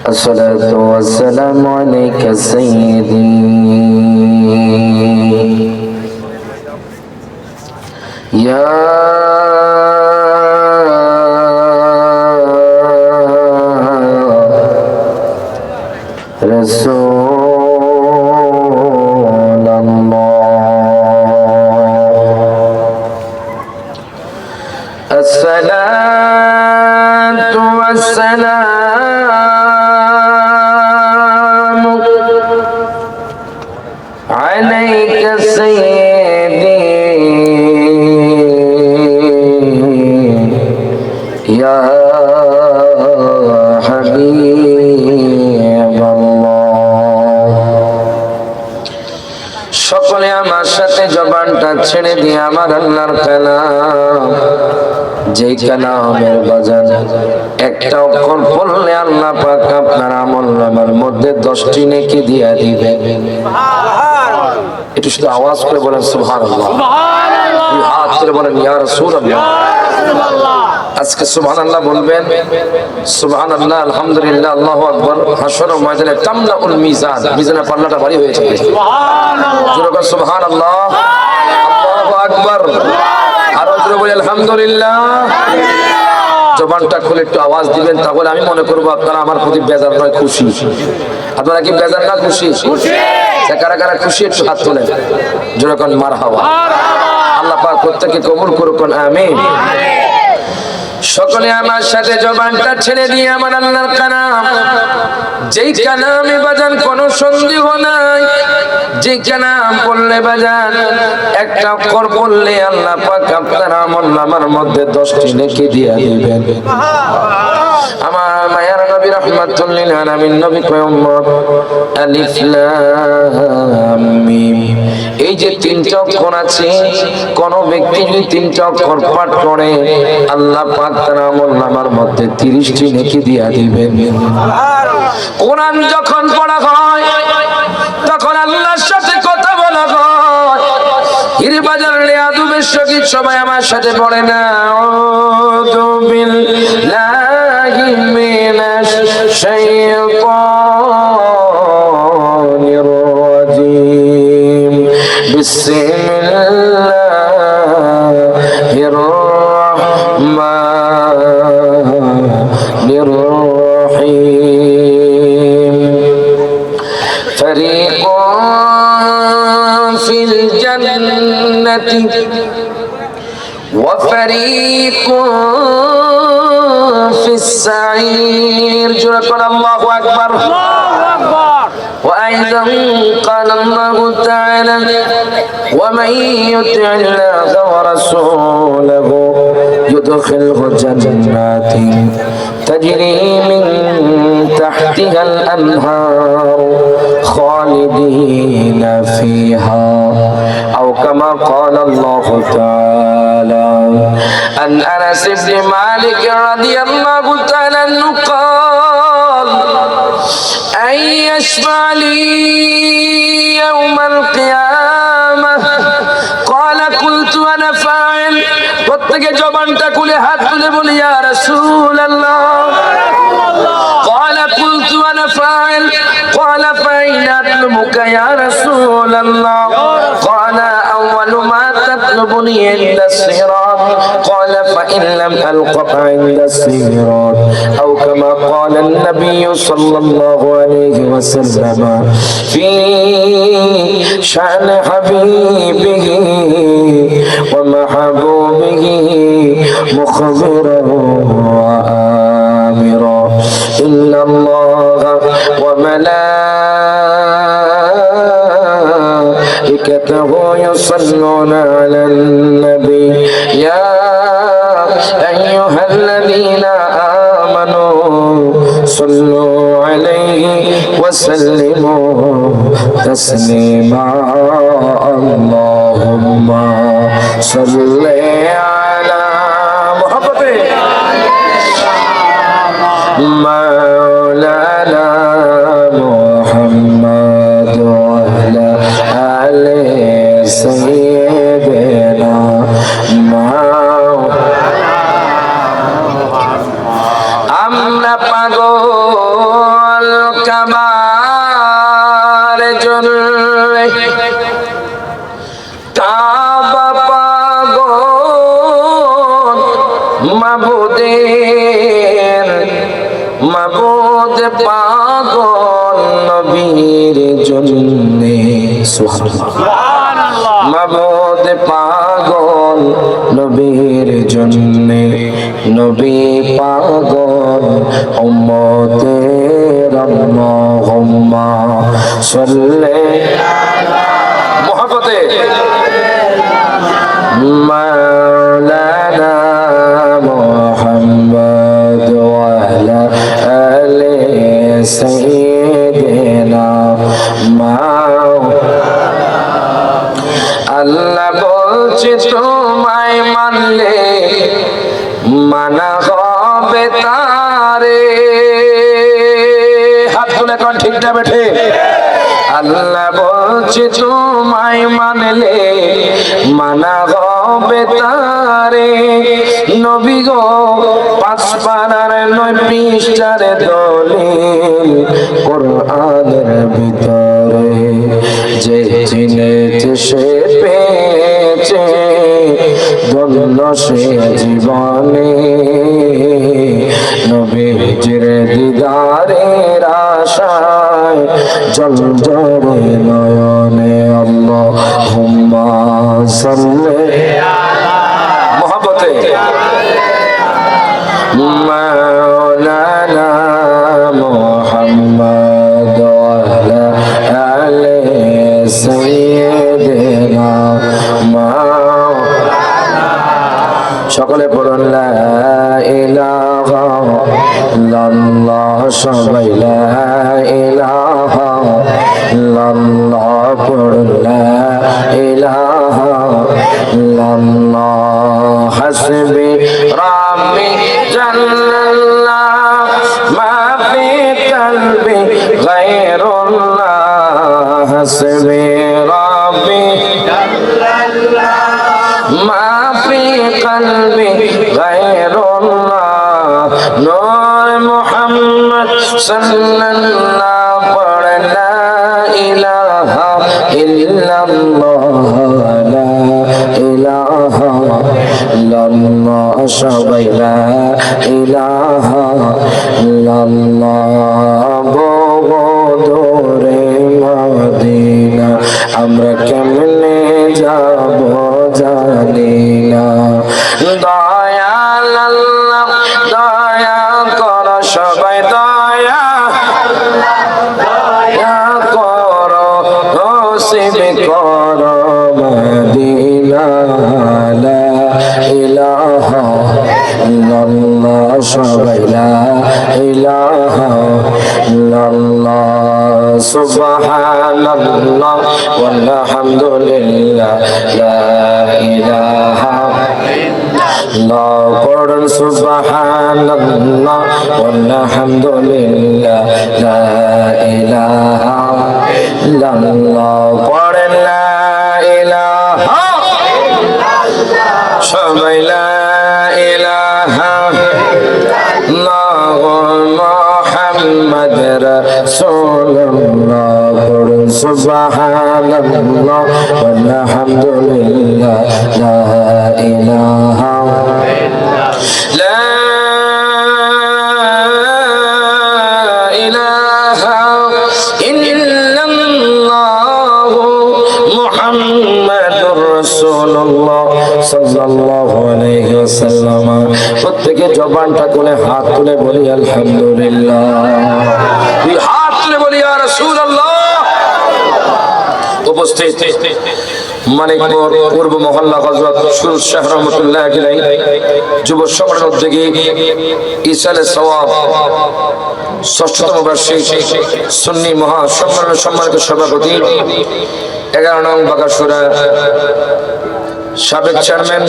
الصلاة والسلام عليك سيدي يا رسول الله الصلاة والسلام عليك سيدي يا حبيب الله সকলে আমার সাথে জবানটা ছেড়ে দিয়ে আমার আল্লাহর কালাম যেই কালামের বাজার একটা অক্ষর পড়লে আল্লাহ পাক আপনার আমলনামার মধ্যে 10টি নেকি দিয়ে দিবে। একটু শুধু আওয়াজ করে বলেন সুবহানাল্লাহ, সুবহানাল্লাহ, হাত তুলে বলেন ইয়া রাসূলুল্লাহ। আজকে সুবহানাল্লাহ বলবেন, সুবহানাল্লাহ, আলহামদুলিল্লাহ, আল্লাহু আকবার। হাসরের ময়দানে তামলাউল মিজান, মিজানের পাল্লাটা ভারী হয়ে যাবে। সুবহানাল্লাহ, জোরে বলেন সুবহানাল্লাহ, আল্লাহু আকবার। আরো জোরে বলেন আলহামদুলিল্লাহ। জবানটা খুলে একটু আওয়াজ দিবেন, তাহলে আমি মনে করবো আপনারা আমার প্রতি বেজার নয় খুশি। আপনারা কি বেজার না খুশি? কারা কারা খুশি একটু হাত তোলেন, জোরে কোন মারহাবা। আল্লাহ পাক প্রত্যেককে কবুল করুক, আমিন। সকলে আমার সাথে জবানটা ছেড়ে দিয়ে আমার আল্লাহর কালাম, যেই কালামে বাজান কোনো সন্দেহ নাই, যে কালাম পড়লে বাজান একটা অক্ষর পড়লে আল্লাহ পাক আপনার আমলনামার মধ্যে 10টি নেকি দিয়ে দিবেন। আমার মায়ার নবী রাহমাতুল লিল আলামিন নবী কয় উম্মত, আলিফ লাম মিম, এই যে 3টা অক্ষর আছে, কোন ব্যক্তি যদি 3টা অক্ষর পাঠ করে আল্লাহ পাক তার আমলনামার মধ্যে 30টি নেকি দিয়ে দিবেন। কোরআন যখন পড়া হয় তখন আল্লাহর সাথে কথা বলা হয়। হির বাজার লিয়াদুবের সঙ্গীত সবাই আমার সাথে পড়ে না। আউযু বিল্লাহি মিনাশ শাইতানির রাজীম, বিসমিল্লাহির রাহমানির রাহিম। ফরিকুন ফিল জান্নাতি ওয়া ফরিকুন ফিস সাঈর। জোরে করে আল্লাহু আকবার, আল্লাহু আকবার। وأيضا قال الله تعالى ومن يطع الله ورسوله يدخله جنات تجري من تحتها الأنهار خالدين فيها أو كما قال الله تعالى عن أنس بن مالك رضي الله تعالى عنه قال أن يشفع لي يوم القيامة قال قلت أنا فاعل। প্রত্যেকে জবানটা খুলে হাত তুলে বলি ইয়া রাসূলুল্লাহ। قال قلت أنا فاعل قال فأين أطلبك يا رسول الله قال أول ما تطلبني عند الصراط قال فإن لم ألقك عند الصراط أو كما قال النبي صلى الله عليه وسلم في شأن حبيبه ومحبوبه مخبرا وآمرا إن الله وملائكته يصلون على النبي يا أيها الذين آمنوا صلوا عليه وسلموا تسليما اللهم صل على محمد مولانا محمد وعلى آل سيدنا আমরা পাগল কাবার জন্য কাবা পাগল মাবুদের মাবুদ পাগল নবীর জন্য সুবহানাল্লাহ মাবুদ পাগল নবীর জন্য নবী পাগল উম্মতের আল্লাহুম্মা সাল্লি মুহাব্বতে মাওলানা মুহাম্মদ ওয়া আলা আলি সাইয়্যিদিনা আল্লাহ বলছে তোমায় মানলে মানা হবে তারে হাত তুলে কোন ঠিক না বেঠে আল্লাহ বলছে তোমায় মানলে মানা হবে তারে নবী গো 5 পারার 9 পৃষ্ঠার দলিল কোরআনের ভিতরে যে চিনেছে সে পেয়েছে ধন্য সে জীবনে নবীজির দিদারের আশায় জল জরে নয়নে আল্লাহুম্মা সাল্লি মুহাব্বতে মাওলানা মুহাম্মদ ওয়া আলা আলি সাইয়্যিদিনা সকলে পড়ুন লা ইলাহা ইল্লাল্লাহ সবাই লা ইলাহা ইল্লাল্লাহ পড়ুন লা ইলাহা ইল্লাল্লাহ হাসবি রাব্বি জাল্লাল্লাহ মা ফি কলবি গায়রুল্লাহ হাসবি রাব্বি জাল্লাল্লাহ মা ফি কলবি গায়রুল্লাহ নূর মুহাম্মদ সাল্লাল্লাহু পড় লা ইলাহা ইল্লাল্লাহ লা ইলাহা ইল্লাল্লাহ সবাই লা ইলাহা ইল্লাল্লাহ দূরে মদিনা আমরা কেমনে যাব জানি না দয়াল আল্লাহ দয়া কর সবাই দয়া দয়া কর নসিব কর মদিনা লা ইলাহা ইল্লাল্লাহ সবাই লা ইলাহা ইল্লাল্লাহ সুবহানাল্লাহ ওয়ালহামদুলিল্লাহ লা ইলাহা ইল্লাল্লাহ পড়ুন সুবহানাল্লাহ ওয়ালহামদুলিল্লাহ লা ইলাহা ইল্লাল্লাহ পড়েন লা ইলাহা সবাই লা ইলাহা ইল্লাল্লাহ মুহাম্মদ রাসূলুল্লাহ পড়ুন সুবহানাল্লাহ ওয়ালহামদুলিল্লাহ লা ইলাহা লা ইলাহা ইল্লাল্লাহ মুহাম্মাদুর রাসূলুল্লাহ সাল্লাল্লাহু আলাইহি ওয়াসাল্লাম প্রত্যেকে জবানটা খুলে হাত তুলে বলি আলহামদুলিল্লাহ এই হাত তুলে বলি ইয়া রাসূলুল্লাহ উপস্থিত মানিকপুর পূর্ব মহল্লা হযরত সুরুজ শাহ রহমাতুল্লাহ আলাইহি যুব সংগঠনের উদ্যোগী ইসালে সওয়াব ৬ষ্ঠতম বার্ষিক সুন্নি মহা সম্মেলনের সম্মানিত সভাপতি 11 নং বাকাসুরা সাবেক চেয়ারম্যান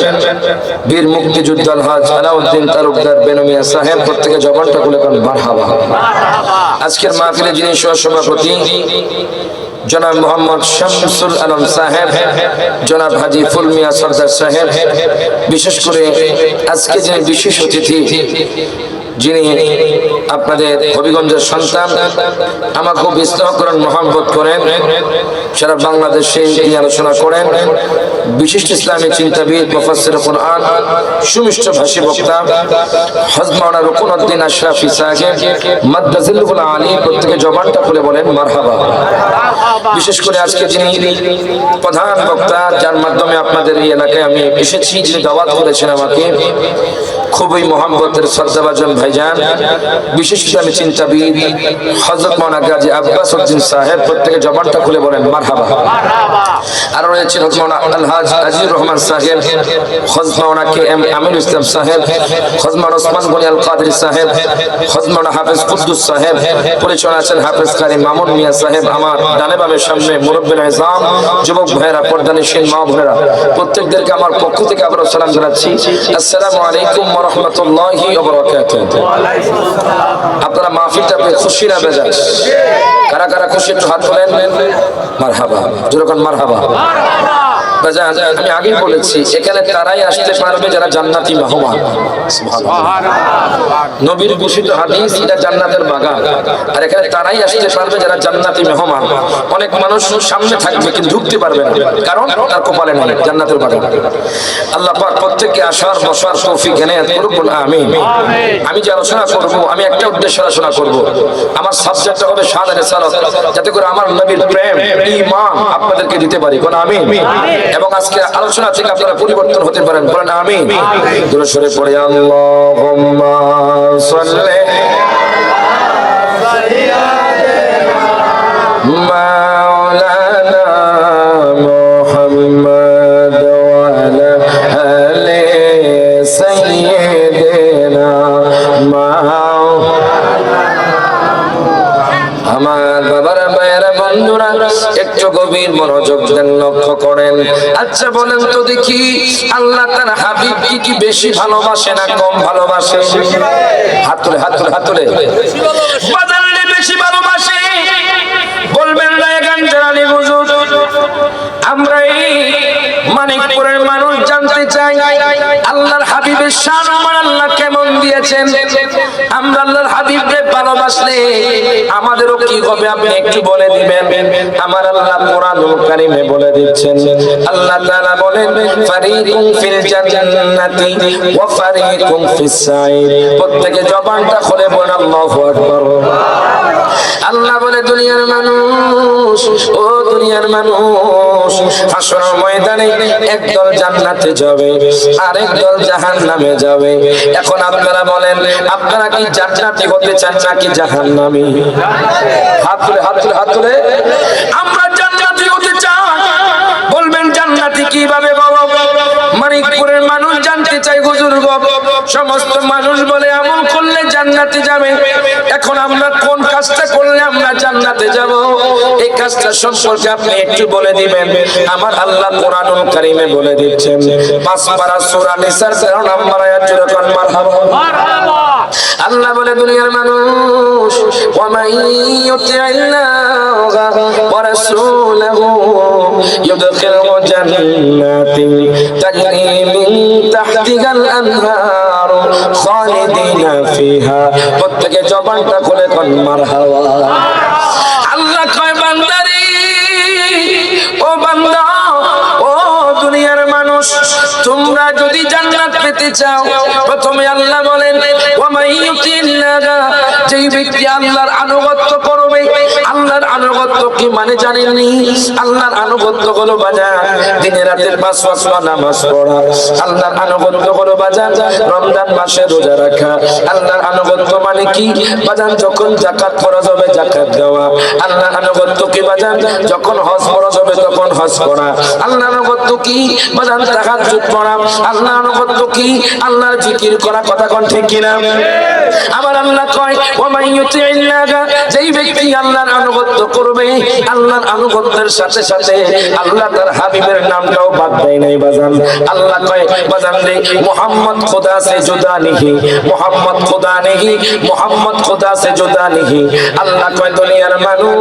বীর মুক্তিযোদ্ধা আলহাজ আলাউদ্দিন তালুকদার বেনমিয়া সাহেব প্রত্যেকে জবানটা খুলে কোন মারহাবা। আজকের মাহফিলে যিনি সভাপতি জনাব মোহাম্মদ শামসুল আলম সাহেব, জনাব হাজি ফুল মিয়া, মিয়া, বিশেষ করে আজকে যে বিশেষ অতিথি যিনি আপনাদের হবিগঞ্জের সন্তান, আমাকে খুব স্নেহ করেন, মহব্বত করেন, সারা বাংলাদেশে নিয়ে আলোচনা করেন, বিশিষ্ট ইসলামী চিন্তাবিদ, মুফাসসির কুরআন, সুমিষ্ট ভাষী বক্তা হযরত মাওলানা রুকনুদ্দিন আশরাফী সাহেব মাদ্দাজিল্লুল আলী, প্রত্যেকে জবানটা খুলে বলেন মারহাবা। বিশেষ করে আজকে যিনি প্রধান বক্তা, যার মাধ্যমে আপনাদের এই এলাকায় আমি এসেছি, যিনি দাওয়াত করেছেন আমাকে, খুবই মহব্বতের শ্রদ্ধাভাজন ভাইজান, বিশেষ ইসলামী চিন্তাবিদ হযরত মাওলানা গাজী আব্বাস উদ্দিন সাহেব, প্রত্যেকে জবানটা খুলে বলেন মারহাবা। আর রয়েছেন হযরত মাওলানা আলহাজ আজিজুর রহমান সাহেব, হযরত মাওলানা কে এম আমিনুল ইসলাম সাহেব, হযরত মাওলানা ওসমান গনি আল কাদরি সাহেব, হযরত মাওলানা হাফেজ কুদ্দুস সাহেব, পরিচয় আছেন হাফেজ কারি মামুন মিয়া সাহেব। আমার ডানে বামের সামনে মুরব্বির আযম, যুবক ভাইয়েরা, পর্দানিশীন মা বোনেরা, প্রত্যেকদেরকে আমার পক্ষ থেকে আবারও সালাম জানাচ্ছি। আসসালামু আলাইকুম ওয়া রাহমাতুল্লাহি ওয়া বারাকাতুহু। আপনারা মাহফিলটা পেয়ে খুশি না বেজার? কারা কারা খুশি একটু হাত তোলেন। মারহাবা, জোরে কোন মারহাবা। আমি আগেই বলেছি, এখানে তারাই আসতে পারবে যারা জান্নাতি মেহমান। নবীর ঘোষিত হাদিস, এটা জান্নাতের বাগান, আর এখানে তারাই আসতে পারবে যারা জান্নাতি মেহমান। অনেক মানুষ সামনে থাকবে কিন্তু ঢুকতে পারবে না, কারণ তার কপালে নেই জান্নাতের বাগান। আল্লাহ পাক প্রত্যেককে আসার বসার তৌফিক এনায়েত করুক, আমিন। আমি যে আলোচনা করব, আমি একটা উদ্দেশ্যে আলোচনা করব। আমার সাবজেক্টটা হবে শাহাদাত রিসালাত, যাতে করে আমার নবীর প্রেম, ঈমান আপনাদেরকে দিতে পারি, কোন আমিন। এবং আজকে আলোচনা থেকে আপনারা পরিবর্তন হতে পারেন, বলেন আমিন। দূরে সরে পড়ে আল্লাহুম্মা সাল্লি মাওলানা মুহাম্মদ ওয়া আলা আলি সাইয়্যিদিনা আমার বাবার ভাইয়েরা, বন্ধুরা, একটু গভীর মনোযোগ দেন, লক্ষ্য করেন। আচ্ছা বলেন তো দেখি, আল্লাহ তার হাবিবকে কি বেশি ভালোবাসে না কম ভালোবাসে? হাত তুলে, হাত তুলে, হাত তুলে। বেশি ভালোবাসে। বলবেন না গান জানানি হুজুর, আমরা এই মানিকপুরের মানুষ জানতে চাই আল্লাহর হাবিবের শান আমার আল্লাহ কেমন দিয়েছেন। আমরা আল্লাহর হাবিবকে ভালোবাসলে আমাদেরও কি হবে আপনি একটু বলে দিবেন। আমার আল্লাহ কোরআনুল কারীমে বলে দিচ্ছেন, আল্লাহ তাআলা বলেন ফারিকুম ফিল জান্নাতি ওয়া ফারিকুম ফিস সাঈর। প্রত্যেকে জবানটা খুলে বলেন আল্লাহু আকবার। আল্লাহ বলে দুনিয়ার মানুষ, ও দুনিয়ার মানুষ, হাসরের ময়দানে একদল জান্নাতে যাবে আর একদল জাহান্নামে যাবে। এখন আপনারা বলেন, আপনারা কি জান্নাতি হতে চান নাকি জাহান্নামী? হাত তুলে, হাত তুলে, হাত তুলে। আমরা জান্নাতি হতে চাই। বলবেন জান্নাতি কিভাবে বাবা? মানিকপুরের মানুষ জানতে চাই হুজুর গো, সমস্ত মানুষ বলে আমল করলে জান্নাতে যাবে। এখন আমরা কোন কাজটা করলে আমরা জান্নাতে যাব? এই কাজটা সম্পর্কে আপনি একটু বলে দিবেন। আমার আল্লাহ কোরআনুল কারীমে বলে দিচ্ছেন, 5 পারা সূরা নিসার 13 নম্বর আয়াত, জোরে কোন মারহাবা। আল্লাহ বলে দুনিয়ার মানুষ, ওয়া মান ইউতি'িল্লাহা ওয়া রাসূলাহু ইউদখিলহু জান্নাতিন তাজরি মিন তাহতিহাল আনহার খালিদিনা ফিহা। প্রত্যেকে জবানটা খুলে কোন মারহাবা। আল্লাহ কয় বান্দারে, ও বান্দা, ও দুনিয়ার মানুষ, তোমরা যদি জান্নাত পেতে চাও, প্রথমে আল্লাহ বলেন ওয়া মান ইউতি'িল্লাহা, যেই ব্যক্তি আল্লাহর আনুগত্য করবে। আল্লাহর আনুগত্য কি মানে জানেননি? আল্লাহর আনুগত্য হলো বাজার দিনে রাতের 5 ওয়াক্ত নামাজ পড়া। আল্লাহর আনুগত্য হলো বাজার রমজান মাসে রোজা রাখা। আল্লাহর আনুগত্য মানে কি বাজার? যখন যাকাত ফরজ হবে যাকাত দেওয়া। আল্লাহর আনুগত্য কি বাজার? যখন হজ ফরজ হবে তখন হজ করা। আল্লাহর আনুগত্য কি বাজার? তাহাজ্জুদ পড়া। আল্লাহর আনুগত্য কি? আল্লাহর জিকির করা। কথা কোন ঠিক কিনা? আমার আল্লাহ কয় ওয়া মান ইউতি'িল্লাহা, যেই ব্যক্তি আল্লাহর আনুগত্য করবে, আল্লাহর আনুগত্যের সাথে সাথে আল্লাহ তার হাবিবের নামটাও বাদ দেয় নাই বাজান। আল্লাহ কয় বাজান রে, মুহাম্মদ খুদা সে জুদা নেহি, মুহাম্মদ খুদা নেহি, মুহাম্মদ খুদা সে জুদা নেহি। আল্লাহ কয় দুনিয়ার মানুষ,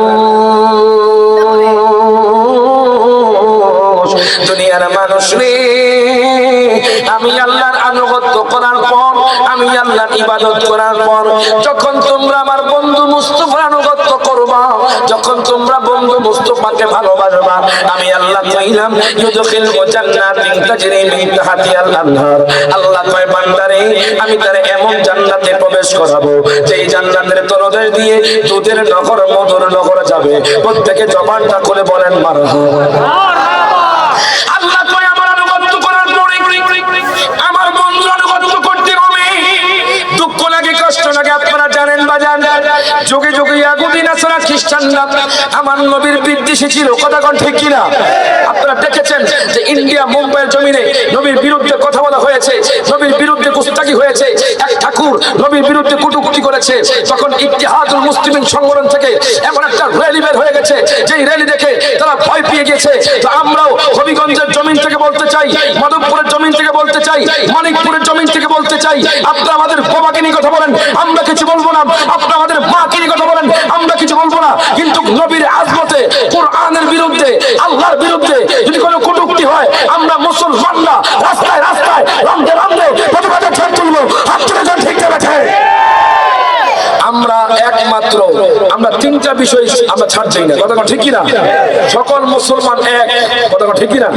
দুনিয়ার মানুষ রে, আমি আল্লাহর আনুগত্য করার পর, আমি আল্লাহর ইবাদত করার পর যখন তোমরা আমার বন্ধু মুস্তাফার আনুগত্য করবা, যখন তোমরা বন্ধু মুস্তাফাকে ভালোবাসবা, আমি আল্লাহ কইলাম ইউদখিল জান্নাতিন তাজরি মিন তাহতিহাল আনহার। আল্লাহ কয় বান্দারে আমি তারে এমন জান্নাতে প্রবেশ করাবো যেই জান্নাতের তলদেশ দিয়ে দুধের নহর মধুর নহর যাবে। প্রত্যেকে জবানটা খুলে বলেন মারহাবা। আল্লাহ কয় আমার আনুগত্য করার পরে আমার বন্ধুর আনুগত্য করতে হবে। দুঃখ লাগে, কষ্ট লাগে, আপনারা জানেন বাজান, যুগে যুগে ইয়াহুদি নাসারা খ্রিস্টানরা আমার নবীর বিদ্বেষী ছিল। কথা কোন ঠিক কিনা? আপনারা দেখেছেন যে ইন্ডিয়া মুম্বাইয়ের জমিনে নবীর বিরুদ্ধে কথা বলা হয়েছে, নবীর বিরুদ্ধে কুস্তাগি হয়েছে, এক ঠাকুর নবীর বিরুদ্ধে কটূক্তি করেছে। তখন ইত্তেহাদুল মুসলিমিন সংগঠন থেকে এমন একটা র্যালি বের হয়ে গেছে, যেই র্যালি দেখে তারা ভয় পেয়ে গেছে। তো আমরাও হবিগঞ্জের জমিন থেকে বলতে চাই, মাধবপুরের জমিন থেকে বলতে চাই, মানিকপুরের জমিন থেকে বলতে চাই, আপনারা আমাদের বাবাকে নিয়ে কথা বলেন, আমরা কিছু বলবো না। আপনারা আমাদের মাকে নিয়ে কথা বলেন, আমরা কিছু বলবো না। কিন্তু নবীর আজমতে, কোরআনের বিরুদ্ধে, আল্লাহর বিরুদ্ধে যদি কোনো কটূক্তি হয়, আমরা মুসলমানরা রাস্তায় রাস্তায় রন্ধে রন্ধে প্রতিবাদে ছেড়ে তুলবো। আপনারা ঠিক আছে? আমরা একমাত্র আমরা তিনটা বিষয় আমরা ছাড়ছি না। কথা ঠিক কিনা? সকল মুসলমান এক। কথা ঠিক কিনা?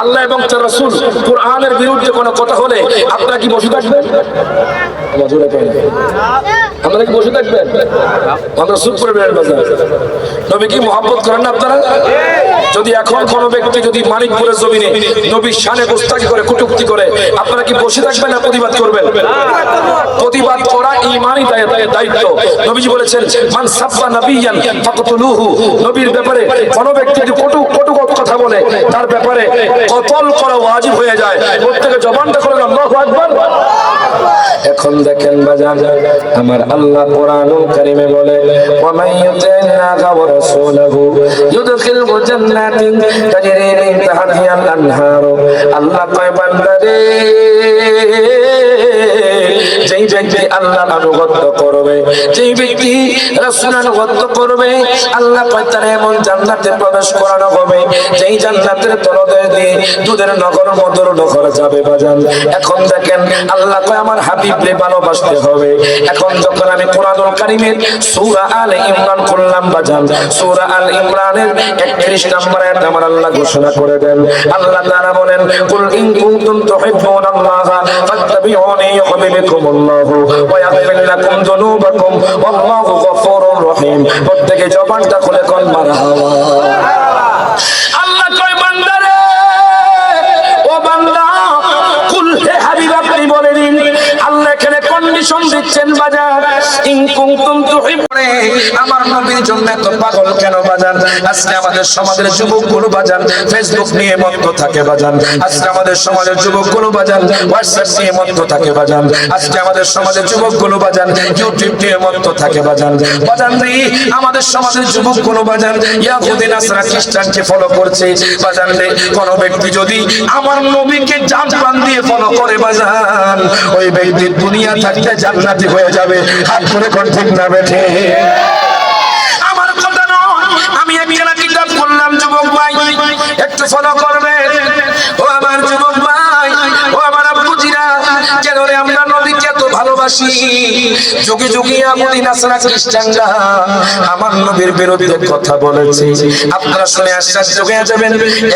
আল্লাহ এবং তার রাসূল কোরআনের বিরুদ্ধে কোনো কথা হলে আপনারা কি বসে থাকবেন? আপনারা কি বসে থাকবেন? আমরা চুপ করে বেড়ার বাজার। নবী কি মহব্বত করেন না আপনারা? যদি এখন কোনো ব্যক্তি যদি মানিকপুরের জমিনে নবীর শানে গোস্তাকি করে, কটূক্তি করে, আপনারা কি বসে থাকবেন না প্রতিবাদ করবেন? প্রতিবাদ করা ঈমানি দায়িত্ব। নবীজি বলেছেন মান সাব্বা নাবিয়ান ফাকতুলুহু। নবীর ব্যাপারে কোনো ব্যক্তি যদি কটু কথা বলে তার ব্যাপারে কতল করা ওয়াজিব হয়ে যায়। প্রত্যেকে জবানটা করে আল্লাহু আকবার। এখন দেখেন বাজান, আমার আল্লাহ কোরআনুল কারীমে বলে ওয়া মান ইউতি'ল্লাহা ওয়া রাসূলাহু ইউদখিলহু জান্নাতিন তাজরি মিন তাহতিহাল আনহার। আল্লাহ কয় বান্দারে যেই ব্যক্তি আল্লাহর আনুগত্য করবে, যেই ব্যক্তি রাসূলের আনুগত্য করবে, আল্লাহ কয় তার এমন জান্নাতে প্রবেশ করানো হবে যেই জান্নাতের তলদেশ দিয়ে দুধের নহর মধুর নহর যাবে বাজান। এখন দেখেন আল্লাহ কয় আমার হাবিবকে ভালোবাসতে হবে। এখন যখন আমি কোরআনুল কারীমের সূরা আলে ইমরান করলাম বাজান, সূরা আল ইমরানের 31 নম্বর আয়াত আমার আল্লাহ ঘোষণা করে দেন। আল্লাহ তাআলা বলেন কুল ইন কুনতুম তুহিব্বুনাল্লাহা ফাত্তাবিউনি ইউহিব্বুকুমুল্লাহু ওয়া ইয়াগফির লাকুম যুনুবাকুম ওয়াল্লাহু গফুরুর রহিম। প্রত্যেকে জবানটা খুলে কোন মারহাবা। আল্লাহ কয় বান্দারে, ও বান্দা, কুল হে হাবিব আপনি বলে দিন। আল্লাহ এখানে কন্ডিশন দিচ্ছেন বাজার, ইন কুনতুম তুহিব্বুনি। আমার নবীর জন্য এত পাগল কেন বাজান? আজকে আমাদের সমাজের যুবকগুলো বাজান ফেসবুক নিয়ে মত্ত থাকে বাজান। আজকে আমাদের সমাজের যুবকগুলো বাজান হোয়াটসঅ্যাপ নিয়ে মত্ত থাকে বাজান। আজকে আমাদের সমাজের যুবকগুলো বাজান ইউটিউব নিয়ে মত্ত থাকে বাজান। বাজান রে, আমাদের সমাজের যুবকগুলো বাজান ইয়াহুদি নাসারা খ্রিস্টানকে ফলো করছে বাজান রে। কোন ব্যক্তি যদি আমার নবীকে জান প্রাণ দিয়ে ফলো করে বাজান, ওই ব্যক্তি দুনিয়া থাকতে জান্নাতি হয়ে যাবে। হাত করে কোন ঠিক না বেঠে? আমার কথা নয়, আমি একটা কিতাব পড়লাম যুবক ভাই, একটু ফলো করবেন। ও আমার যুবক ভাই, ও আমার আব্বুজিরা, কেন রে আমরা নবীকে এত ভালোবাসি? যুগে যুগে ইয়াহুদি নাসারা খ্রিস্টানরা আমার নবীর বিরুদ্ধে কথা বলেছে। আপনারা শুনে আশ্চর্য হয়ে যাবেন,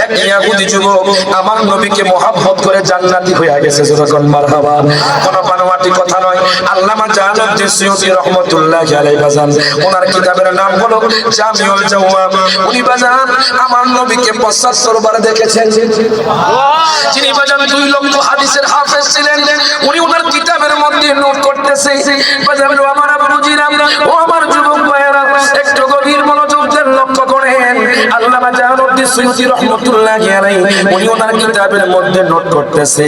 এক ইয়াহুদি যুবক আমার নবীকে মহব্বত করে জান্নাতি হয়ে গেছে। যখন মারহাবা, কোনো বানোয়াটি কথা নয়। আল্লামা জালালউদ্দিন সুয়ুতী রাহমাতুল্লাহি আলাইহি বাজান, ওনার কিতাবের নাম হলো জামিউল জাওয়াব। উনি বাজান আমার নবীকে ৭৫ বার দেখেছেন। যিনি বাজান 2 লক্ষ হাদিসের হাফেজ ছিলেন, উনি ওনার কিতাবের মধ্যে নোট করতেছে। বাজান আমার আব্বুজিরা, ও আমার যুবক ভাইয়েরা, একটু গভীর মনোযোগ দেন, লক্ষ্য করেন। আল্লামা জালালউদ্দিন সুয়ুতী রাহমাতুল্লাহি আলাইহি উনি ওনার কিতাবের মধ্যে নোট করতেছে,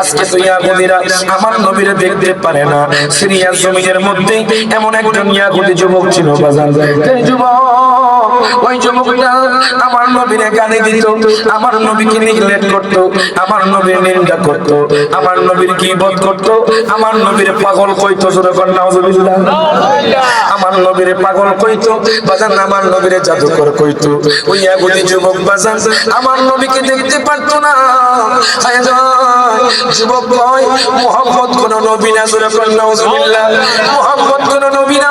আজকে তো ইয়াহুদিরা আমার নবীরে দেখতে পারে না। সিরিয়ার জমিনের মধ্যে এমন একজন ইয়াহুদি যুবক ছিল বাজান, এই যুবক ওই যুবকটা আমার নবীরে গালি দিত, আমার নবীকে নেগলেক্ট করত, আমার নবীর নিন্দা করত, আমার নবীর গীবত করত, আমার নবীর পাগল কইতো। জোরে কর নাউজুবিল্লাহ। আমার নবীরে পাগল কইতো বাজান, আমার নবীরে জাদুকর কইতো। ওই ইহুদি যুবক বাজান আমার নবীকে দেখতে পারতো না। হায় যায় যুবক কয় মুহাম্মদ কোন নবী না। জোরে কর নাউজুবিল্লাহ। মুহাম্মদ কোন নবী না।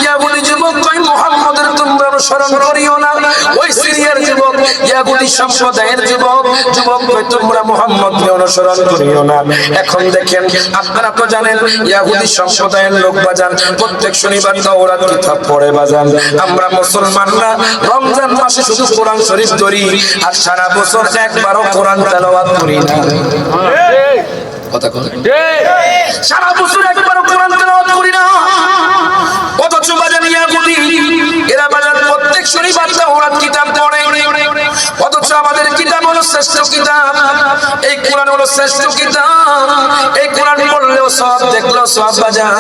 ইহুদি যুবক কয় মুহাম্মদের তোমরা অনুসরণ করিও না। ওই সিরিয়ার যুবক ইহুদি সম্প্রদায়ের যুবক কয় তোমরা মুহাম্মদকে অনুসরণ করিও না। এখন দেখেন আপনারা তো জানেন ইহুদি সম্প্রদায়ের লোক বাজান প্রত্যেক শনিবার তাওরাত কিতাব পড়ে বাজান। আমরা মুসলমানরা রমজান মাসে শুধু কোরআন শরীফ ধরি আর সারা বছর একবারও কোরআন তেলাওয়াত করি না। কথা কয় সারা বছর একবারও কোরআন তেলাওয়াত করি না। অথচ বাজান ইহুদি এরা বাজান প্রত্যেক শনিবার তাওরাত কিতাব পড়ে। অথচ আমাদের কিতাব হলো শ্রেষ্ঠ কিতাব, এই কোরআন হলো শ্রেষ্ঠ কিতাব। এই কোরআন পড়লেও সওয়াব, দেখলেও সওয়াব বাজান।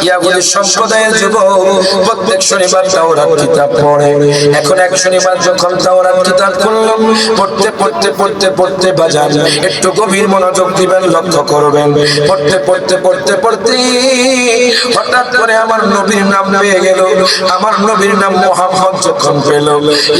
ইহুদি সম্প্রদায়ের যুবক প্রত্যেক শনিবার তাওরাত কিতাব পড়ে। এখন এক শনিবার যখন তাওরাত কিতাব পড়লাম, পড়তে পড়তে পড়তে পড়তে বাজান একটু গভীর মনোযোগ দিবেন, লক্ষ্য করবেন। পড়তে পড়তে পড়তে পড়তে হঠাৎ করে আমার নবীর নাম পেয়ে গেল। আমার নবীর নাম মুহাম্মদ যখন পেল,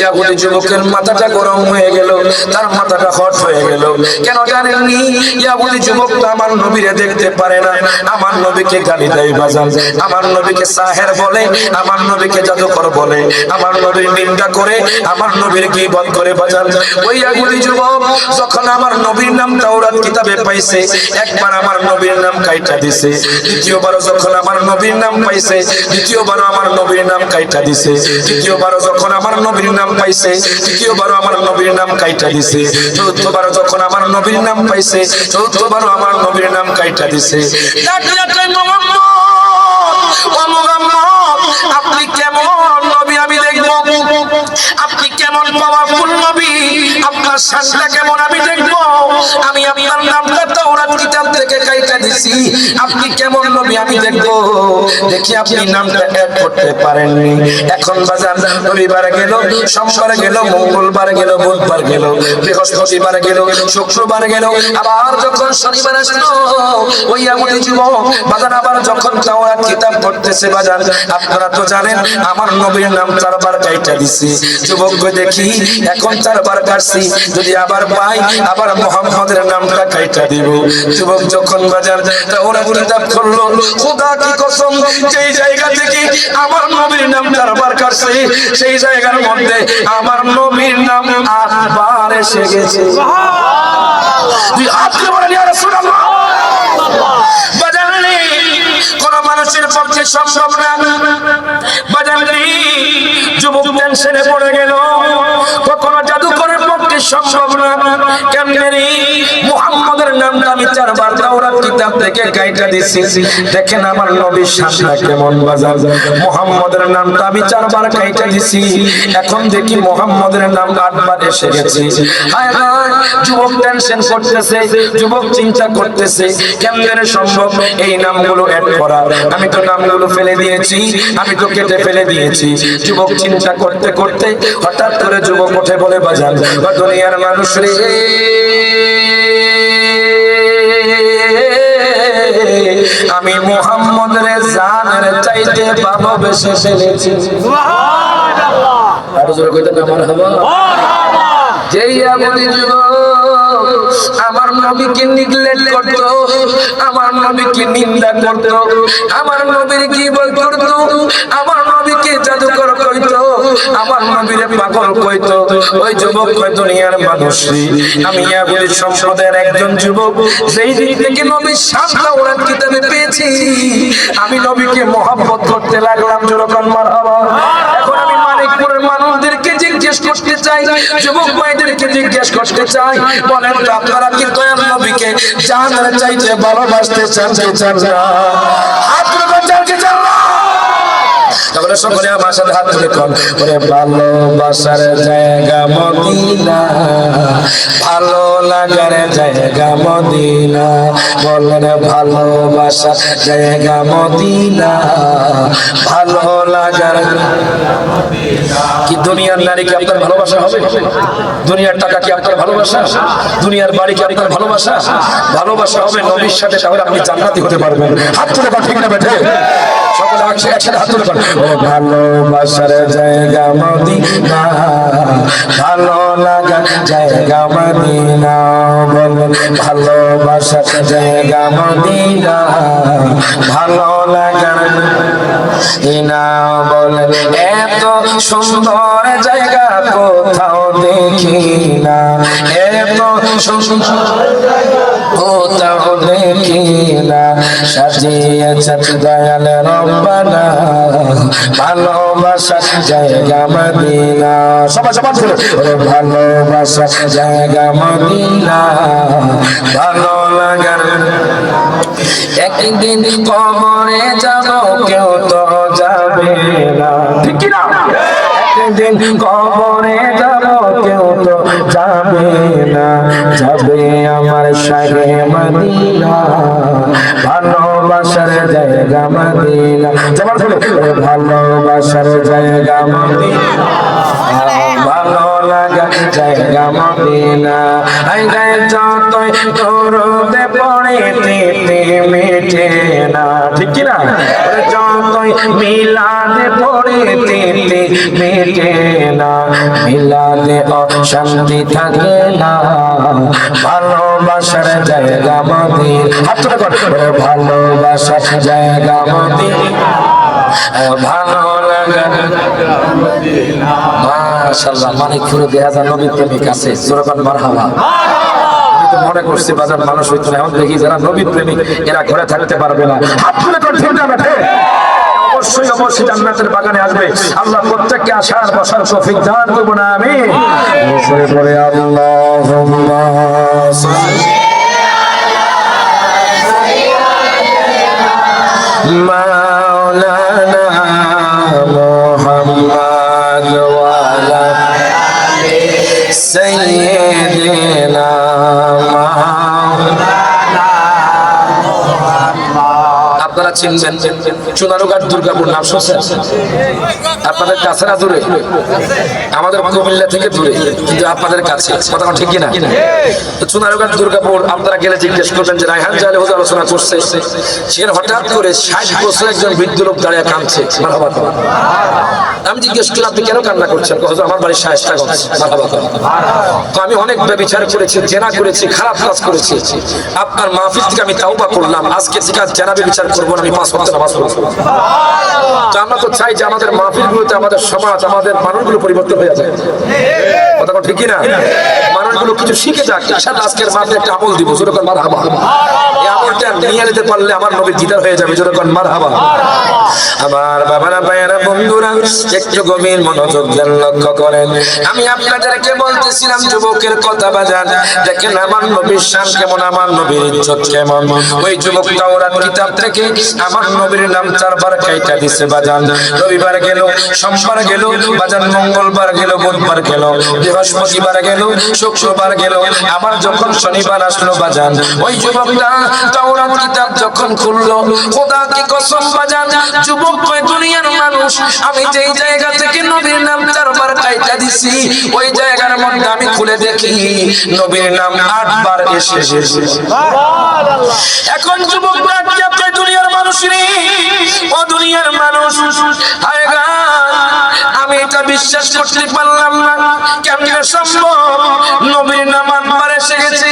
ইহুদি যুবকের মাথাটা গরম হয়ে গেল, তার মাথাটা হট হয়ে গেল। কেন জানেননি? ইহুদি যুবকটা আমার নবীরে দেখতে পারে না, আমার নবীকে গালি দেয় বাজান, আমার নবীকে সাহের বলে, আমার নবীকে জাদুকর বলে, আমার নবীর নিন্দা করে, আমার নবীর গীবত করে বাজান। ওই ইহুদি যুবক যখন আমার নবীর নাম তাওরাত কিতাবে পাইছে, একবার আমার নবীর নাম কাইটা দিছে, দ্বিতীয়বার যখন আমার নবীর নাম পাইছে, দ্বিতীয়বার আমার নবীর নাম কাইটা দিছে, তৃতীয়বার যখন আমার নবীর নাম পাইছে, তৃতীয়বার আমার নবীর নাম কাইটা দিছে, চতুর্থবার যখন আমার নবীর নাম পাইছে, চতুর্থবার আমার নবীর নাম কাইটা দিছে। আপনি কেমন নবী আমি দেখব, আপনি কেমন পাওয়ারফুল নবী, আপনার শানটা কেমন আমি দেখব। আমি আপনার নামটা তাওরাত কিতাব থেকে কাইটা দিছি, আপনি কেমন নবী আমি দেখব। দেখি আপনি নামটা অ্যাড করতে পারেননি। এখন বাজার রবিবার গেল, সোমবার গেল, মঙ্গলবার গেল, বুধবার গেল, বৃহস্পতিবার গেল, শুক্রবার গেল, আবার যখন শনিবার আসলো ওই ইহুদি যুবক বাজার আবার যখন তাওরাত কিতাব পড়তেছে বাজার, আপনারা তো জানেন আমার নবীর নাম 4 বার কাইটা দিছি। যুবক দেখি এখন 4 বার কাটছি, যদি আবার পাই আবার মুহাম্মদের নামটা কাইটা দিব। যুবক যখন বাজার তাওরাত কিতাব খুললো, খোদা কি কসম, যেই জায়গা থেকে আমার নবীর নাম 4 বার কাটছে সেই জায়গার মধ্যে আমার নবীর নাম 8 বার এসে গেছে। সুবহানাল্লাহ। তুই আপনি বলেন ইয়া রাসূলুল্লাহ। বাজার কোন মানুষের পক্ষে সম্ভব না বাজার। যুবক টেনশনে পড়ে গেল, কখনো জাদুকরের পক্ষে সম্ভব না। কেমনে রে মুহাম্মদের নামটা আমি 4 বার তাওরাত কিতাব থেকে কাইটা দিছি। দেখেন আমার নবীর শানটা কেমন বাজার। মুহাম্মদের নামটা আমি 4 বার কাইটা দিছি, এখন দেখি মুহাম্মদের নাম 8 বার এসে গেছে। হায় হায়, যুবক টেনশন করতেছে, যুবক চিন্তা করতেছে কেমনে রে সম্ভব এই নামগুলো অ্যাড করা। আমি তো নামগুলো ফেলে দিয়েছি, আমি তো কেটে ফেলে দিয়েছি। যুবক চিন্তা করতে করতে হঠাৎ করে যুবক উঠে বলে বাজান, বা দুনিয়ার মানুষ রে, আমি মুহাম্মদের জানের চাইতে ভালোবেসে ফেলেছি। সুবহানাল্লাহ। আর জোরে কইতে না মারহাবা। যেই ইহুদি যুবক আমার নবীকে নিগলেক্ট করত, আমার নবীকে নিন্দা করত, আমার নবীর গীবত করত, আমার নবীকে জাদুকর কইতো, আমার নবীরে পাগল কইতো, ওই যুবক কয় দুনিয়ার মানুষ রে, আমি ইহুদি সম্প্রদায়ের একজন যুবক, যেই দিন থেকে নবীর শান তাওরাত কিতাবে পেয়েছি আমি নবীকে মহব্বত করতে লাগলাম। জোরে কোন মারহাবা। এখন আমি মানিকপুরের মানুষদেরকে জিজ্ঞেস করতে চাই, যুবক ভাইদেরকে জিজ্ঞেস করতে চাই, বলেন তো আপনারা কি দয়াল নবীকে জানের চাইতে ভালোবাসতে চান কি চান না? হাত তুলে চান কি চান না? তাহলে জোরে সকলে আমার সাথে হাত তুলে কোন ওরে ভালোবাসার জায়গা মদিনা, ভালো লাগার জায়গা মদিনা, বলেন ভালোবাসার জায়গা মদিনা, ভালো লাগার। কি দুনিয়ার নারী কি আপনার ভালোবাসা হবে? দুনিয়ার টাকা কি আপনার ভালোবাসা? দুনিয়ার বাড়ি কি আপনার ভালোবাসা? ভালোবাসা হবে নবীর সাথে, তাহলে আপনি জান্নাতি হতে পারবেন। হাত তুলে কোন ঠিক না বেঠে? সকলে একসাথে হাত তুলে কোন ও ভালোবাসার জায়গা মদিনা, ভালো লাগার জায়গা মদিনা, বলেন ভালোবাসার জায়গা মদিনা, ভালো লাগার মদিনা, বলেন এত সুন্দর জায়গা কোথাও দেখি না, এত সুন্দর কোথাও দেখি না, সাজিয়েছে দয়াল রব্বানা, ভালোবাসার জায়গা মদিনা। সবাই সবাই বলো ভালোবাসার জায়গা মদিনা, ভালো লাগার। একদিন কবরে যাব কেউ তো যাবে না, ঠিক কি না? একদিন কবরে যাব কেউ তো যাবে না, যাবে আমার শাহে মদিনা, ভালোবাসার জায়গা মদিনা। যেমন ভালোবাসার জায়গা মদিনা, ভালো লাগা জায়গা মদিনা। আই গায়ে যতই দরুদে পড়িতে মিটে না, ঠিক কি না? যতই মিলাদে পড়িতে মিটে না, মিলাদে অশান্তি থাকে না, ভালোবাসার জায়গা মদিনা। হাত তুলে বল ভালোবাসার জায়গা মদিনা, ভালো লাগা মদিনা। মাশাআল্লাহ, মানিকপুর 2000 নবী প্রেমিক আছে, জোরে বল মারহাবা। আমি তো মনে করছি বাজার মানুষ হইতো না, এখন দেখি যারা নবী প্রেমিক এরা ঘরে থাকতে পারবে না। হাত তুলে কোন ঠিক না বেঠে? অবশ্যই অবশ্যই জান্নাতের বাগানে আসবে। আল্লাহ প্রত্যেককে আসার বসার তৌফিক দান করুন, আমিন। জোরে বলে আল্লাহুম্মা মাওলানা মুহাম্মদ ওয়া আলা সাইয়্যিদিনা মাওলানা মুহাম্মদ। আপনারা চিনবেন চুনারুঘাট দুর্গাপুর, নাম শুনছেন? আপনাদের কাছে না দূরে? আমাদের কুমিল্লা থেকে দূরে, কিন্তু আপনাদের কাছে, কথা ঠিক কিনা? চুনারুঘাট দুর্গাপুর আপনারা গেলে জিজ্ঞেস করবেন যে রায়হান জালে হুজুর আলোচনা করছে, সেখানে হঠাৎ করে 60 বছর একজন বৃদ্ধ লোক দাঁড়িয়ে কাঁদছে। মারহাবা। আমি জিজ্ঞেস করলাম আপনি কেন কান্না করছেন? হুজুর আমার বাড়ি শায়েস্তাগঞ্জ। মারহাবা। তো আমি অনেক ব্যভিচার করেছি, জেনা করেছি, খারাপ কাজ করেছি, আপনার মাহফিল থেকে আমি তাওবা করলাম, আজকে থেকে জেনা ব্যভিচার করবো না, আমি 5 ওয়াক্ত নামাজ পড়ব। তো আমরা তো চাই যে আমাদের মাহফিলগুলোতে আমাদের সমাজ, আমাদের মানুষগুলো পরিবর্তন হয়ে যায়, কথা ঠিক কি না? মানুষগুলো কিছু শিখে যাক। আজকের মাহফিলে একটা আমল দিব, যেরকম মারহাবা। এই আমলটা নিয়ে যেতে পারলে আমার নবীর দিদার হয়ে যাবে, যেরকম মারহাবা। আমার বাবারা, ভাইয়েরা, বন্ধুরা, একটু গভীর মনোযোগ দেন, লক্ষ্য করেন। আমি আপনাদেরকে বলতেছিলাম যুবকের কথা বাজান। দেখেন আমার নবীর শান কেমন, আমার নবীর ইজ্জত কেমন। ওই যুবক তাওরাত কিতাব থেকে আমার নবীর নাম 4 বার কাইটা দিছে বাজান। রবিবার গেল, সোমবার গেল বাজান, মঙ্গলবার গেল, বুধবার গেল, বৃহস্পতিবার গেল, শুক্রবার গেল, আবার যখন শনিবার আসলো বাজান, ওই যুবকটা তাওরাত কিতাব যখন খুললো, খোদা কি কসম বাজান, যুবক কয় দুনিয়ার মানুষ, আমি যেই জায়গা থেকে নবীর নাম 4 বার কাইটা দিছি, ওই জায়গার মধ্যে আমি খুলে দেখি নবীর নাম 8 বার এসেছে। সুবহানাল্লাহ। এখন যুবকটা কি আপনি দুনিয়ার মানুষ রে? ও দুনিয়ার মানুষ, হায় গা, আমি এটা বিশ্বাস করতে পারলাম না, কেমনে সম্ভব নবীর নাম 8 বার এসে গেছে?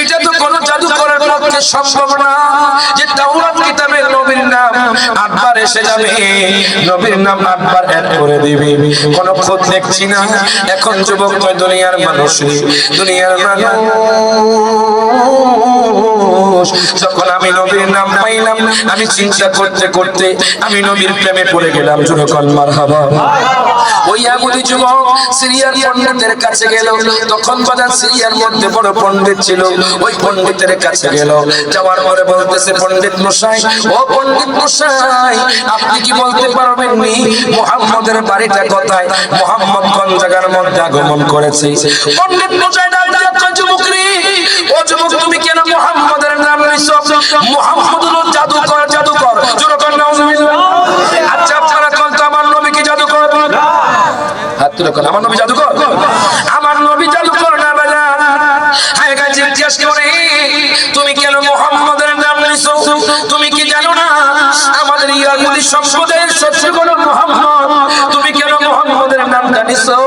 এটা তো কোনো জাদু করার পক্ষে সম্ভব না যে তাওরাত কিতাবের নবীর নাম 8 বার এসে যাবে, নবীর নাম 8 বার অ্যাড করে দিবে। কোনো খোঁজ দেখছি না। এখন যুবক কয় দুনিয়ার মানুষ, দুনিয়ার মানুষ, যখন আমি নবীর নাম পাইলাম, আমি চিন্তা করতে করতে আমি নবীর প্রেমে পড়ে গেলাম, যখন মারহাবা। ওই ইয়াহুদি যুবক সিরিয়ার পণ্ডিতের কাছে গেল। তখন বাজার সিরিয়ার মধ্যে বড় পণ্ডিত ছিল, ওই পণ্ডিতের কাছে গেল। যাওয়ার পরে বলতেছে, পণ্ডিত মশাই, ও পণ্ডিত মশাই, আপনি কি বলতে পারবেন নি মুহাম্মদের বাড়িটা কোথায়? মুহাম্মদ কোন জায়গার মধ্যে আগমন করেছে? পণ্ডিত মশাই ডাক দিয়ে কয়, যুবক রে, ও যুবক, তুমি কেন মুহাম্মদের নাম নিছো? মুহাম্মদ হলো জাদুকর, জাদুকর। জোরে কর নাউজুবিল্লাহ। আচ্ছা আপনারা কোন তো আমার নবী কি জাদুকর? হাত তুলে কোন আমার নবী জাদুকর? আমার নবী জাদুকর না বাজান। হায় গা জিজ্ঞেস করে, তুমি কেন মুহাম্মদের নাম নিছো? তুমি কি জানো না আমাদের ইয়াহুদি সম্প্রদায়ের শত্রু হলো মুহাম্মদ? তুমি কেন মুহাম্মদের নাম জানিছো?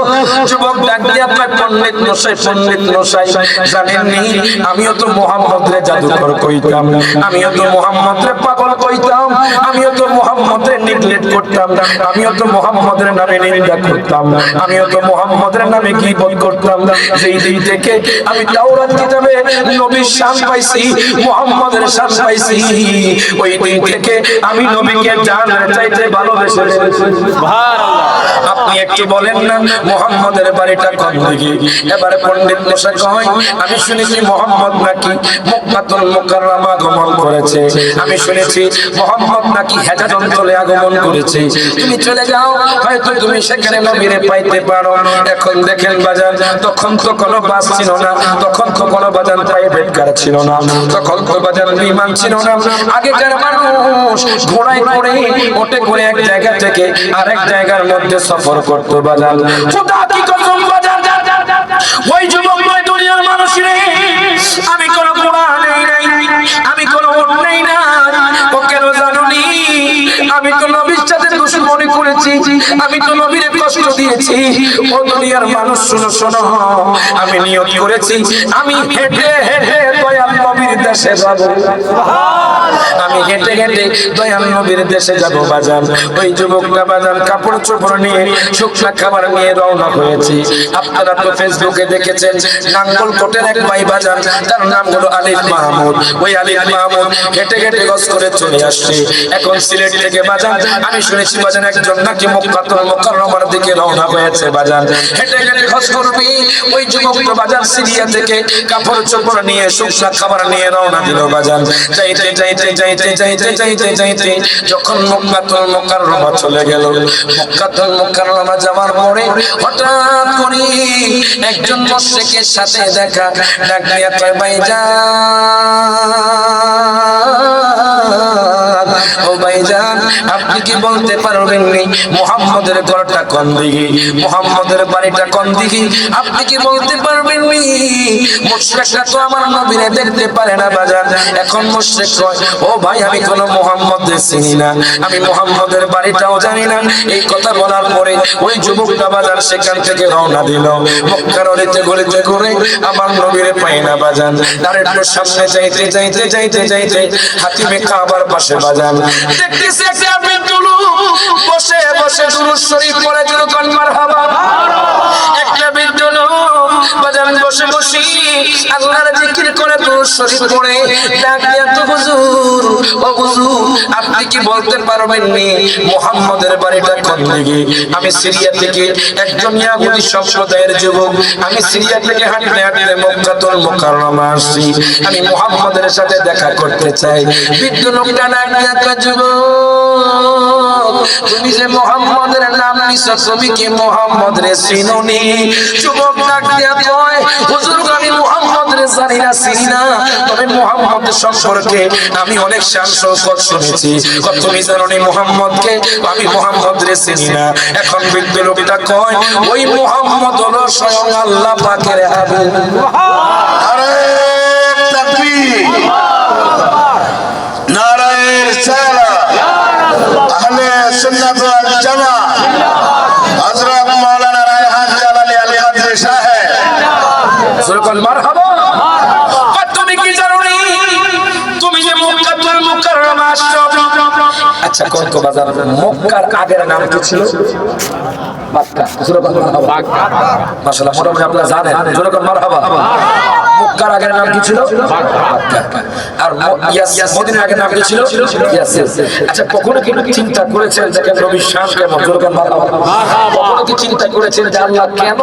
যুবক ডাক দিয়ে কয়, পণ্ডিত মশাই, পণ্ডিত মশাই, জানেননি আমিও তো মুহাম্মদের জাদুকর কইতাম, আমিও তো মুহাম্মদের পাগল কইতাম, আমিও তো মুহাম্মদের নেগলেক্ট করতাম, আমিও তো মুহাম্মদের নামে নিন্দা করতাম, আমিও তো মুহাম্মদের নামে গীবত করতাম। যেই দিন থেকে আমি তাওরাত কিতাবে নবীর শান পাইছি, মুহাম্মদের শান পাইছি, ওই দিন থেকে আমি নবীকে জানের চাইতে ভালোবেসে ফেলেছি। সুবহানাল্লাহ। আপনি একটু বলেন না মুহাম্মদের বাড়িটা কোন দিকে? এবারে পণ্ডিত মশাই কয়, আমি শুনেছি মুহাম্মদ নাকি মক্কাতুল মুকাররমা আগমন করেছে, আমি শুনেছি মুহাম্মদ নাকি হেজাজ অঞ্চলে আগমন করেছে। তুমি চলে যাও, হয়তো তুমি সেখানে নবীরে পাইতে পারো। এখন দেখেন বাজান, তখন তো কোনো বাস ছিল না, তখন তো কোনো বাজান প্রাইভেট কার ছিল না, তখন তো বাজান বিমান ছিল না। আগেকার মানুষ ঘোড়ায় করে ওটে করে এক জায়গা থেকে আরেক জায়গার মধ্যে সফর করতো বাজান। খোদা কি কসম বাজান, ওই যুবক ওই দুনিয়ার মানুষ রে, আমি কোনো ঘোড়া নেই নাই, আমি কোনো উট নেই না। ও কেন জানুনি, আমি তো নবীর সাথে দুশমনি করেছি, আমি তো নবীর কষ্ট দিয়েছি। ও দুনিয়ার মানুষ শোনো শোনো, আমি নিয়ত করেছি আমি হেঁটে হেঁটে দয়াল নবীর দেশে যাব। আমি হেঁটে হেঁটে দয়াল নবীর দেশে যাব বাজান। ওই যুবকটা বাজান কাপড় চোপড় নিয়ে শুকনা খাবার নিয়ে রওনা হয়েছে। আপনারা তো ফেসবুকে দেখেছেন, নাঙ্গলকোটের এক ভাই বাজান, তার নাম হলো আলিফ মাহমুদ। ওই আলিফ মাহমুদ হেঁটে হেঁটে গজ করে চলে আসছে। এখন সিলেট থেকে বাজান আমি শুনেছি বাজান একজন নাকি মক্কাতুল মুকাররমার দিকে রওনা হয়েছে বাজান। হেঁটে হেঁটে গজ করবি, ওই যুবকটা বাজান সিরিয়া থেকে কাপড় চোপড় নিয়ে শুকনা খাবার নিয়ে রওনা দিল বাজান। যাইতে যাইতে যাইতে যাইতে যাইতে যাইতে যখন মক্কাতুল মুকাররমা চলে গেল, মক্কাতুল মুকাররমা যাওয়ার পরে হঠাৎ করে একজন মুশরিকের সাথে দেখা, ডাক দিয়া কয়, ভাইজান, ও ভাইজান, আপনি কি বলতে পারবেন নি মুহাম্মদের ঘরটা কোন দিকে, মুহাম্মদের বাড়িটা কোন দিকে? আপনি কি বলতে পারবেন নি? মুশরিকরা তো আমার নবীরে দেখতে পারে না বাজান। এখন মুশরিক কয়, ও ভাই, আমি কোন মুহাম্মদের চিনি না, আমি মুহাম্মদের বাড়িটাও জানি না। এই কথা বলার পরে ওই যুবকটা বাজান সেখান থেকে রওনা দিল। মক্কার অলিতে গলিতে ঘুরে আমার নবীরে পাই না বাজান। তার একটু সামনে যাইতে যাইতে যাইতে যাইতে হাতিমে কাবার পাশে বাজান দেখতেছে একটা বৃদ্ধ লোক বসে বসে দুরূদ শরীফ পড়ে, যখন মারহাবা। একটা বৃদ্ধ লোক বাজান বসে বসে আল্লাহর জিকির করে দুরূদ শরীফ পড়ে, ডাক দিয়া তো, হুজুর, ও হুজুর, আপনি কি বলতে পারবেন নি মুহাম্মদের বাড়িটা কোন দিকে? আমি সিরিয়া থেকে একজন ইয়াহুদি সম্প্রদায়ের যুবক, আমি সিরিয়া থেকে হাঁটতে হাঁটতে মক্কাতুল মুকাররমা আসছি, আমি মুহাম্মদের সাথে দেখা করতে চাই। বৃদ্ধ লোকটা ডাক দিয়া কয়, যুবক, তুমি যে মুহাম্মদের নাম নিছো, তুমি কি মুহাম্মদ রে চিনোনি? যুবক ডাক দিয়া কয়, হুজুর, আমি মুহাম্মদ রে জানি না, চিনি না, তবে মুহাম্মদ সম্পর্কে আমি অনেক শান শৌকত শুনেছি। তুমি জানোনি মুহাম্মদকে? আমি মুহাম্মদ রে চিনি না। এখন বৃদ্ধ লোকটা কয়, ওই মুহাম্মদ হলো স্বয়ং আল্লাহ পাকের হাবিব। নারে তাকবীর, নারে রিসালাত, আহলে সুন্নাত ওয়াল জামাত, হযরত মাওলানা রায়হান জালালী আলী হাজরি সাহেব। সুরকাল মারহাবা। তুমি কি জানোনি তুমি যে মক্কাতুল মুকাররমা আসছো? আচ্ছা, কোন বাজার মক্কার আগের নাম কি ছিল? মক্কা। সুরকাল মারহাবা। মাশাআল্লাহ, মোটামুটি আপনারা জানেন। সুরকাল মারহাবা। মক্কার আগের নাম কি ছিল? মক্কা। আর মদিনার আগের নাম কি ছিল? ইয়াসির। আচ্ছা, কখনো কি চিন্তা করেছেন দেখেন নবীর শান কেমন? সুরকাল মারহাবা। কখনো কি চিন্তা করেছেন যে আল্লাহ কেন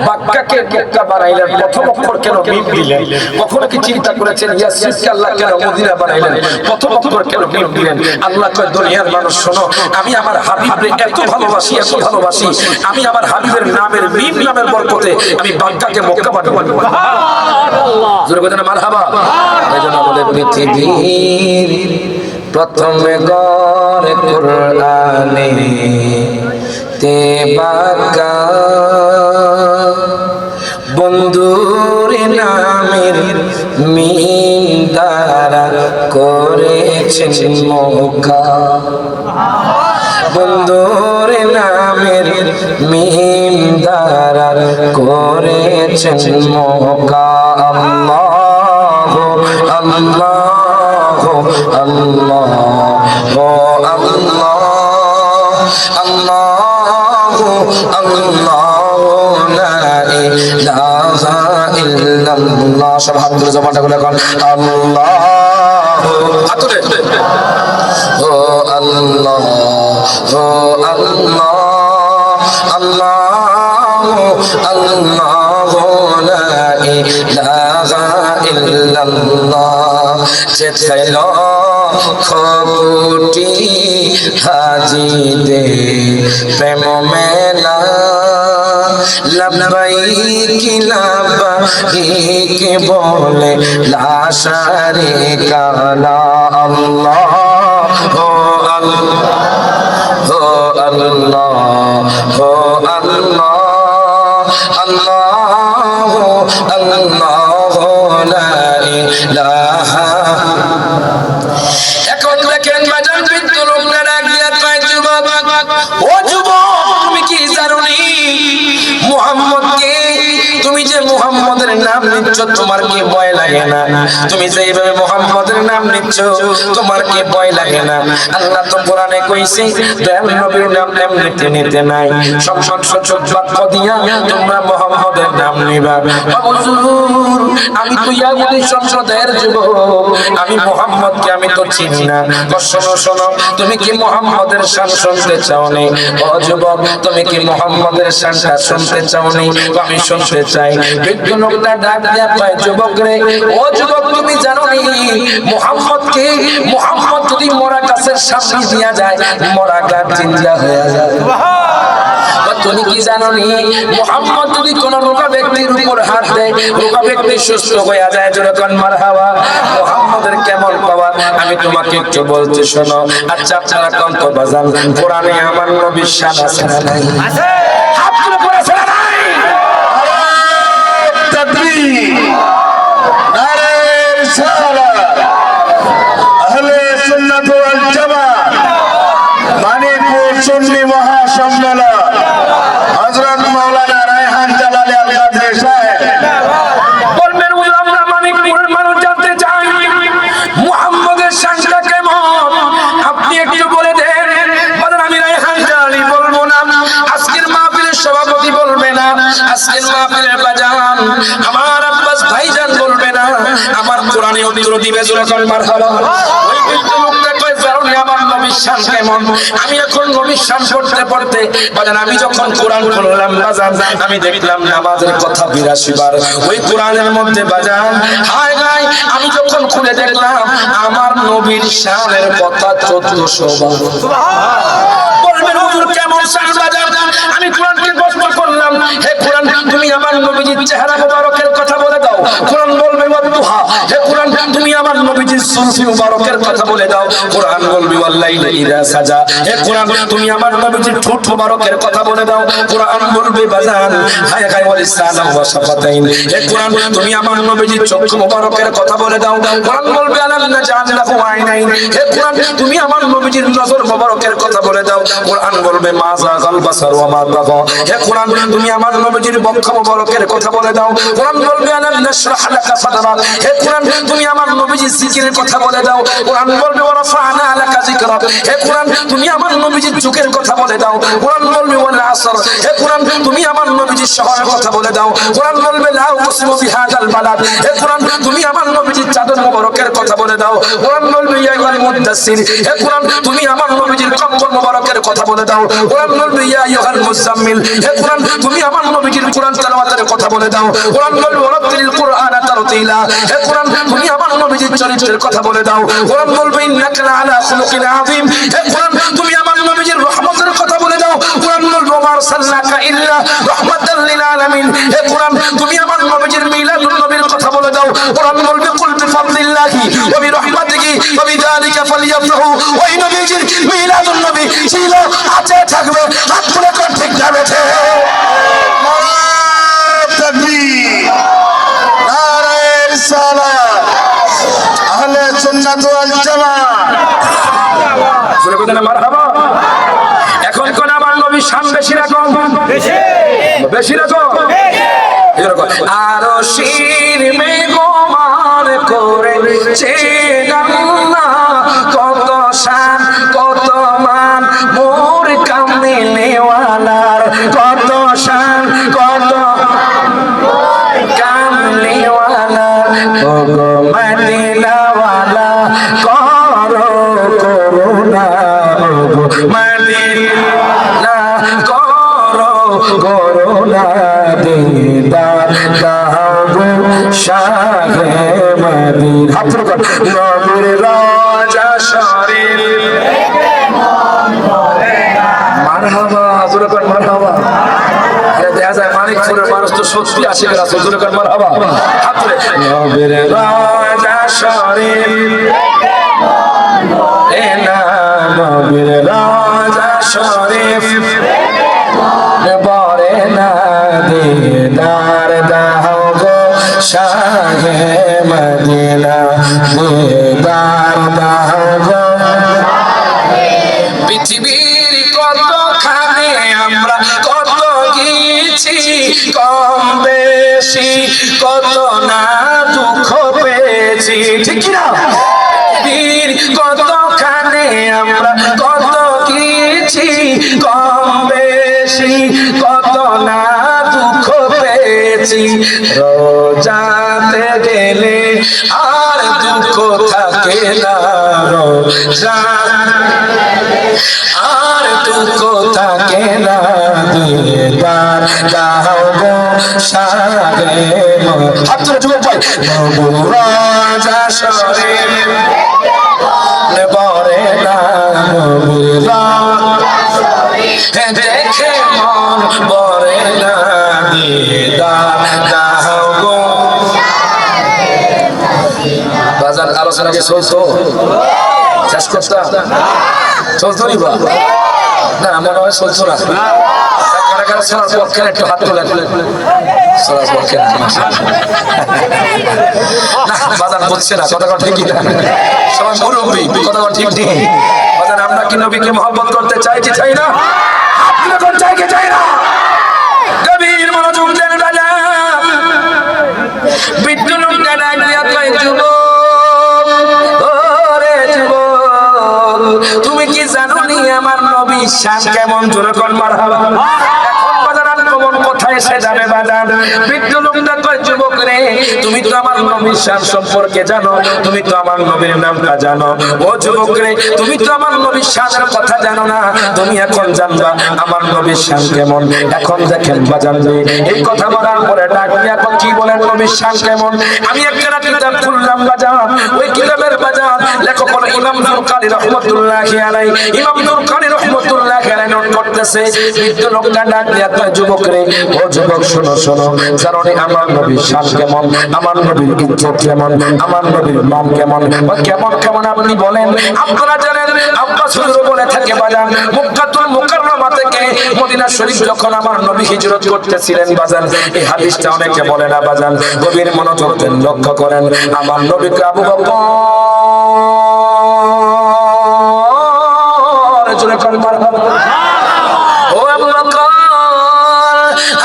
বাক্কাকে মক্কা বানাইলেন, প্রথম অক্ষর কেন মিম দিলেন? কখনো কি চিন্তা করেছেন ইয়াসরিবকে আল্লাহ কেন মদিনা বানাইলেন, প্রথম অক্ষর কেন মিম দিলেন? আল্লাহ কয় দুনিয়ার মানুষ শোনো, আমি আমার হাবিবকে এত ভালোবাসি, এত ভালোবাসি, আমি আমার হাবিবের নামের মিম নামের বরকতে আমি বাক্কাকে মক্কা বানাবো। সুবহানাল্লাহ, জোরে বলেন মারহাবা। এজন্য বলে পৃথিবীর প্রথম গড়ে কোরআনে তে বাক্কা বন্ধুর নামের মিম দ্বারা করেছেন মক্কা, বন্ধুর নামের মিম দ্বারা করেছেন মক্কা। আল্লাহ আল্লাহ আল্লাহ আল্লাহ আল্লাহ আল্লাহ লা ইলাহা ইল্লাল্লাহ। সব হাত তুলে জবানটা খুলে এখন আল্লাহ, হাত তুলে ও আল্লাহ ও আল্লাহ আল্লাহ আল্লাহ লা ইলাহা ইল্লাল্লাহ। যেথায় লক্ষ কোটি হাজিদে প্রেম মেলা লব্বাইক লব্বাইক বলে লা শারীকা লা। আল্লাহ ও আল্লাহ ও আল্লাহ ও আল্লাহ আল্লাহ আল্লাহ লা ইলাহা। এখন দেখেন বাজার বৃদ্ধ লোকরা ডাক দিয়া কয় যুবক, ও যুবক তুমি কি জানোনি মুহাম্মদকে? তুমি যে মুহাম্মদের নাম নিচ্ছ তোমার কি ভয় লাগে না? তুমি যে এইভাবে মুহাম্মদের নাম নিচ্ছ তোমার কি ভয় লাগে না? আল্লাহ তো কোরআনে কইছে দয়াল নবীর নাম এমনিতে নিতে নাই, সংসদ সূচক বাক্য দিয়া তোমরা মুহাম্মদের নাম নিবা। হুজুর আমি তো ইয়াহুদি সংসদের যুবক, আমি মুহাম্মদকে আমি তো চিনি না। শোনো শোনো, তুমি কি মুহাম্মদের শান শুনতে চাও নি? ও যুবক তুমি কি মুহাম্মদের শানটা শুনতে চাও নি? আমি শুনতে চাই। বৃদ্ধ লোকটা ডাক দিয়া কয় যুবক রে, ও যুবক তুমি জানো নি মুহাম্মদকে? মুহাম্মদ যদি মরা গাছের সামনে দিয়া যায় মরা গাছ জিন্দা হয়ে যায়। তুমি কি জানো নি মুহাম্মদ যদি কোন রোগা ব্যক্তির উপর হাত দেয় রোগা ব্যক্তি সুস্থ হয়ে যায়? জোরে কোন মারহাবা। মুহাম্মদের কেমন পাওয়ার আমি তোমাকে একটু বলতে শোনো। আচ্ছা আপনারা কোন তো বাজান কোরআনে আমার নবীর শান আছে না নাই? আছে। হাত তুলে পড়েছে না নাই? তাকবীর, নারে রিসালাত, আহলে সুন্নাত ওয়াল জামাত, মানিকপুর সুন্নি মহাসম্মেলন, হযরত মাওলানা রায়হান জালালী আল কাদরি সাহেব। বলবেন হুজুর আমরা মানিকপুরের মানুষ জানতে চাই মুহাম্মদের শানটা কেমন, আপনি একটু বলে দেন। বলেন আমি রায়হান জালালী বলবো না, আজকের মাহফিলের সভাপতি বলবে না, আজকের মাহফিলের বাজান আমার আব্বাস ভাইজান বলবে না, আমার কোরআনে উত্তর দিবে। জোরে কোন মারহাবা। ওই বৃদ্ধ লোকটা কয় জানি আমার নবীর শান কেমন। আমি এখন নবীর শান পড়তে পড়তে বাজান আমি যখন কোরআন খুললাম বাজান আমি দেখলাম নামাজের কথা 82 বার ওই কোরআনের মধ্যে বাজান। হায় হায় আমি যখন খুলে দেখলাম আমার নবীর শানের কথা 1400 বার। সুবহানাল্লাহ। বলবেন হুজুর কেমন শান বাজান? আমি কোরআনকে প্রশ্ন করলাম, হে কোরআন তুমি আমার নবীজির চেহারা মোবারকের কথা বলে দাও। কোরআন বলবে ওয়াদুহা। হে কোরআন তুমি আমার নবীজির সুলফি মোবারকের কথা বলে দাও। কোরআন বলবে ওয়াল্লাইলি ইযা সাজা। হে কোরআন তুমি আমার নবীজির ঠোঁট মোবারকের কথা বলে দাও। কোরআন বলবে বাজান হায় হায় ওয়া লিসানা ওয়া শাফাতাইন। হে কোরআন তুমি আমার নবীজির চক্ষু মোবারকের কথা বলে দাও। কোরআন বলবে আলাম নাজআল লাহু আইনাইন। হে কোরআন তুমি আমার নবীজির নজর মোবারকের কথা বলে দাও। কোরআন বলবে মা যাগাল বাসার ওয়া মা তাগা। হে কোরআন তুমি আমার নবীজির বক্ষ মোবারকের কথা বলে দাও। কোরআন বলবে আলাম নাশরাহ লাকা সাদরাক। হে কোরআন তুমি আমার নবীজির জিকিরের কথা বলে দাও। কোরআন বলবে ওয়া রাফা'না লাকা যিকরাক, হে কোরআন তুমি আমার নবীজির যুগের কথা বলে দাও। কোরআন বলবে ওয়াল আসর, হে কোরআন তুমি আমার নবীজির শহরের কথা বলে দাও। কোরআন বলবে লা উকসিমু বিহাদাল বালাদ, হে কোরআন তুমি আমার নবীজির চাদর মোবারকের কথা বলে দাও। কোরআন বলবে ইয়া আইয়ুহাল মুদ্দাসসির, হে কোরআন তুমি আমার নবীজির কম্বল মোবারকের কথা বলে দাও। কোরআন বলবে ইয়া আইয়ুহাল মুজাম্মিল, হে কোরআন তুমি আমার নবীজির কোরআন তেলাওয়াতের কথা বলে দাও। কোরআন বলবে ওয়ারাত্তিলিল কুরআনা তারতিলা, হে কোরআন তুমি আমার নবীজির চরিত্রের কথা বলে দাও। কোরআন বলবে ইন্নাকা লাআলা খুলুকিন আযীম, হে কোরআন তুমি আমার নবীজির রহমতের কথা বলে দাও। কোরআন বলবে ওয়া আরসালনাকা ইল্লা রাহমাতাল লিল আলামিন, হে কোরআন তুমি আমার নবীজির মিলাদুন নবীর কথা বলে দাও। কোরআন বলবে কুল বিফাদলিল্লাহি ওয়া বিরহমাতিহি ওয়া বিযালিকা ফালইফরাহু, ওই নবীজির মিলাদুন নবী ছিল, আছে, থাকবে। হাত তুলে কোন ঠিক যাবে তাকবীর, নারে রিসালাত, আহলে সুন্নাত ওয়াল জামাত। জোরে বলেন মারহাবা। এখন কোন আমার নবীর শান বেশি রকম, বেশি রকম, আরো শির মেঘমার করেছে আল্লাহ, কত শান কত মান মোর কামলিওয়ালার, কত শান কত কামলিওয়ালার, ও গো মদিনাওয়ালা করো করুণা, ও গো মদিনা করো করুণা, দিদার দাও গো শাহে মদিনা। হাত তুলে নবীর রাজা শরীফ মারহাবা, জোরে কর মারহাবা। আরে দেখা যায় মানিকপুরের মানুষ তো সত্যি আসে রাসূল, জোরে কর মারহাবা। হাত তুলে নবীর রাজা শরীফ, এ না নবীর রাজা শরীফ, বরে না দিদার দাও গো শাহে মদিনা, দিদার দাও গো। পৃথিবীর কতখানে আমরা কত গেছি, কম বেশি কত না দুঃখ পেয়েছি, ঠিক কি না? পৃথিবীর কতখানে আমরা কত গেছি, কম বেশি কত না দুঃখ পেয়েছি। রোজাতে গেলে আর দুঃখ থাকে না, রোজা আর দুঃখ থাকে না, দিদার দাও গো শাহে মদিনা। হাত তুলে যুবক ভাই, রাজা শরীফ বরে না নবীর দেখে মন বরে না, দিদার দাও গো। বাজার আলোচনা কি চলছো? শেষ করতাম চলতো নি বা না, মনে হয় চলছো না। কারা কারা শোনার পক্ষে একটু হাত তোলেন, শোনার পক্ষে না, বাজার বলছে না, কথা ঠিক না, সবাই মুরব্বী, কথা ঠিক নেই। বাজার আমরা কি নবীকে মহব্বত করতে চাই কি চাই না? হাত তুলে কোন চাই কি চাই না? গভীর মনোযোগ দেন বাজার। বৃদ্ধ লোকটা ডাক দিয়া কয়, যুবক, ওরে যুবক, তুমি কি জানো নি আমার নবীর শান কেমন? জোরে কোন মারহাবা। এখন বাজার আক্রমণ কোথায় এসে যাবে বাজার? বৃদ্ধ লোকটা কয়, যুবক রে, তুমি তো আমার নবীর শান সম্পর্কে জানো, তুমি তো আমার নবীর নামটা জানো। ও যুবক রে, তুমি তো আমার নবীর শানের কথা জানো না, তুমি এখন জানবা আমার নবীর শান কেমন। এখন দেখেন বাজার, এই কথা বলার পরে ডাক দিয়া কি বলেন নবীর শান কেমন? আমি একটা কিতাব খুললাম বাজার, ওই কিতাবের বাজার লেখক হলো ইমাম দুরকানি রহমাতুল্লাহি আলাইহি। ইমাম দুরকানি রহমাতুল্লাহি আলাইহি নোট করতেছে, বৃদ্ধ লোকটা ডাক দিয়া কয়, যুবক রে, ও যুবক শোনো শোনো, জানো নি আমার নবীর শান কেমন, আমার নবীর ইজ্জত কেমন, আমার নবীর নাম কেমন? কেমন কেমন আপনি বলেন। আপনারা জানেন আব্বাস হুজুর বলে থাকে বাজার, মক্কাতুল মুকাররমা থেকে মদিনা শরীফ যখন আমার নবী হিজরত করতেছিলেন বাজার, এই হাদিসটা অনেকে বলে না বাজার, গভীর মনোযোগ দেন, লক্ষ্য করেন। আমার নবীকে আবু বকর, জোরে কোন মারহাবা। ও আবু বকর,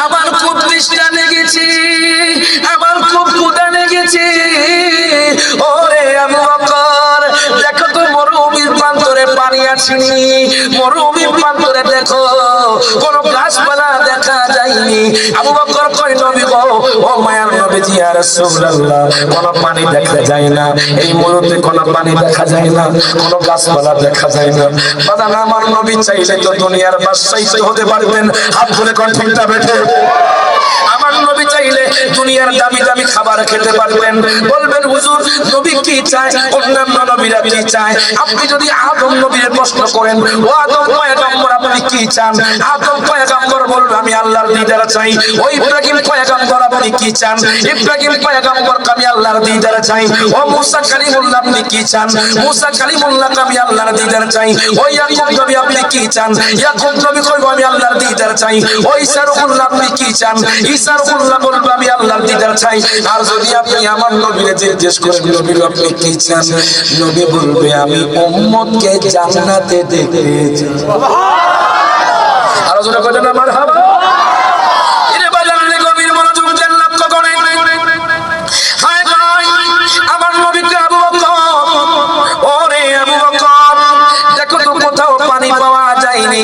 আমার খুব তৃষ্ণা লেগেছে, আমার খুব ক্ষুধা লেগেছে, ওরে পানি আসেনি, মরুভূমি প্রান্তরে দেখো কোনো গাছপালা দেখা যায়নি। আবু বকর কয় নবী গো, ও মায়ার নবীজি ইয়া রাসূলুল্লাহ, কোনো পানি দেখা যায় না, এই মরুতে কোনো পানি দেখা যায় না, কোনো গাছপালা দেখা যায় না। বাজান আমার নবী চাইলে তো দুনিয়ার বাদশাহী হতে পারতেন। হাত তুলে কোন ঠিকটা বেঠে। আমার নবী চাইলে দুনিয়ার দামি দামি খাবার খেতে পারবেন। বলবেন হুজুর নবী কি চায়, অন্যান্য নবীরা কি চায়? আপনি যদি আদম নবীর প্রশ্ন করেন, ও আদম পয়গম্বর আপনি কি চান? আদম পয়গম্বর বলবে আমি আল্লাহর দিদার চাই। ও ইব্রাহিম পয়গম্বর আপনি কি চান? ইব্রাহিম পয়গম্বর আমি আল্লাহর দিদার চাই। ও মুসা কালিমুল্লাহ আপনি কি চান? মুসা কালিমুল্লাহ আমি আল্লাহর দিদার চাই। ও ইয়াকুব নবী আপনি কি চান? ইয়াকুব নবী কইবো আমি আল্লাহর দিদার চাই। ও ঈসা রূহুল্লাহ আপনি কি চান? ঈসা রূহুল্লাহ বলবে আমি আল্লাহর দিদার চাই। আর যদি আপনি আমার নবীরে জিজ্ঞেস করেন নবী আপনি কি চান, নবী বলবে আমি উম্মতকে জান্নাতে দেখতে চাই। আর জোরে কইবেন না মারহাবা। এরে বাজারে গভীর মনোযোগ দেন, লক্ষ্য করেন। হায় হায় আমার নবীকে আবু বকর, ওরে আবু বকর দেখো তো কোথাও পানি পাওয়া যায়নি।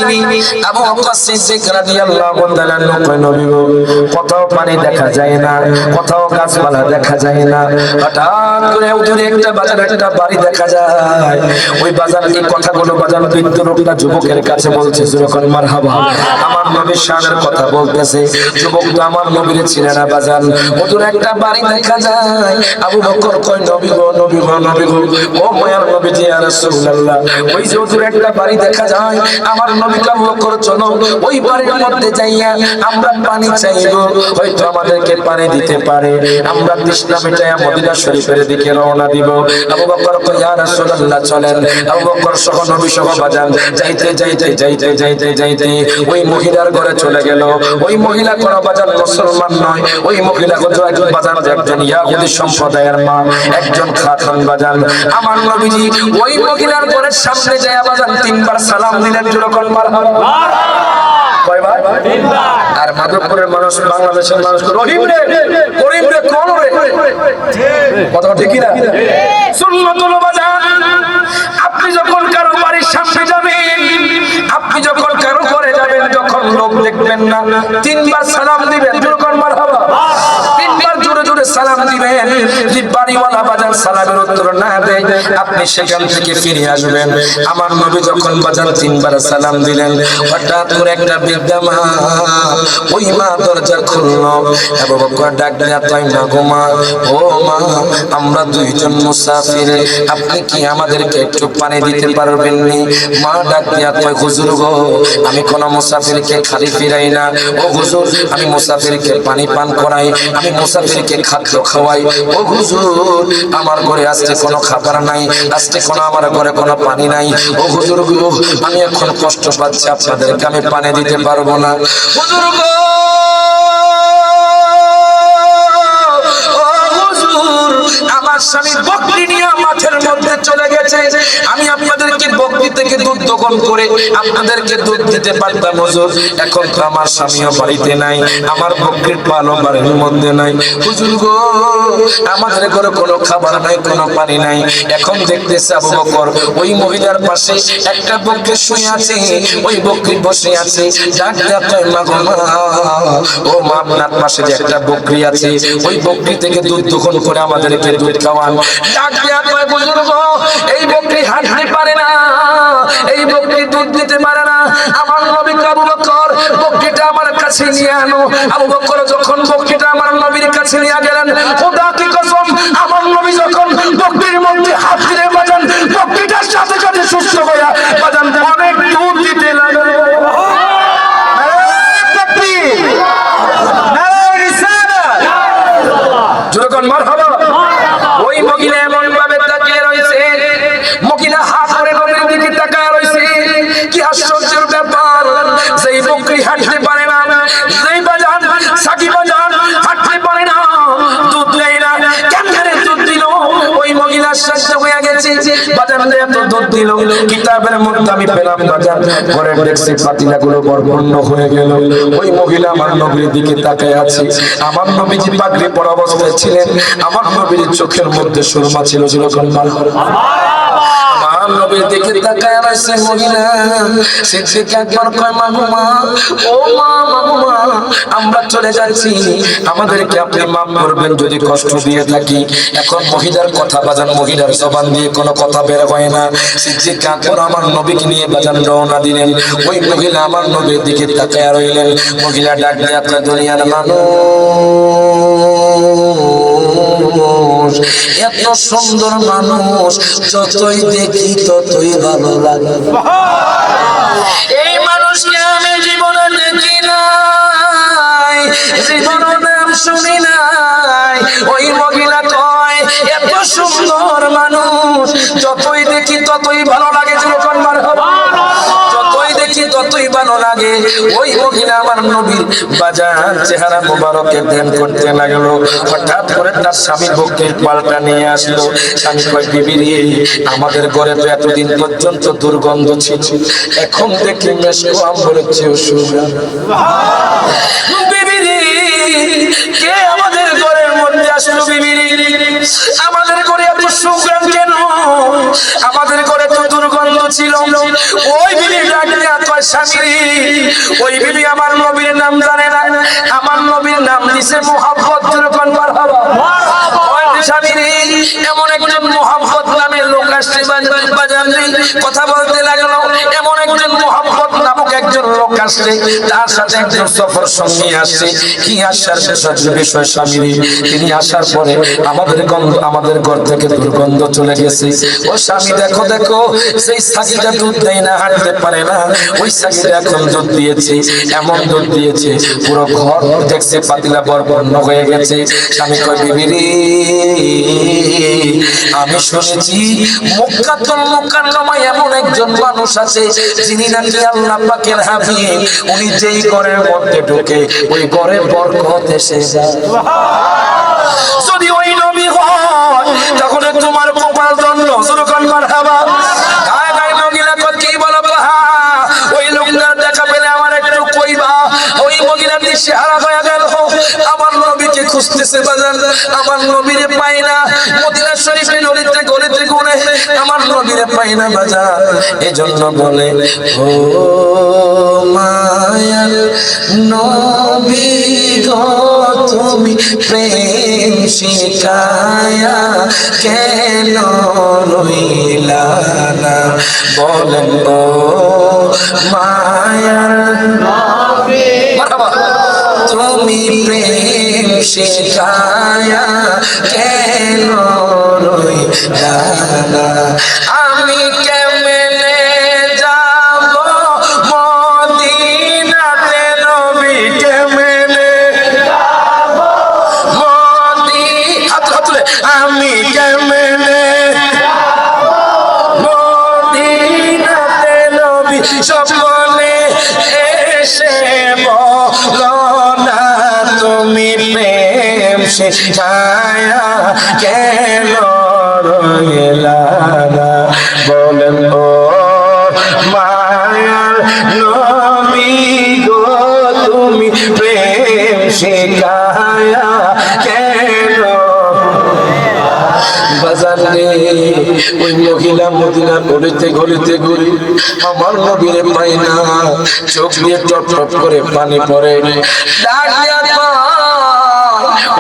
আবু বকর সিদ্দিক রাদিয়াল্লাহু তাআলা কয় নবী গো, কোথাও পানি দেখা যায় না, কোথাও গাছপালা দেখা যায় না। হঠাৎ করে দূরে একটা বাজার, একটা বাড়ি দেখা যায়। ওই বাজার এই কথাগুলো বাজার বৃদ্ধ লোকটা যুবকের কাছে বলছে, যখন মারহাবা আমার নবীর শানের কথা বলতেছে। যুবকটা আমার নবীর ছিলেনা বাজান, দূরে একটা বাড়ি দেখা যায়। আবু বকর কয় নবী গো, নবী গো, নবী গো, ও মায়ার নবীজি ইয়া রাসূলুল্লাহ, ওই যে দূরে একটা বাড়ি দেখা যায়, আমার নবীকে আবু বকর চলো ওই বাড়ির মধ্যে যাইয়া আমরা পানি চাইবো, হয়তো আমাদেরকে পানি দিতে পারে, আমরা তৃষ্ণা মিটাইয়া মদিনা শরীফের দিকে রওনা দিব। আবু বকর কয় ইয়া রাসূলুল্লাহ চলেন। আবু বকর সহ নবী সহ বাজান যাইতে যাইতে যাইতে যাইতে যাইতে ওই মহিলার ঘরে চলে গেল। ওই মহিলা কোন বাজান মুসলমান নয়, ওই মহিলা কত একজন বাজান একজন ইহুদি সম্প্রদায়ের মা, একজন খাতুন বাজান। আমার নবীজি ওই মহিলার ঘরের সামনে যায় বাজান তিনবার সালাম দিলেন। যখন মারহাবা কয়বার? তিনবার। আর মাধবপুরের মানুষ, বাংলাদেশের মানুষ রহিম রে, করিম রে, কোন রে, কথা ঠিক কি না? সুন্নাতুল বাজান, আপনি যখন কারো বাড়ির সামনে যাবেন, আপনি যখন কারো ঘরে যাবেন, যখন লোক দেখবেন না, তিনবার সালাম দিবেন। যখন মারহাবা তিনবার জোরে জোরে সালাম দিবেন। যদি বাড়িওয়ালা বাজান সালামের উত্তর না দেয়, আপনি সেখান থেকে ফিরে আসবেন। আমার নবী যখন বাজান তিনবার সালাম দিলেন, হঠাৎ করে একটা বৃদ্ধা মা, ওই মা দরজা খুললো। আবু বকর ডাক দেয়া কয় মা গো মা, ও মা আমরা দুইজন মুসাফির, আপনি কি আমাদেরকে একটু পানি দিতে পারবেন নি? মা ডাক দেয়া কয় হুজুর গো, আমি কোন মুসাফিরকে খালি ফিরাই না। ও হুজুর আমি মুসাফিরকে পানি পান করাই, আমি মুসাফিরকে খাদ্য খাওয়াই। ও হুজুর আমার ঘরে আজকে কোনো খাবার নাই, আজকে কোনো আমার ঘরে কোনো পানি নাই। ও হুজুর গো আমি এখন কষ্ট পাচ্ছি, আপনাদেরকে আমি পানি দিতে পারবো না। হুজুর গো, আমার স্বামী বকরি নিয়ে মাঠের মধ্যে চলে গেছে, আমি আপনাদেরকে বকরি থেকে দুধ দোহন করে আপনাদেরকে দুধ দিতে পারতাম হুজুর। এখন তো আমার স্বামীও বাড়িতে নাই, আমার বকরির পালও বাড়ির মধ্যে নাই। হুজুর গো আমাদের ঘরে কোনো খাবার নাই, কোনো পানি নাই। এখন দেখতেছে আবু বকর ওই মহিলার পাশে একটা বকরি শুয়ে আছে, ওই বকরি বসে আছে। ডাক দেয়া কয় মা গো মা, ও মা আপনার পাশে যে একটা বকরি আছে, ওই বকরি থেকে দুধ দোহন করে আমাদেরকে দুধ খাওয়ান। ডাক দেয়া কয় বুজুর্গ এই বকরি হাঁটতে পারে না, এই বকরি দুধ দিতে পারে না। আমার নবী আবু বকর বকরিটা আমার কাছে নিয়ে আনো। আবু বকর যখন বকরিটা আমার নবীর কাছে নিয়ে গেলেন, খোদা কি কসম আমার নবী যখন বকরির মধ্যে হাত দিলে বাজান বকরিটার সাথে সাথে সুস্থ হয়ে বাজান অনেক দুধ দিতে লাগলো। যখন মারহাবা ওই মহিলা এমন ভাবে তাকিয়ে রয়েছে, মহিলা হাত করে নবীর দিকে তাকায় রয়েছে। কি আশ্চর্যের ব্যাপার, যেই বকরি হাঁটতে পারে না, যেই বাজান সাকি বাজান হাঁটতে পারে না, দুধ দেয় না, কেমনে দুধ দিল? ওই মহিলা শান্ত হয়ে গেছে, বাজান এত দুধ দিল। কিতাবের মধ্যে আমি পেলাম বাজান ঘরে দেখছি পাতিলাগুলো বরবন্ন হয়ে গেল। ওই মহিলা আমার নবীর দিকে তাকায় আছে। আমার নবীজি পাগড়ি পরা অবস্থায় ছিলেন, আমার নবীর চোখের মধ্যে সুরমা ছিল। যখন আমার আমার নবীর দিকে তাকায় আছে মহিলা। সিদ্দিক আকবর কয় মা গো মা, ও মা মা, আমরা চলে যাচ্ছি, আমাদেরকে আপনি মাফ করবেন যদি কষ্ট দিয়ে থাকি। এখন মহিলার কথা বাজান, মহিলার জবান দিয়ে কোনো কথা বের হয় না। সিদ্দিক আকবর আমার নবীকে নিয়ে বাজান রওনা দিলেন। ওই মহিলা আমার নবীর দিকে তাকায় রইলেন। মহিলা ডাক দিয়ে আপনার দুনিয়ার মানুষ, এত সুন্দর মানুষ যতই দেখি ততই ভালো লাগে। এই মানুষকে আমি জীবনে দেখি নাই, জীবনে নাম শুনি নাই। ওই মহিলা কয় এত সুন্দর মানুষ যতই দেখি ততই ভালো লাগে। যখন মারহাবা, যতই দেখি ততই ভালো লাগে। ওই মহিলা আমার নবীর বাজার চেহারা মোবারকে ধ্যান করতে লাগলো। হঠাৎ করে তার স্বামীর বুকে পাল্টা নিয়ে আসলো। স্বামী কয় বিবি রে, আমাদের ঘরে তো এতদিন পর্যন্ত দুর্গন্ধ ছিল, এখন দেখি মেশকো আম্বরের চেয়েও সুগন্ধ। বিবি রে, কে আমাদের ঘরের মধ্যে আসলো? বিবি রে, আমাদের ঘরে এত সুগন্ধ কেন? আমাদের ঘরে তো দুর্গন্ধ ছিল। ওই বিবি ডাক দিয়া কয় স্বামী রে, ওই বিবি আমার নবীর নাম জানে না, আমার নবীর নাম দিছে মুহাম্মদ। যখন মারহাবা, ওই স্বামী রে, এমন একজন মুহাম্মদ নামের লোক আসছে বাজার নেই, কথা বলতে লাগলো। এমন একজন মুহাম্মদ নামক একজন লোক আসছে, তার সাথে একজন সফর সঙ্গী আসছে। কি আসার বিষয় স্বামী রে, তিনি আসার পরে আমাদের ঘর থেকে দুর্গন্ধ চলে গেছে। ও স্বামী দেখো দেখো, সেই ছাগিটা দুধ দেয় না, হাঁটতে পারে না, ওই ছাগিটা এখন দুধ দিয়েছে, এমন দুধ দিয়েছে পুরো ঘর দেখছে পাতিলা পরিপূর্ণ হয়ে গেছে। স্বামী কয় বিবি রে, আমি শুনেছি মক্কাতুল মুকাররমায় এমন একজন মানুষ আছে যিনি নাকি আল্লাহ পাকের হাবিব। উনি যেই ঘরের মধ্যে ঢোকে ওই ঘরে বরকত এসে যায়। যদি ওই নবী হয় তাহলে তোমার কপাল ধন্য। যখন মারহাবা, গায় গায় মহিলা কয় কি বলো? ওই লোকটার দেখা পেলে আমার একটু কইবা। ওই মহিলা দিশেহারা হয়ে গেল, আমার নবীকে খুঁজতেছে বাজার, আমার নবীরে পাই না। মদিনা শরীফের গলিতে গলিতে ঘুরে আমার নবীরে পাই না বাজার। এজন্য বলে ও মায়ার নবী গো, তুমি প্রেম শিখায়া কেন রইলা না? বলেন ও মায়ার নবী, তুমি প্রেম শিখায়া কেন রইলা না? আমি কেমনে যাব মদিনাতে, নবী কেমনে যাব মদিনাতে, আমি কেমনে যাব মদিনাতে, নবী স্বপ্নে এসে বলো না তুমি প্রেম শিখায়া কেন রইলা না? বলেন ও মায়ার নবী গো, তুমি প্রেম শিখায়া কেন বাজারে? ওই মহিলা মদিনা গলিতে গলিতে ঘুরে আমার নবীরে পাই না, চোখ দিয়ে টপ টপ করে পানি পড়ে। ডাক দিয়া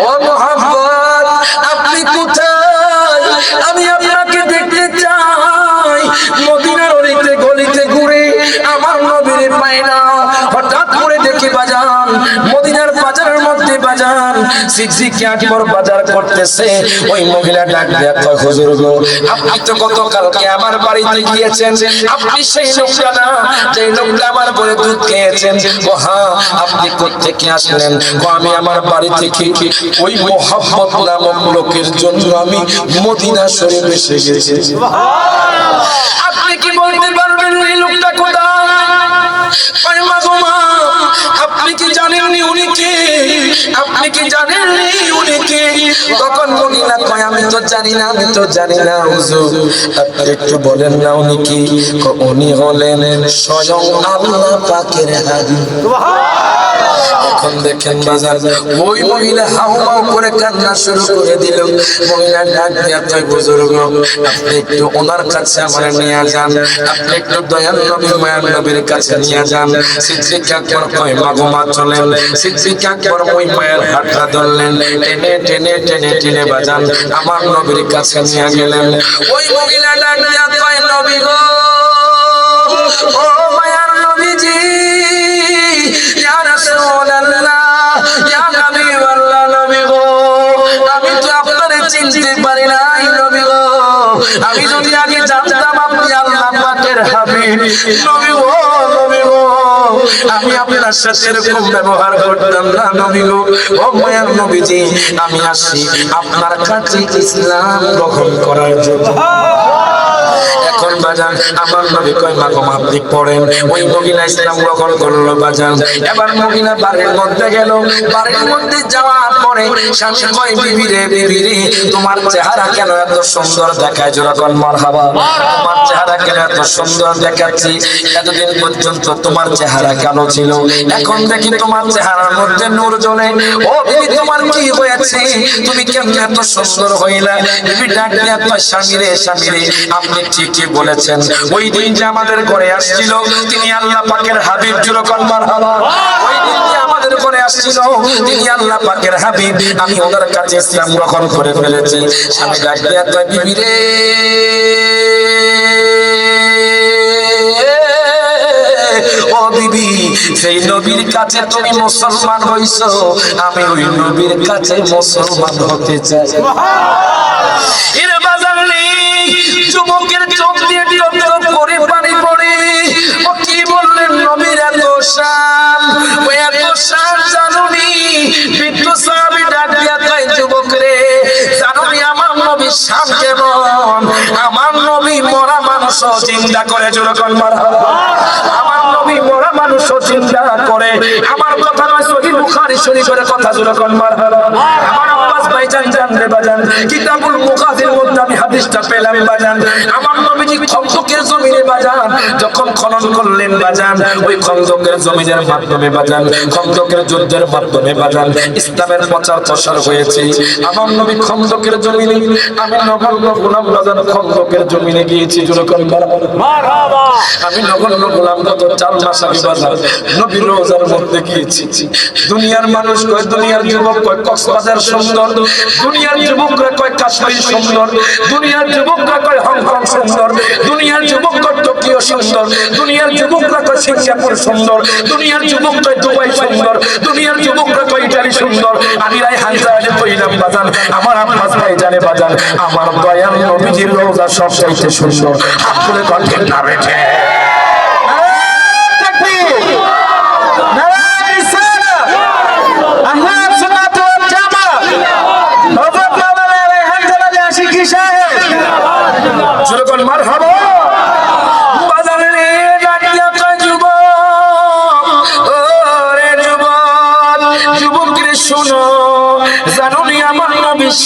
ও মুহাম্মদ, আপনি কোথায়? আমি আপনাকে দেখতে চাই। মদিনার গলিতে গলিতে ঘুরে আমার নবীরে পাই না। হঠাৎ করে দেখি বাজান, মদিনার বাজারের মধ্যে বাজান সিদ্দিক আকবর বাজার করতেছে। ওই মহিলা ডাক দেয়া কয় হুজুর গো, আপনি তো গতকালকে আমার বাড়িতে গিয়েছেন, আপনি সেই লোকটা না যে লোকটা আমার ঘরে দুধ খেয়েছেন? ও হ্যাঁ। আপনি কোত্থেকে আসলেন? আমি আমার বাড়ি থেকে ওই মুহাম্মদ নামক লোকের জন্য আমি মদিনা শরীফ এসে গেছি। আপনি কি বলতে পারবেন এই লোকটা কোথায়? আপনি কি জানেননি উনি কে? আপনি কি জানেননি উনি কে? তখন মহিলা কয় আমি তো জানি না, আমি তো জানি না হুজুর, আপনি একটু বলেন না উনি কি? উনি হলেন স্বয়ং আল্লাহ পাকের হাবিব। এখন দেখেন বাজার ওই মহিলা হাউমাউ করে কান্না শুরু করে দিল। মহিলা ডাক দিয়া কয় বুজুর্গ আপনি একটু ওনার কাছে আমার নিয়ে যান, আপনি একটু দয়াল নবী মায়ার নবীর কাছে নিয়ে যান। সিদ্দিক আকবর কয় মাগো মা চলেন। সিদ্দিক আকবর ওই মায়ের হাতটা ধরলেন, টেনে টেনে টেনে টেনে বাজান আমার নবীর কাছে নিয়ে গেলেন। ওই মহিলা ডাক দিয়া কয় নবী গো, ও মায়ার নবীজি, ইয়া রাসূলুল্লাহ, ইয়া হাবিবাল্লাহ, নবী গো আমি তো আপনারে চিনতে পারি নাই নবী গো। আমি যদি আগে জানতাম আপনি আল্লাহ পাকের হাবিব, নবী গো, নবী গো আমি আপনার সাথে এরকম ব্যবহার করতাম না নবী গো। ও মায়ার নবীজি, আমি আসি আপনার কাছে ইসলাম গ্রহণ করার জন্য। এখন বাজান আমার নবী কয় মা গো আপনি পড়েন। ওই মহিলা ইসলাম গ্রহণ করলো বাজান। এবার মহিলা বাড়ির মধ্যে গেল। বাড়ির মধ্যে যাওয়ার পরে স্বামী কয় বিবি রে, বিবি রে তোমার চেহারা কেন এত সুন্দর দেখায়? যেরকম মারহাবা, তোমার চেহারা কেন এত সুন্দর দেখাচ্ছি? এতদিন পর্যন্ত তোমার চেহারা কালো ছিল, এখন দেখি তোমার চেহারার মধ্যে নূর জ্বলে। ও বিবি তোমার কি হয়েছে? তুমি কেমন এত সুন্দর হইলা? বিবি ডাক দিয়া কয় স্বামী রে, স্বামী রে আপনি ঠিকই বলেছেন। ওই দিন যে আমাদের ঘরে আসছিল তিনি আল্লাহ পাকের হাবিব। যেরকম মারহাবা, ওই দিন যে আমাদের ঘরে আসছিল তিনি আল্লাহ পাকের হাবিব। আমি ওনার কাছে ইসলাম গ্রহণ করে ফেলেছি। স্বামী ডাক দিয়া কয় বিবি রে, ও বিবি সেই নবীর কাছে তুমি মুসলমান হইছো, আমি ওই নবীর কাছে মুসলমান হতে চাই। এর বাজার নেই যুবকের চোখ দিয়ে টপ করে পানি পড়ে। ও কি বললেন নবীর এত শান, ও এত শান জানুনি? বৃদ্ধ সাহাবী ডাক দিয়া কয় যুবক রে, জানুনি আমার নবীর শান কেমন? আমার নবী মরা মানুষ চিন্তা করে। যেরকম মারহাবা, আমার নবী মরা মানুষ চিন্তা করে। আমার কথা নয়, সহিহ বুখারী শরীফের কথা। যেরকম মারহাবা, আমার আব্বাস ভাইজান জানলে বাজান কিতাবুল মুকাদ্দির মধ্যে আমি হাদিসটা পেলাম বাজান। আমার নবীজি খন্দকের জমিনে বাজান যখন খনন করলেন বাজান, ওই খন্দকের জমিনের মাধ্যমে বাজান, খন্দকের যুদ্ধের মাধ্যমে বাজান ইসলামের প্রচার প্রসার হয়েছে। আমার নবী খন্দকের জমিনে, আমি নগণ্য গোলাম বাজান খন্দকের জমিনে গিয়েছি। যেরকম মারহাবা, আমি নগণ্য গোলাম গত 4 মাস আগে বাজান নবীর রওজার মধ্যে গিয়েছি। দুনিয়ার মানুষ কয়, দুনিয়ার যুবক কয় কক্সবাজার সুন্দর, দুনিয়ার যুবকরা কয় কাশ্মীর সুন্দর, দুনিয়ার যুবকরা কয় হংকং সুন্দর, দুনিয়ার যুবক কয় টোকিও সুন্দর, দুনিয়ার যুবকরা কয় সিঙ্গাপুর সুন্দর, দুনিয়ার যুবক কয় দুবাই সুন্দর, দুনিয়ার যুবকরা কয় ইটালি সুন্দর। আমি রায়হান জানে কইলাম বাজান, আমার আব্বাস ভাই জানে বাজান আমার দয়াল নবীজির রওজা সবচাইতে সুন্দর। আপনি কণ্ঠে না বেঠে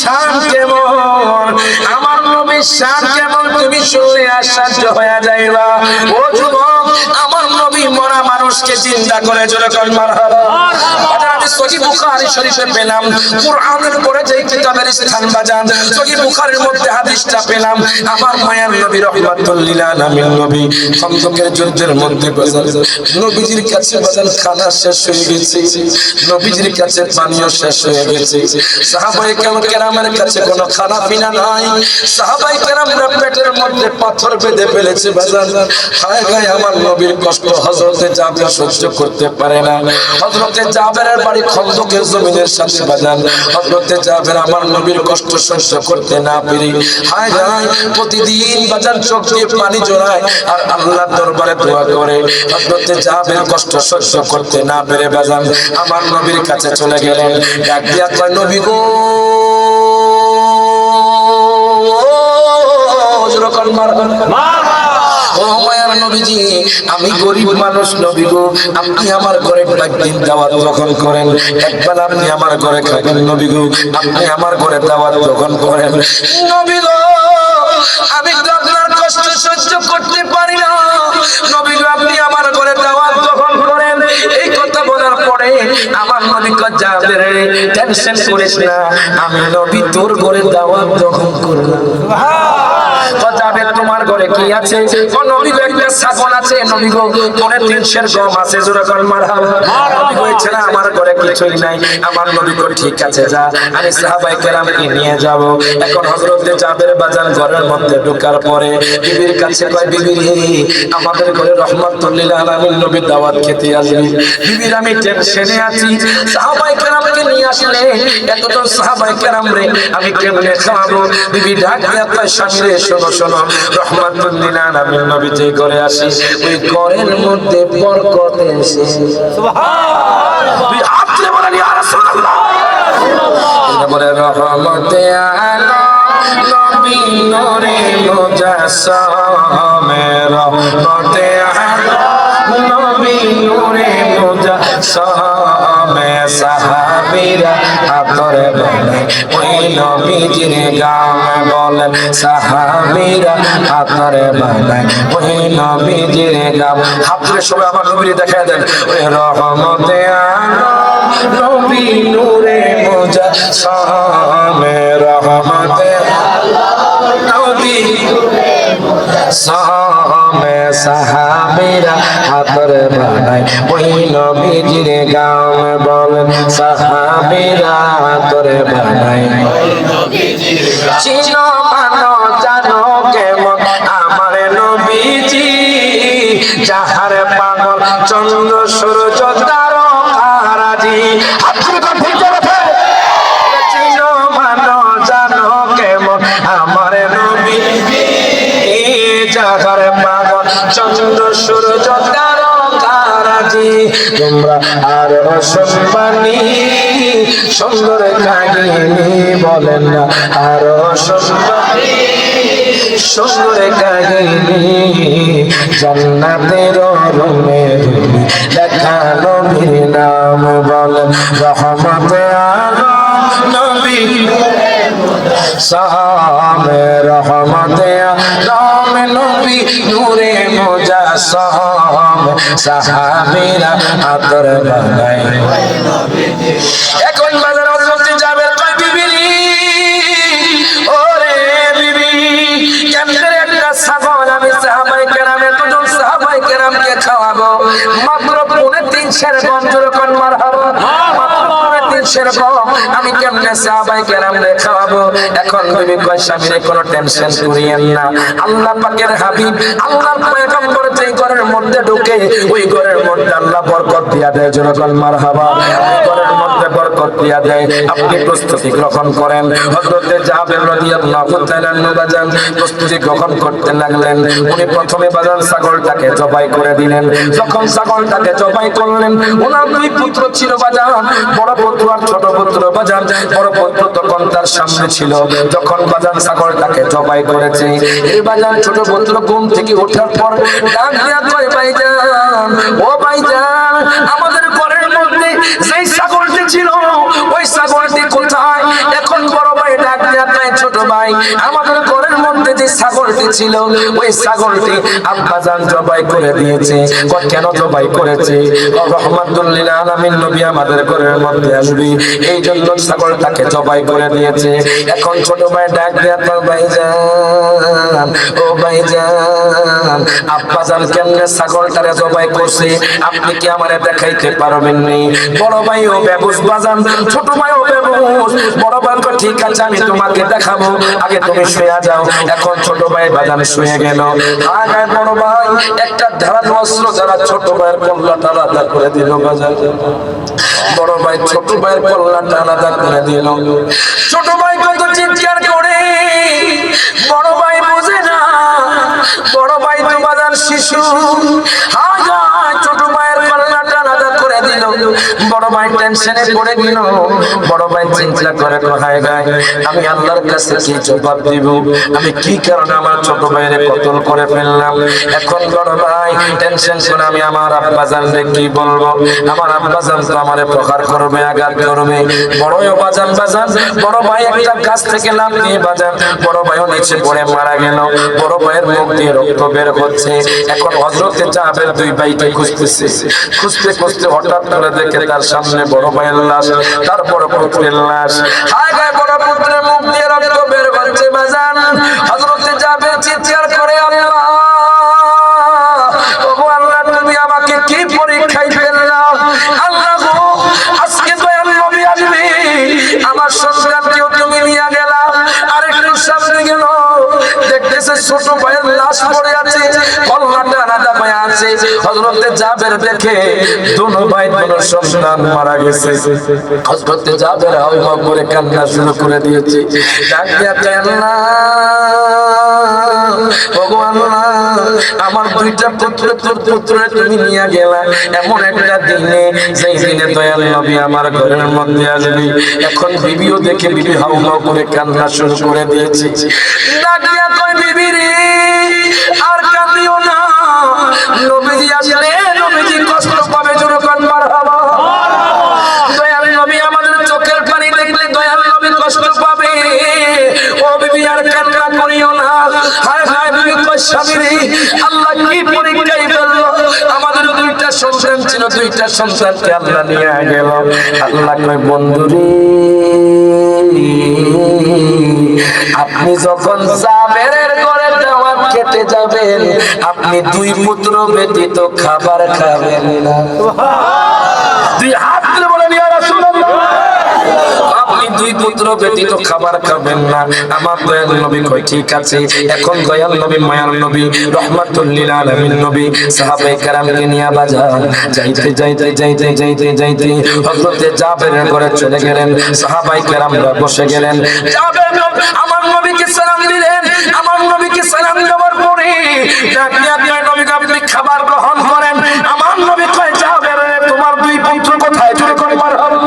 শান কেমন, আমার নবীর শান কেমন তুমি শুনলে আশ্চর্য হয়ে যাইবা। ও যুবক, আমার নবী মরা মানুষকে চিন্তা করে। যেরকম মারহাবা, আমি সহিহ বুখারী শরীফে পেলাম কুরআনের পরে যেই কিতাবের স্থান বাজান সহিহ বুখারীর মধ্যে হাদিসটা পেলাম। আমার মায়ার নবী রাহমাতুল লিল আলামিন নবী খন্দকের যুদ্ধের মধ্যে বাজান নবীজির কাছে বাজান খানা শেষ হয়ে গেছে, নবীজির কাছে পানিও শেষ হয়ে গেছে। সাহাবায়ে কেরামের কাছে কোনো খানা পিনা নাই। সাহাবায়ে কেরামরা পেটের মধ্যে পাথর বেঁধে ফেলেছে বাজান। হায় হায় আমার নবীর কষ্ট হযরতে জাবের সহ্য করতে পারে না। হযরতে জাবেরের বাড়ি খন্দকের জমিনের সাথে বাজান। হযরতে জাবের আমার নবীর কষ্ট সহ্য করতে না পেরে হায় হায় প্রতিদিন বাজান চোখ দিয়ে পানি জড়ায় আর আল্লাহর দরবারে দোয়া করে। হযরতে জাবের কষ্ট সহ্য করতে না পেরে বাজান আমার নবীর কাছে চলে গেলেন। ডাক দিয়া কয় নবী গো, যেরকম মারহাবা, ও মায়ার নবীজি আমি গরিব মানুষ নবী গো, আপনি আমার ঘরে একদিন দাওয়াত গ্রহণ করেন, একবার আপনি আমার ঘরে খাবেন নবী গো, আপনি আমার ঘরে দাওয়াত গ্রহণ করেন নবী গো। আমি তো আপনার কষ্ট সহ্য করতে পারি না নবী গো, আপনি আমার ঘরে দাওয়াত গ্রহণ করেন। এই কথা বলার পরে করে আমার নবী কয় জাবের রে টেনশন করিস না, আমি নবী তোর ঘরে দাওয়াত গ্রহণ করলাম। যাবে তোমার ঘরে কি আছে? ও নবী গো একটা ছাগল আছে, নবী গো মনে 300 গম আছে, জোরে বল মারহাবা। নবী কইছে না আমার ঘরে কিছুই নাই। আমার নবী কো ঠিক আছে যা, আমি সাহাবায়ে কেরামকে নিয়ে যাব। এখন হযরতে জাবের বাজান ঘরের মধ্যে ঢোকার পরে বিবির কাছে কয় বিবি রে আমাদের ঘরে রহমাতুল লিল আলামিন নবী দাওয়াত খেতে আসবে। বিবির আমি টেনশনে আছি, সাহাবায়ে কেরামকে নিয়ে আসলে এতজন সাহাবায়ে কেরাম রে আমি কেমনে খাওয়াবো? বিবি ডাক দিয়া কয় স্বামী রে শোনো শোনো, রহমাতুল লিল আলামিন নবী যে ঘরে আসে ওই ঘরের মধ্যে বরকত এসে। সুবহানাল্লাহ, তুই আপনি বলেন ইয়া রাসূলুল্লাহ। এটা বলে রহমতে আলম নবী নূরে মুজাসসাম, রহমতে আলম নবী নূরে মুজাসসাম, সাহাবীরা আতরে বলে ওই নবীজির গাম বলেন, সাহাবীরা আতরে বলে ওই নবীজির গাম। হাতরে সবাই আমার নবীরে দেখায় দেন, ওই রহমতে আলম নবী নূরে মুজাসসাম, রহমতে আলম নবী সামে সাহাবীরা হাতর বানায় ওই নবীজির গাম বলেন, সাহাবীরা হাতর বানায় ওই নবীজির গাম। চিনো মানো জানো কেমন আমার নবীজি, যাহার পাগল চন্দ্র সূর্য তারকারাজি। চিনো মানো জানো কেমন আমার নবীজি, যাহার পাগল চন্দ্র সূর্য তারকারাজি। তোমরা আর সম্মানী সুন্দর কাহিনী বলেন না, আর সম্মানী সুন্দর কাহিনী জান্নাতের রুমে লেখা নবীর নাম বলেন, রহমতে আলম নবী সামে, রহমতে আলম নবী নূরে মুজাসসাম, সাহাবীরা আতর বানায়। এখন বাজার হযরতে জাবের কয় বিবি ওরে বিবি, কেমনে একটা ছাগল আমি সাহাবায়ে কেরামে দুজন সাহাবায়ে কেরামকে খাওয়াবো? মাত্র 3.5 গম, জোরে কোন মারহাবা। আমি কেমনে সাহাবায়ে কেরামরে খাওয়াবো? এখন বিবি কয় স্বামীরে কোনো টেনশন করিয়েন না, আল্লাহ পাকের হাবিব আল্লাহর পয়গম্বর যেই ঘরের মধ্যে ঢোকে ওই ঘরের মধ্যে আল্লাহ বরকত দিয়া দেয়, জোরে বল মারহাবা। ওই ঘরের মধ্যে বরকত দিয়া দেয়, আপনি প্রস্তুতি গ্রহণ করেন। হযরতে জাবের রাদিয়াল্লাহু তাআলা বাজান প্রস্তুতি গ্রহণ করতে লাগলেন। উনি প্রথমে বাজান ছাগলটাকে জবাই করে দিলেন। যখন ছাগলটাকে জবাই করলেন, ওনার 2 পুত্র ছিল বাজান, বড় পুত্র আর ছোট পুত্র বাজান। বড় পুত্র তখন তার সামনে ছিল, যখন বাজান ছাগলটাকে জবাই করেছে এই বাজান ছোট পুত্র ঘুম থেকে ওঠার পর ডাক দিয়া কয় ভাইজান, ও ভাইজান আমাদের ঘরের মধ্যে যেই ছাগলটি ছিল ওই ছাগলটি কোথায়? এখন বড় ভাই ডাক দিয়া কয় ছোট ভাই আমাদের ঘরের মধ্যে যে ছাগলটি ছিল ওই ছাগলটি আব্বাজান জবাই করে দিয়েছে। কেন জবাই করেছে? রহমাতুল লিল আলামিন নবী আমাদের ঘরের মধ্যে আসবে এই জন্য ছাগলটাকে জবাই করে দিয়েছে। এখন ছোট ভাই ডাক দিয়া কয় ভাইজান, ও ভাইজান আব্বাজান কেমনে ছাগলটারে জবাই করছে আপনি কি আমারে দেখাইতে পারবেন নি? বড় ভাইও বেবুস বাজান, ছোট ভাইও বেবুস। বড় ভাই কয় ঠিক আছে আমি তোমাকে দেখাবো, আগে তুমি শুয়ে যাও। এখন ছোট ভাই বাজান শুয়ে গেল। আগে বড় ভাই একটা ধারালো অস্ত্র যারা ছোট ভাইয়ের কল্লাটা আলাদা করে দিল বাজান। বড় ভাই ছোট ভাইয়ের কল্লাটা আলাদা করে দিল। ছোট ভাই কত চিৎকার করে, বড় ভাই বোঝে না, বড় ভাই তো বাজার শিশু। ছোট ভাইয়ের কল্লাটা আলাদা করে দিল। বড় ভাই টেনশনে পড়ে গেল। বড় ভাই চিন্তা করে কোথায় গায় আমি আল্লাহর কাছে কি জবাব দিব? আমি কি কারণে আমার ছোট ভাইয়ের কতল করে ফেললাম? এখন বড় ভাই টেনশন করে আমি আমার আব্বাজানকে কি বলবো? আমার আব্বাজান তো আমারে প্রহার করবে, আঘাত করবে। বড়ও বাজান বাজান, বড় ভাই একটা গাছ থেকে লাফ দিয়ে বাজান, বড় ভাইও নিচে পড়ে মারা গেল। বড় ভাইয়ের মুখ দিয়ে রক্ত বের হচ্ছে। এখন হযরতে জাবের 2 ভাইকে খুঁজতেছে, খুঁজতে খুঁজতে হঠাৎ করে দেখে তার সামনে বড় ভাইয়ের লাশ, তারপর পুত্রের লাশ। হায় হায়, বড় পুত্রের মুখ দিয়ে রক্ত বের হচ্ছে বাজান। হযরতে জাবের চিৎকার করে, আল্লাহ ওগো আল্লাহ, তুমি আমাকে কি পরীক্ষায় ফেললাম? আল্লাহ গো, আজকে দয়াল নবী আসবে, আমার সন্তানকেও তুমি নিয়ে গেলা। আরেকটু সামনে গেল, দেখতেছে ছোট ভাইয়ের লাশ পড়ে আছে, কল্লাটা আলাদা হয়ে আছে। হযরতে জাবের দেখে দুনো ভাই দুনো সন্তান মারা গেছে। হযরতে জাবের হাওয়া করে কান্না শুরু করে দিয়েছে। ডাক দিয়া কয়, আল্লাহ ওগো আল্লাহ, আমার দুইটা পুত্র তুমি নিয়ে গেলা এমন একটা দিনে, যেই দিনে দয়াল নবী আমার ঘরের মধ্যে আসবে। এখন বিবিও দেখে বিবি হাউ হাউ করে কান্না শুরু করে দিয়েছে। ডাক দিয়া কয়, বিবি রে, আর কাঁদিও না, নবীজি আসলে নবীজি কষ্ট পাবে, জোরে কোন মারহাবা। দয়াল নবী আমাদের চোখের পানি দেখলে দয়াল নবী কষ্ট পাবে। ও বিবি, আর কান্না করিও না। হায় হায়, বিবি কয়, স্বামী রে, আল্লাহ কি পরীক্ষায় ফেললো? আমাদের দুইটা সন্তান ছিল, দুইটা সন্তানকে আল্লাহ নিয়ে গেল। আল্লাহ কয়, বন্ধু রে, আপনি যখন জাবেরের ঘরে দাওয়াত খেতে যাবেন, আপনি দুই পুত্র ব্যতীত খাবার খাবেন না। দুই হাত তুলে বলেন, ইয়া রাসূলুল্লাহ, আপনি দুই পুত্র ব্যতীত খাবার খাবেন না। আমার দয়াল নবী কয়, ঠিক আছে। এখন দয়াল নবী, মায়ার নবী, রহমাতুল লিল আলামিন নবী সাহাবায়ে কেরামকে নিয়ে বাজার যাইতে যাইতে যাইতে যাইতে যাইতে হযরতে জাবেরের ঘরে চলে গেলেন। সাহাবায়ে কেরামরা বসে গেলেন। জাবের আমার নবীকে সালাম দিলেন। আমার নবীকে সালাম দেওয়ার পরে ডাক দিয়া কয়, নবীকে আপনি খাবার গ্রহণ করেন। আমার নবী কয়, জাবের, তোমার দুই পুত্র কোথায়? জোরে করে মারহাবা।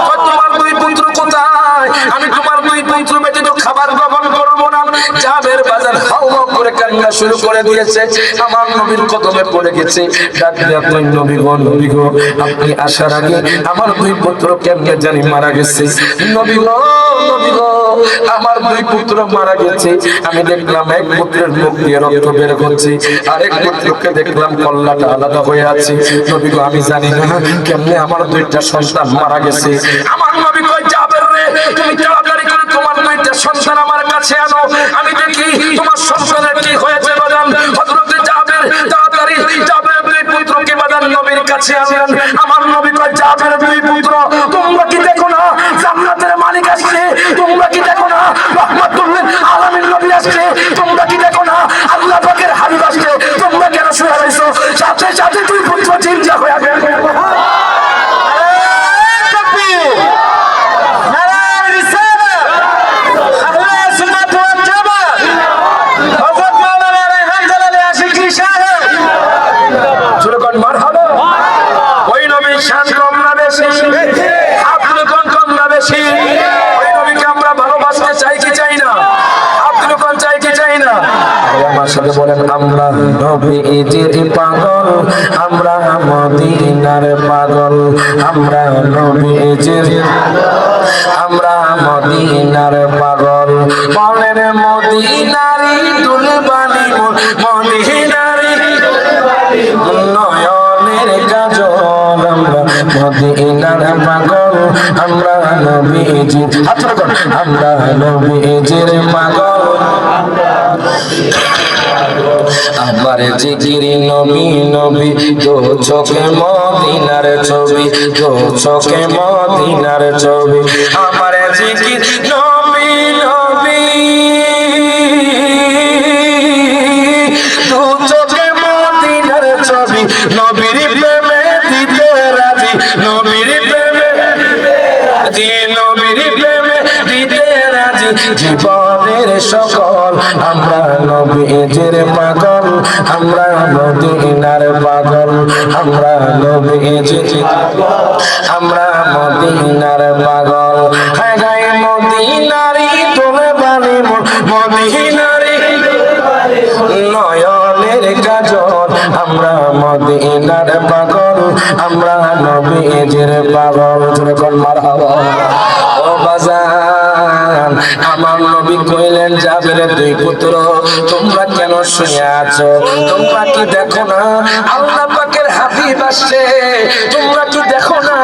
কয়, তোমার দুই পুত্র কোথায়? আমি তোমার দুই পুত্র ব্যতীত খাবার গ্রহণ করব না। জাবের বাজার হাউ হাউ করে কান্না শুরু করে দিয়েছে। আমার নবীর কদমে পড়ে গেছে। ডাক দিয়া কয়, নবী গো, নবী গো, আপনি আসার আগে আমার দুই পুত্র কেমনে জানি মারা গেছে। নবী গো, নবী গো, আমার দুই পুত্র মারা গেছে। আমি দেখলাম এক পুত্রের মুখ দিয়ে রক্ত বের হচ্ছে, আরেক পুত্রকে দেখলাম কল্লাটা আলাদা হয়ে আছে। নবী গো, আমি জানি না কেমনে আমার দুইটা সন্তান মারা গেছে। আমার নবী কয়, জাবের রে, তুমি তাড়াতাড়ি করে তোমার দুইটা সন্তান আমার কাছে আনো, আমি দেখি তোমার সন্তানের কি হয়েছে। বাজান হযরতে জাবের তাড়াতাড়ি জাবের দুই পুত্রকে বাজান নবীর কাছে আনলেন। আমার নবী কয়, জাবের দুই পুত্র, তোমরা কি দেখো না জান্নাতের মালিক আসছে? তোমরা কি দেখো না রহমাতুল লিল আলামিন নবী আসছে? তোমরা কি দেখো না আল্লাহ পাকের হাবিব আসছে? তোমরা কেন শুয়ে রইছো? সাথে সাথে দুই পুত্র চিন্তা হয়ে গেল। বলেন, আমরা নবীজির পাগল, আমরা মদিনার পাগল, আমরা নবীজির, আমরা মদিনার পাগল। বলেন, মদিনারি দুলবানি, মদিনারি নয়নের কাজল, আমরা মদিনার পাগল, আমরা নবীজির, আমরা নবীজির পাগল। আমার জিকিরি নবী নবী, দো চোখে মদিনার ছবি, দো চোখে মদিনার ছবি। আমার জিকির নবী নবী, দো চোখে মদিনার ছবি। নবীর প্রেমে দিতে রাজি, নবীর প্রেমে রাজি, নবীর প্রেমে দিতে রাজি। জীবনের সকল আমরা নবীজির পাগল, আমরা মদিনার পাগল, আমরা নবীজির, আমরা মদিনার পাগল। হায় হায়, মদিনারি তোলে বাণী, মদিনারি নয়নের কাজল, আমরা মদিনার পাগল, আমরা নবীজির পাগল। যখন মারহাবা। ও বাজান, আমার নবী কইলেন, জাবের দুই পুত্র, তোমরা কেন শুয়ে আছো? তোমরা কি দেখো না আল্লাহ পাকের হাবিব আসছে? তোমরা কি দেখো না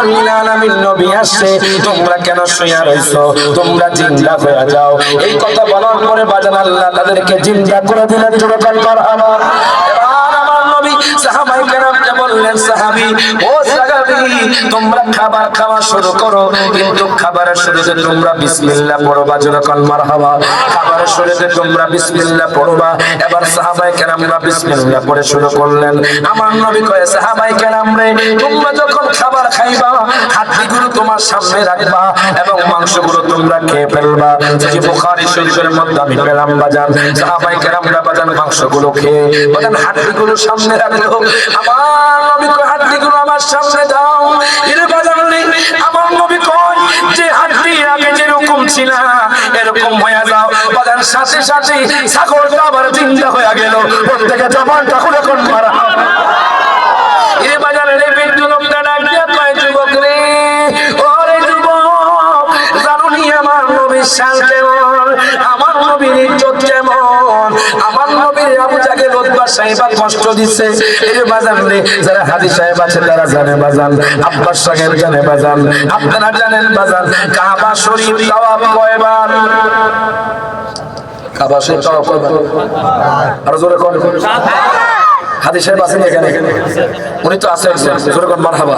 রাহমাতুল আলামিন নবী আসছে, তোমরা কেন শুয়ে রইছো, তোমরা জিন্দা হয়ে যাও। এই কথা বলার পরে বাজান আল্লাহ তাদেরকে জিন্দা করে দিলেন। জোরে বল মারহাবা। এবার আমার নবী সাহাবায়ে কেরামকে বললেন, সাহাবী ও সাহাবী, তোমরা খাবার খাওয়া শুরু করো, কিন্তু খাবারের শুরুতে তোমরা বিসমিল্লাহ পড়বা। জোরে বল মারহাবা। খাবারের শুরুতে তোমরা বিসমিল্লাহ পড়বা। এবার সাহাবায়ে কেরামরা বিসমিল্লাহ পড়ে শুরু করলেন। আমার নবী কয়, সাহাবায়ে কেরাম রে, তোমরা যখন খাবার খাইবা হাড্ডিগুলো তোমার সামনে রাখবা এবং মাংসগুলো তোমরা খেয়ে ফেলবা। যে বুখারী শরীফের মধ্যে আমি পেলাম বাজান, সাহাবায়ে কেরামরা বাজান মাংসগুলো খেয়ে বাজান হাড্ডিগুলো সামনে রাখলো। আমার নবী কয়, হাড্ডিগুলো আমার সামনে দাও। এর বাজান রে, আমার নবী কয় যে হাড্ডি আগে যেরকম ছিল এরকম হয়ে যাও। বাজান সাথে সাথে ছাগলটা আবার জিন্দা হয়ে গেল। প্রত্যেকে জবানটা খুলে কোন মারা। এ বাজারে রে বিন্দু লোকটা ডাক দিয়া কয়, যুবক রে, ওরে যুবক, জানুনি আমার নবীর শান কেমন, আমার নবীর ইজ্জত কেমন, আমার নবীর আবু জাহেল উতবা সাহেবা কষ্ট দিচ্ছে। এর বাজান রে, যারা হাজী সাহেব আছে তারা জানে বাজান, আব্বাস সাহেব জানে বাজান, আপনারা জানেন বাজান, কাবা শরীফ তাওয়াফ কয়বার? কাবা শরীফ তাওয়াফ কয়বার? আর জোরে কোন হাজী সাহেব আছেন এখানে? উনি তো আছেন, জোরে কোন মারহাবা।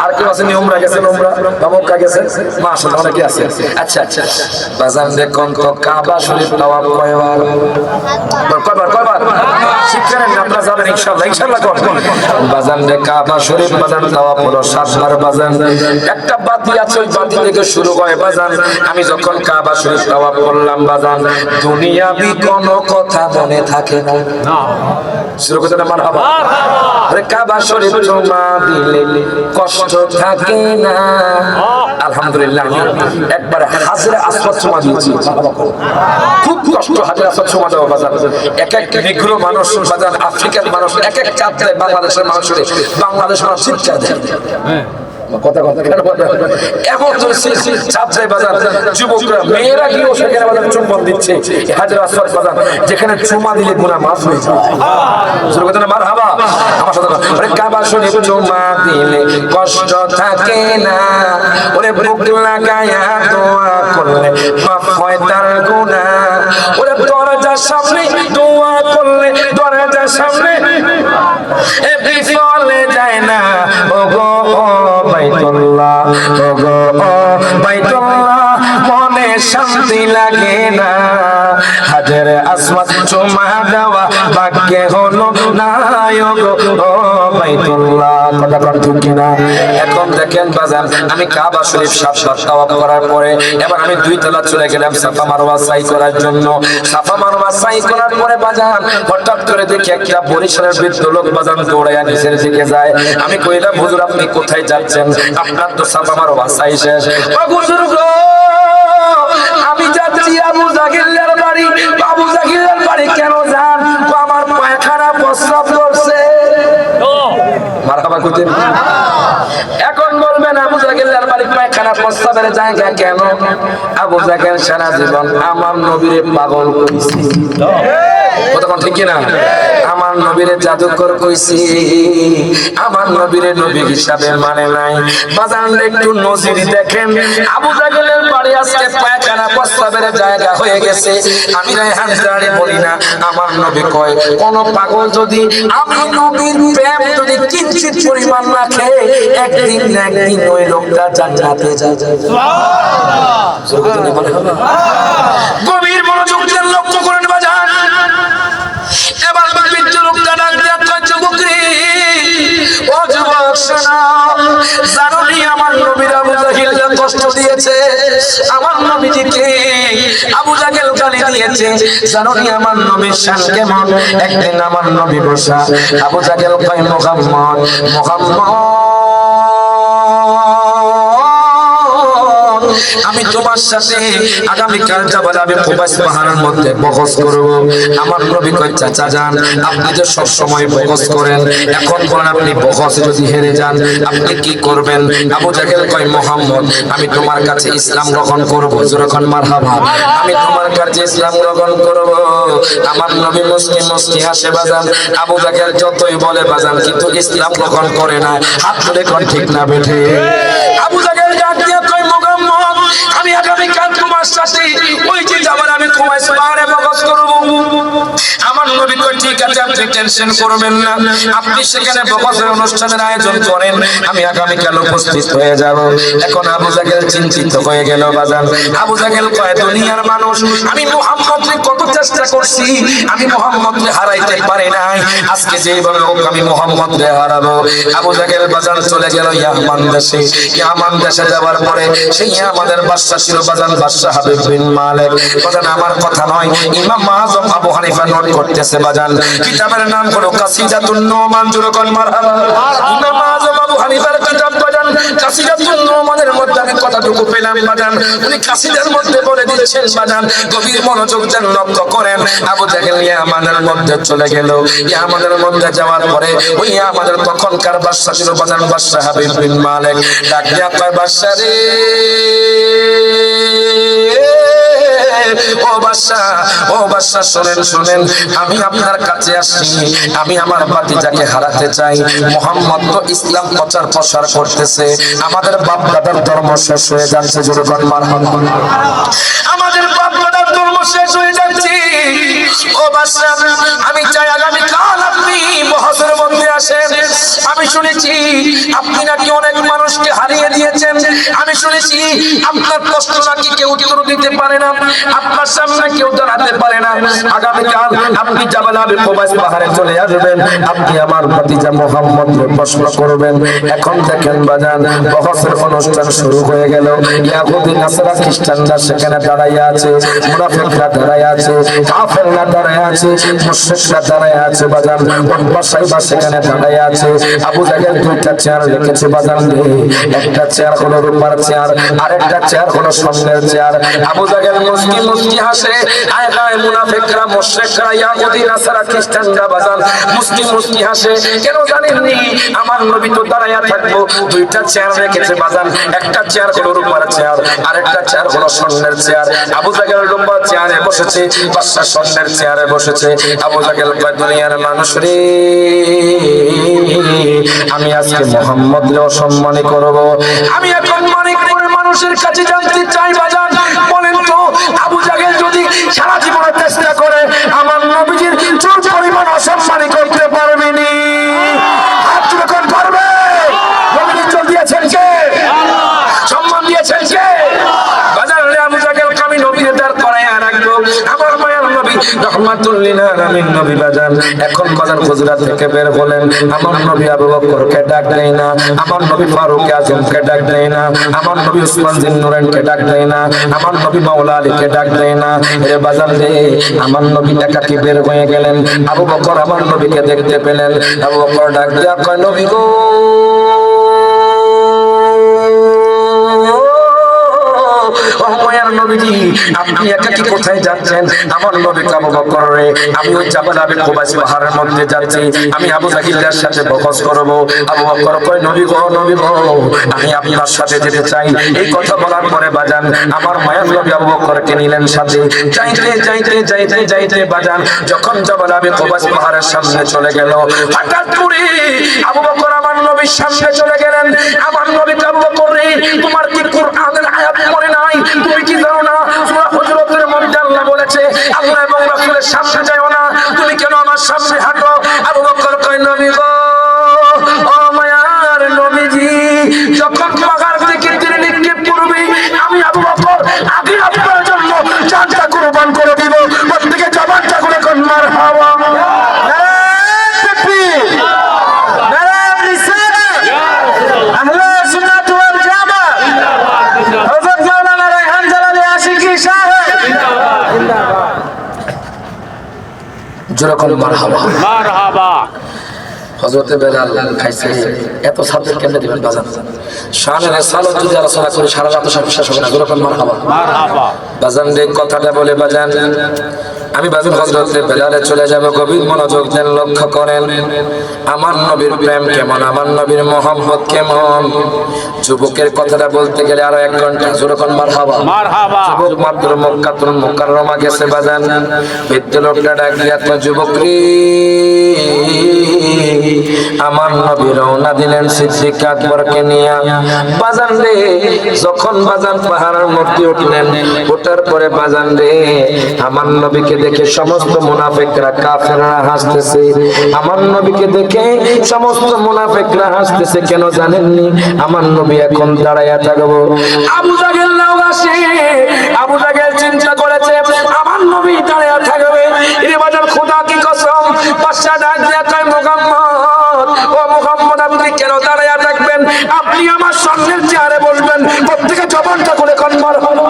আর কেউ আছেন উমরা গেছেন? উমরা বা মক্কা গেছেন? মাশাআল্লাহ, অনেকে আছে। আচ্ছা আচ্ছা, বাজান দেখুন তো কাবা শরীফ তাওয়াফ কয়বার? কয়বার শিক্ষা নেন, আপনারা যাবেন ইনশাআল্লাহ। ইনশাআল্লাহ কোন বাজান রে, কাবা শরীফ বাজান তাওয়াফ হলো 7 বার বাজান। একটা বাতি আছে, ওই বাতি থেকে শুরু হয় বাজান। আমি যখন কাবা শরীফ তাওয়াফ করলাম বাজান, দুনিয়াবি কোনো কথা মনে থাকে না। শুরু করতে না মারহাবা। আরে কাবা শরীফ চুমা দিলে কষ্ট থাকে না। আলহামদুলিল্লাহ, একবার হাজরে আসওয়াদ চুমা দিয়েছি, খুব কষ্ট হাজরে আসওয়াদ চুমা দেওয়া বাজান। এক এক নিগ্রো মানুষ বাজান, আফ্রিকার মানুষ এক এক চাপ দেয়, বাংলাদেশের মানুষের বাংলাদেশের মানুষ চিৎকার দেয়। কথা এখন চাপ যায় বাজার, যুবকরা মেয়েরা গিয়েও সেখানে বাজার চুম্বন দিচ্ছে হাজরে আসওয়াদ বাজার, যেখানে চুমা দিলে গুনাহ মাফ হয়ে যায়। শুরু করতে না মারহাবা। আমার সাথে আরে কাবা শরীফ চুমা দিলে কষ্ট থাকে না, ওরে বুক লাগায়া দোয়া করলে মাফ হয় তার গুনাহ। ওরে দরজার সামনে দোয়া করলে দরজার সামনে এ বিফলে যায় না। ওগো বাইতুল্লাহ, ওগো বাইতুল্লাহ, মনে শান্তি লাগে না। হাজরে আসওয়াদ চুমা দেওয়া ভাগ্যে হলো না। ওগো বাইতুল্লাহ, কথা বল ঠিক কিনা? এখন দেখেন বাজান, আমি কাবা শরীফ 7 বার তাওয়াফ করার পরে এবার আমি 2 তলা চলে গেলাম সাফা মারওয়া সাই করার জন্য। সাফা মারওয়া সাই করার পরে বাজান হঠাৎ করে দেখি একটা বরিশালের বৃদ্ধ লোক বাজান দৌড়াইয়া নিচের দিকে যায়। আমি কইলাম, হুজুর আপনি কোথায় যাচ্ছেন? আপনার তো সাফা মারওয়া সাই শেষ। ও হুজুর গো, আমি যাচ্ছি আবু জাহিলের বাড়ি। আবু জাহিলের বাড়ি কেন যান? আমার পায়খানা প্রস্রাব করছে। মারহাবা কইতেন। এখন বলবেন আবু জাহেলের বাড়ি পায়খানা প্রস্রাবের জায়গা কেন? আবু জাহেল সারা জীবন আমার নবীরে পাগল কইছে। কথা ঠিক কিনা? আমার নবীরে জাদুকর কইছি, আমার নবীরে নবী হিসাবে মানে নাই। বাজান একটু নজির দেখেন, আবু জাহেলের বাড়ি আজকে পায়খানা প্রস্রাবের জায়গা হয়ে গেছে। আমি রায়হান দাঁড়ি বলি না, আমার নবী কয় কোন পাগল যদি আমি নবীর প্রেম যদি কিঞ্চিত পরিমাণ রাখে, একদিন না একদিন ওই লোকটা জান্নাতে যাবে। সুবহানাল্লাহ। গভীর মনোযোগ দিয়ে লক্ষ্য করেন বাজান। এবার বৃদ্ধ লোকটা ডাক দিয়া কয়, যুবক রে, ও যুবক শোনো, জানো নি আমার নবীর আবু জাহেল কষ্ট দিয়েছে, আমার নবীজিকে আবু জাহেল গালি দিয়েছে। জানো নি আমার নবীর শান কেমন? একদিন আমার নবী বসা, আবু জাহেল কয়, মুহাম্মদ মুহাম্মদ আমি তোমার সাথে আগামীকাল যাবার আমি কুবাইস পাহাড়ের মধ্যে বহস করব। আমার নবী কয় চাচা যান, আপনি যে সব সময় বহস করেন, এখন বলেন আপনি বহসে যদি হেরে যান আপনি কি করবেন? আবু জাহেল কয় মুহাম্মদ আমি তোমার কাছে ইসলাম গ্রহণ করব। যখন মারহাবা, আমি তোমার কাছে ইসলাম গ্রহণ করব। আমার নবী মুস্কি মুস্কি হাসে বাজান। আবু জাহেল যতই বলে বাজান কিন্তু ইসলাম গ্রহণ করে না। হাত তুলে কোন ঠিক না বেঠে? আবু জাহেল ডাক দিয়া কয় মুহাম্মদ আমি আগামীকাল তোমার সাথে ওই যে যাবার আমি কুবাইস পাহাড়ে বহস করব। আমার নবী কয় ঠিক আছে আপনি টেনশন করবেন না, আপনি সেখানে বহসের অনুষ্ঠানের আয়োজন করেন, আমি আগামীকাল উপস্থিত হয়ে যাব। এখন আবু জাহেল চিন্তিত হয়ে গেল বাজান। আবু জাহেল কয় দুনিয়ার মানুষ আমি মুহাম্মদকে কত চেষ্টা করছি, আমি মুহাম্মদকে হারাইতে পারি নাই, আজকে যেভাবে হোক আমি মুহাম্মদকে হারাবো। আবু জাহেল বাজান চলে গেল ইয়ামান দেশে। ইয়ামান দেশে যাওয়ার পরে সেই আমাদের বাদশা ছিল বাজান, বাদশা হাবিব বিন মালিক। বাজান আমার কথা নয়, ইমাম আযম আবু হানিফা নোট করতেছে বাজান। কিতাবের নাম হলো কাসিদাতুন নুমান। যুরকন মারহাবা। ইমাম আযম আবু হানিফার কিতাব বাজান কাসিদাতুন নুমানের মধ্যে আমি কতটুকু পেলাম বাজান, উনি কাসিদার মধ্যে বলে দিচ্ছেন বাজান, গভীর মনোযোগ দেন, লক্ষ্য করেন। আবু জাহেল ইয়ামানের মধ্যে চলে গেল। ইয়ামানের মধ্যে যাওয়ার পরে ওই আমাদের তখনকার বাদশা ছিল বাজান, বাদশা হাবিব বিন মালিক। ডাক দিয়া কয় বাদশা রে, ও বাদশা, ও বাদশা শুনেন শুনেন, আমি আপনার কাছে আসছি, আমি আমার ভাতিজাকে হারাতে চাই। মুহাম্মদ তো ইসলাম প্রচার প্রসার করতেছে, আমাদের বাপ দাদার ধর্ম শেষ হয়ে যাচ্ছে। যুরকন মারহাবা। আমাদের বাপ দাদার ধর্ম শেষ হয়ে যাচ্ছে। ও বাদশা আমি চাই আগামীকাল আপনি বহসের মধ্যে আসেন। আমি শুনেছি আপনি নাকি অনেক মানুষকে হারিয়ে দিয়েছেন, আমি শুনেছি আপনার প্রশ্ন নাকি কেউ উত্তর দিতে পারে না, আপনার সামনে কেউ দাঁড়াতে পারে না। আগামীকাল আপনি জাবাল আবি কুবাইস পাহাড়ে চলে আসবেন, আপনি আমার ভাতিজা মুহাম্মদকে প্রশ্ন করবেন। এখন দেখেন বাজান বহসের অনুষ্ঠান শুরু হয়ে গেল। ইহুদি নাসারা খ্রিস্টানরা সেখানে দাঁড়াইয়া আছে, মুনাফিকরা দাঁড়াইয়া আছে, কাফেররা দাঁড়াইয়া আছে, মুশরিকরা দাঁড়াইয়া আছে বাজান। বাদশা সেখানে দাঁড়াইয়া আছে। আবু জাহেল দুইটা চেয়ার রেখেছে বাজান রে, একটা চেয়ার হলো রূপার চেয়ার, আরেকটা চেয়ার হলো স্বর্ণের চেয়ার। আবু জাহেল মুস্কি মুস্কি হাসে, আয় হায় মুনাফিকরা, মুশরিকরা, ইহুদি নাসারা খ্রিস্টানরা বাজান মুস্কি মুস্কি হাসে। কেন জানেননি? আমার নবী তো দাঁড়াইয়া থাকবো। দুইটা চেয়ার রেখেছে বাজান, একটা চেয়ার হলো রূপার চেয়ার, আরেকটা চেয়ার হলো স্বর্ণের চেয়ার। আবু জাহেল রূপার চেয়ারে বসেছে, বাদশা স্বর্ণের চেয়ারে বসেছে। আবু জাহেল কয় দুনিয়ার মানুষ রে, আমি আজকে মুহাম্মদকে অসম্মান করব। আমি এখন মানিকপুরের মানুষের কাছে জানতে চাই বাজান, বলেন তো আবু জাহেল যদি সারা জীবনে চেষ্টা করে আমার নবীজির চুল পরিমাণ অসম্মান করতে পারবে নি? হাত তুলে কোন পারবে? নবীজি চুল দিয়েছেন কে? সম্মান দিয়েছেন কে? বাজার রে আবু জাহেল আমি নবীর দাঁড় করাইয়া রাখবো। আমার মায়ের নবী রহমাতুল লিল আলামিন নবী বাজান এখন বাজার হুজরা থেকে বের হলেন। আমার নবী আবু বকরকে ডাক দেয় না, আমার নবী ফারুক আজমকে ডাক দেয় না, আমার নবী উসমান জিন্নুরাইনকে ডাক দেয় না, আমার নবী মাওলা আলীকে ডাক দেয় না। রে বাজার রে আমার নবী একাকী বের হয়ে গেলেন। আবু বকর আমার নবীকে দেখতে পেলেন। আবু বকর ডাক দিয়া কয় নবী গো, নবীজি আপনি একাকী কোথায় যাচ্ছেন? আমার নবী আবু বকর রে, আমি ওই জাবাল আবি কুবাইস পাহাড়ের মধ্যে যাচ্ছি, আমি আবু জাহিলের সাথে বহস করব। আবু বকর কয় নবী গো, নবী গো আমি আপনার সাথে যেতে চাই। এই কথা বলার পরে বাজান আমার মায়ের নবী আবু বকরকে নিলেন সাথে। যাইতে যাইতে যাইতে যাইতে বাজান যখন জাবাল আবি কুবাইস পাহাড়ের সামনে চলে গেল, হঠাৎ করে আবু বকর আমার নবীর সামনে চলে গেলেন। আমার নবী আবু বকর রে, তোমার কি কুরআনের আয়াত মনে নাই? তুমি কি জানো না সূরা হুজুরাতের মধ্যে আল্লাহ বলেছে আল্লাহ এবং রাসূলের সামনে যাও না, তুমি কেন আমার সামনে হাঁটো? আবু বকর কয় নবী গো, ও মায়ার নবীজি যখন পাহাড় থেকে তীর নিক্ষেপ করবে আমি আবু বকর আগে আপনার জন্য জানটা কুরবান করে দিব। প্রত্যেকে জবানটা করে কোন মারহাবা। হযরতে বেলাল খাইছে এত সাবজেক্ট কেন দিবেন বাজান শানের সালাত যদি আলোচনা করে সারা রাত শেষ হবে না যখন মারহাবা বাজান রে কথাটা বলে বাজান আমি বাজান হযরতে বেলালে চলে যাব গভীর মনোযোগ দেন লক্ষ্য করেন আমার নবীর প্রেম কেমন আমার নবীর মহব্বত কেমন যুবকের কথাটা বলতে গেলে আরো 1 ঘন্টা যখন মারহাবা যুবক মাত্র মক্কাতুল মুকাররমা গেছে বাজান বৃদ্ধ লোকটা ডাক দিয়া তো যুবক রে আমার নবী রওনা দিলেন সিদ্দিক আকবরকে নিয়ে বাজান রে যখন বাজান পাহাড়ের মধ্যে উঠলেন ওঠার পরে বাজান রে আমার নবীকে দেখে সমস্ত মুনাফিকরা কাফেররা হাসতেছে আমার নবীকে দেখে সমস্ত মুনাফিকরা হাসতেছে কেন জানেননি আমার নবী এখন দাঁড়ায়া থাকবো আবু জাহেল নাও আসে আবু জাহেল চিন্তা করেছে আমার নবী দাঁড়ায়া থাকবে এর বাজার খোদা কি কসম বাদশা ডাক দিয়া কয় মুহাম্মদ ও মুহাম্মদ আপনি কেন দাঁড়ায়া থাকবেন আপনি আমার সামনের চেয়ারে বসবেন প্রত্যেকে জবানটা করে কোন মারহাবা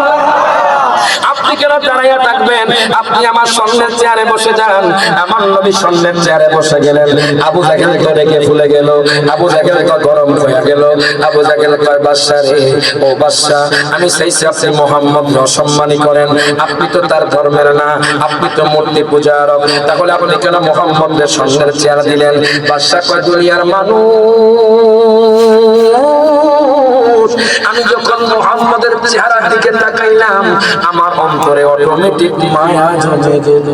আপনি কেন দাঁড়ায়া থাকবেন আপনি আমার সামনের চেয়ারে বসে যান আমার নবী সামনের চেয়ারে বসে গেলেন আবু জাহেল তো রেগে ফুলে গেল আবু জাহেল তো গরম হয়ে গেল আবু জাহেল কয় বাদশা রে ও বাদশা আমি চাইছি আপনি মুহাম্মদকে অসম্মানী করেন আপনি তো তার ধর্মের না আপনি তো মূর্তি পূজারক তাহলে আপনি কেন মুহাম্মদের সামনের চেয়ার দিলেন বাদশা কয় দুনিয়ার মানুষ আমি যখন মুহাম্মদের চেহারার দিকে তাকাইলাম আমার অন্তরে অটোমেটিক মায়া জমে গেল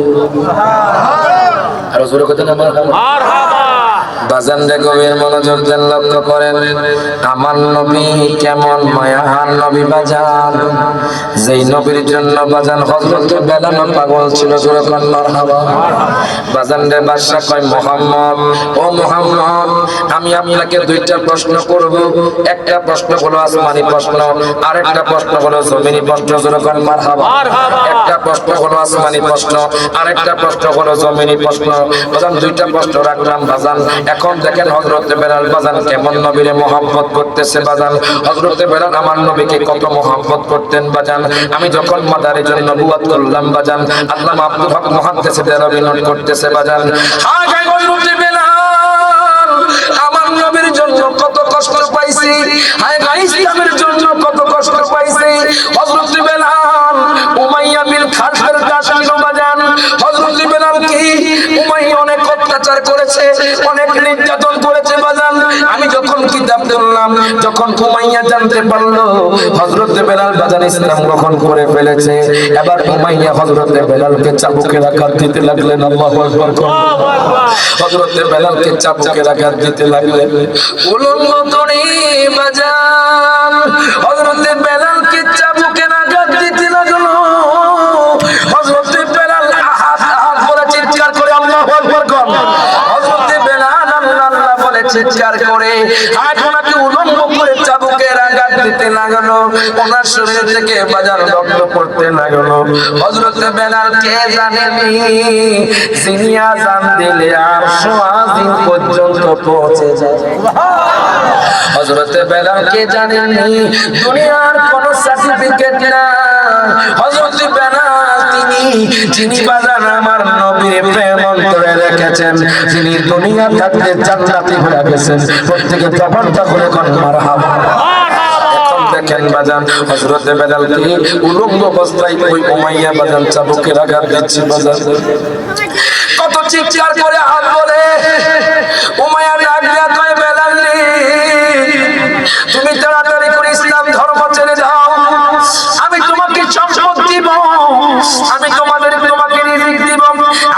আর জোরে কথা না মারহাবা বাজান রে গভীর মনোযোগ দেন লক্ষ্য করেন আমার নবী কেমন মায়ার নবী বাজান যেই নবীর জন্য বাজান হযরত বেলাল পাগল ছিল জোরে কোন মারহাবা বাজান রে বাদশা কয় মুহাম্মদ ও মুহাম্মদ আমি আপনাকে দুইটা প্রশ্ন করব একটা প্রশ্ন হলো আসমানি প্রশ্ন আরেকটা প্রশ্ন হলো জমিনি প্রশ্ন জোরে কোন মারহাবা একটা প্রশ্ন হলো আসমানি প্রশ্ন আরেকটা প্রশ্ন হলো জমিনি প্রশ্ন বাজান দুইটা প্রশ্ন রাখলাম বাজান এখন দেখেন হযরতে বেলাল বাজান কেমন নবীরে মহব্বত করতেছে বাজান হযরতে বেলাল আমার নবীকে কত মহব্বত করতেন বাজান আমি যখন মাদারে জন্য নবুয়ত করলাম বাজান আল্লামা আব্দুল হক মুহাদ্দিস দেরাবি নোট করতেছে বাজান হায় হযরতে বেলাল আমার নবীর জন্য কত কষ্ট পাইছি হায় গায় ইসলামের জন্য কত কষ্ট পাইছি হযরতে বেলাল উমাইয়া বিন খালফের কাছে বাজান হযরতে বেলাল কি উমাইয়া অনেক অত্যাচার করেছে অনেক নির্যাতন করেছে বাজান আমি যখন কিতাব পড়লাম যখন উমাইয়া জানতে পারলো হযরতে বেলাল বাজান ইসলাম গ্রহণ করে ফেলেছে এবার উমাইয়া হযরতে বেলালকে চাবুকের আঘাত দিতে লাগলেন আল্লাহু আকবার হযরতে বেলালকে চাবুকের আঘাত দিতে লাগলেন উলঙ্গ করে বাজান হযরতে বেলালকে চাবুকের আঘাত দিতে লাগলো হযরতে বেলাল আহাদ আহাদ বলে চিৎকার করে আল্লাহু আকবার কোন হযরতে বেলাল আল্লাহ বলে চিৎকার করে হাতটাকে উলঙ্গ করে চাবুকের আঘাত দিতে লাগলো ওনার শরীর থেকে বাজার রক্ত পড়তে লাগলো হযরতে বেলাল কে জানেনি যিনি আযান দিলে আরশ আজিম পর্যন্ত পৌঁছে যায় সুবহানাল্লাহ হযরতে বেলাল কে জানেনি দুনিয়ার কোন সার্টিফিকেট না হযরতে বেলাল যিনি বাজান আমার নবীর প্রেম অন্তরে রেখেছেন যিনি দুনিয়া থাকতে জান্নাতি হয়ে গেছেন প্রত্যেকে জবানটা করে কোন মারহাবা এখন দেখেন বাজান হযরতে বেলালকে উলঙ্গ অবস্থায় ওই উমাইয়া বাজান চাবুকের আঘাত দিচ্ছে বাজান কত চিৎকার করে হাত বলে উমাইয়া ডাক দিয়া কয় বেলাল রে তুমি তাড়াতাড়ি করে ইসলাম ধর্ম ছেড়ে দাও আমি তোমাকে সম্পদ দিব আমি তোমাকে রিজিক দিব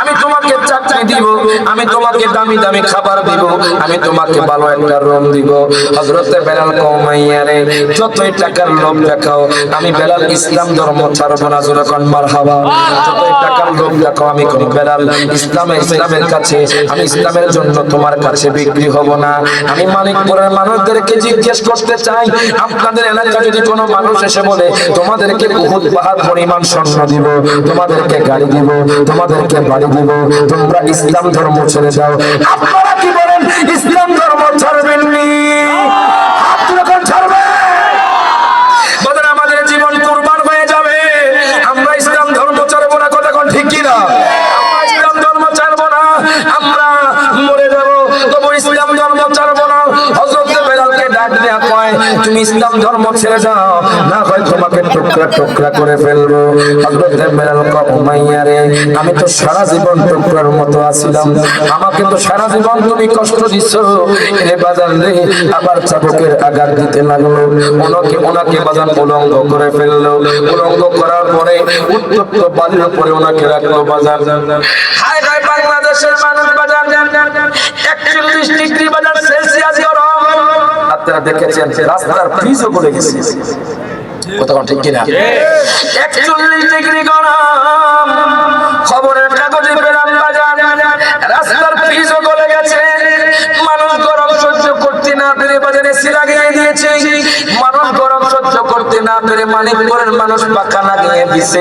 আমি তোমাকে চাকরি দিব আমি তোমাকে দামি দামি খাবার দিব আমি তোমাকে ভালো একটা রুম দিব হযরতে বেলাল উমাইয়া রে যতই টাকার লোভ দেখাও আমি বেলাল ইসলাম ধর্ম ছাড়ব না জোরে কোন মারহাবা যতই টাকার লোভ দেখাও আমি কোন বেলাল ইসলামের কাছে আমি ইসলামের জন্য তোমার কাছে বিক্রি হব না আমি মানিকপুরের মানুষদেরকে জিজ্ঞেস করতে চাই আপনাদের এলাকায় যদি কোনো মানুষ এসে বলে তোমাদেরকে বহুত পাহাড় পরিমাণ স্বর্ণ দিব তোমাদেরকে গাড়ি দিব তোমাদেরকে বাড়ি দিব তোমরা ইসলাম ধর্ম ছেড়ে দাও আপনারা কি বলেন ইসলাম ধর্ম ছাড়বেন নি আপনারা ছাড়বেন বলেন আমাদের জীবন কুরবান হয়ে যাবে আমরা ইসলাম ধর্ম ছাড়ব না কথা কোন ঠিক কি না আমরা ইসলাম ধর্ম ছাড়ব না আমরা মরে যাব তবু ইসলাম ছেড়ে দাও, না হয় তোমাকে টুকরা টুকরা করে ফেলবো। হযরত বেলাল কয় উমাইয়া রে, আমি তো সারা জীবন টুকরার মতো আছিলাম, আমাকে তো সারা জীবন তুমি কষ্ট দিছো। এ বাজান রে, আবার চাবুকের আঘাত দিতে লাগলো। ওনাকে বাজান উলঙ্গ করে ফেললো। উলঙ্গ করার পরে উত্তপ্ত বালির উপরে ওনাকে রাখলো বাজান। হায় হায়, বাংলাদেশের মানুষ বাজান 41 ডিগ্রি বাজান সেলসিয়াস গরম। আপনারা দেখেছেন রাস্তার ফ্রিজও পড়ে গেছে, কথা ঠিক কিনা? 41 ডিগ্রি গরম। খবরের কাগজে পেলাম বাজান রাস্তার ফ্রিজও গলে গেছে। মানুষ গরম সহ্য করতে না পেরে বাজারে এসি লাগিয়ে দিয়েছে। মানুষ গরম সহ্য করতে না পেরে মানিকপুরের মানুষ পাখা লাগিয়ে দিয়েছে,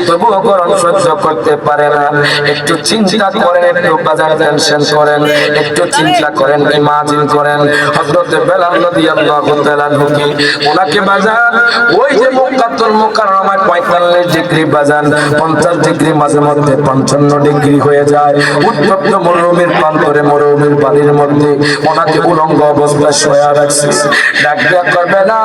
তবুও গরম সহ্য করতে পারে না। একটু চিন্তা করেন, একটু বাজার টেনশন করেন, একটু চিন্তা করেন, ইমাজিন করেন হযরত বেলাল রাদিয়াল্লাহু তাআলা ঢুকে ওনাকে বাজার ওই যে মক্কাতুল মুকাররমায় 45 ডিগ্রি বাজান 50 ডিগ্রি, মাঝে মধ্যে 55 ডিগ্রি হয়ে যায়। উত্তপ্ত মরুভূমির প্রান্তরে মরুভূমির বালির মধ্যে ওনাকে উলঙ্গ অবস্থায় শোয়া রাখছে। ডাক দেয়া করবে না,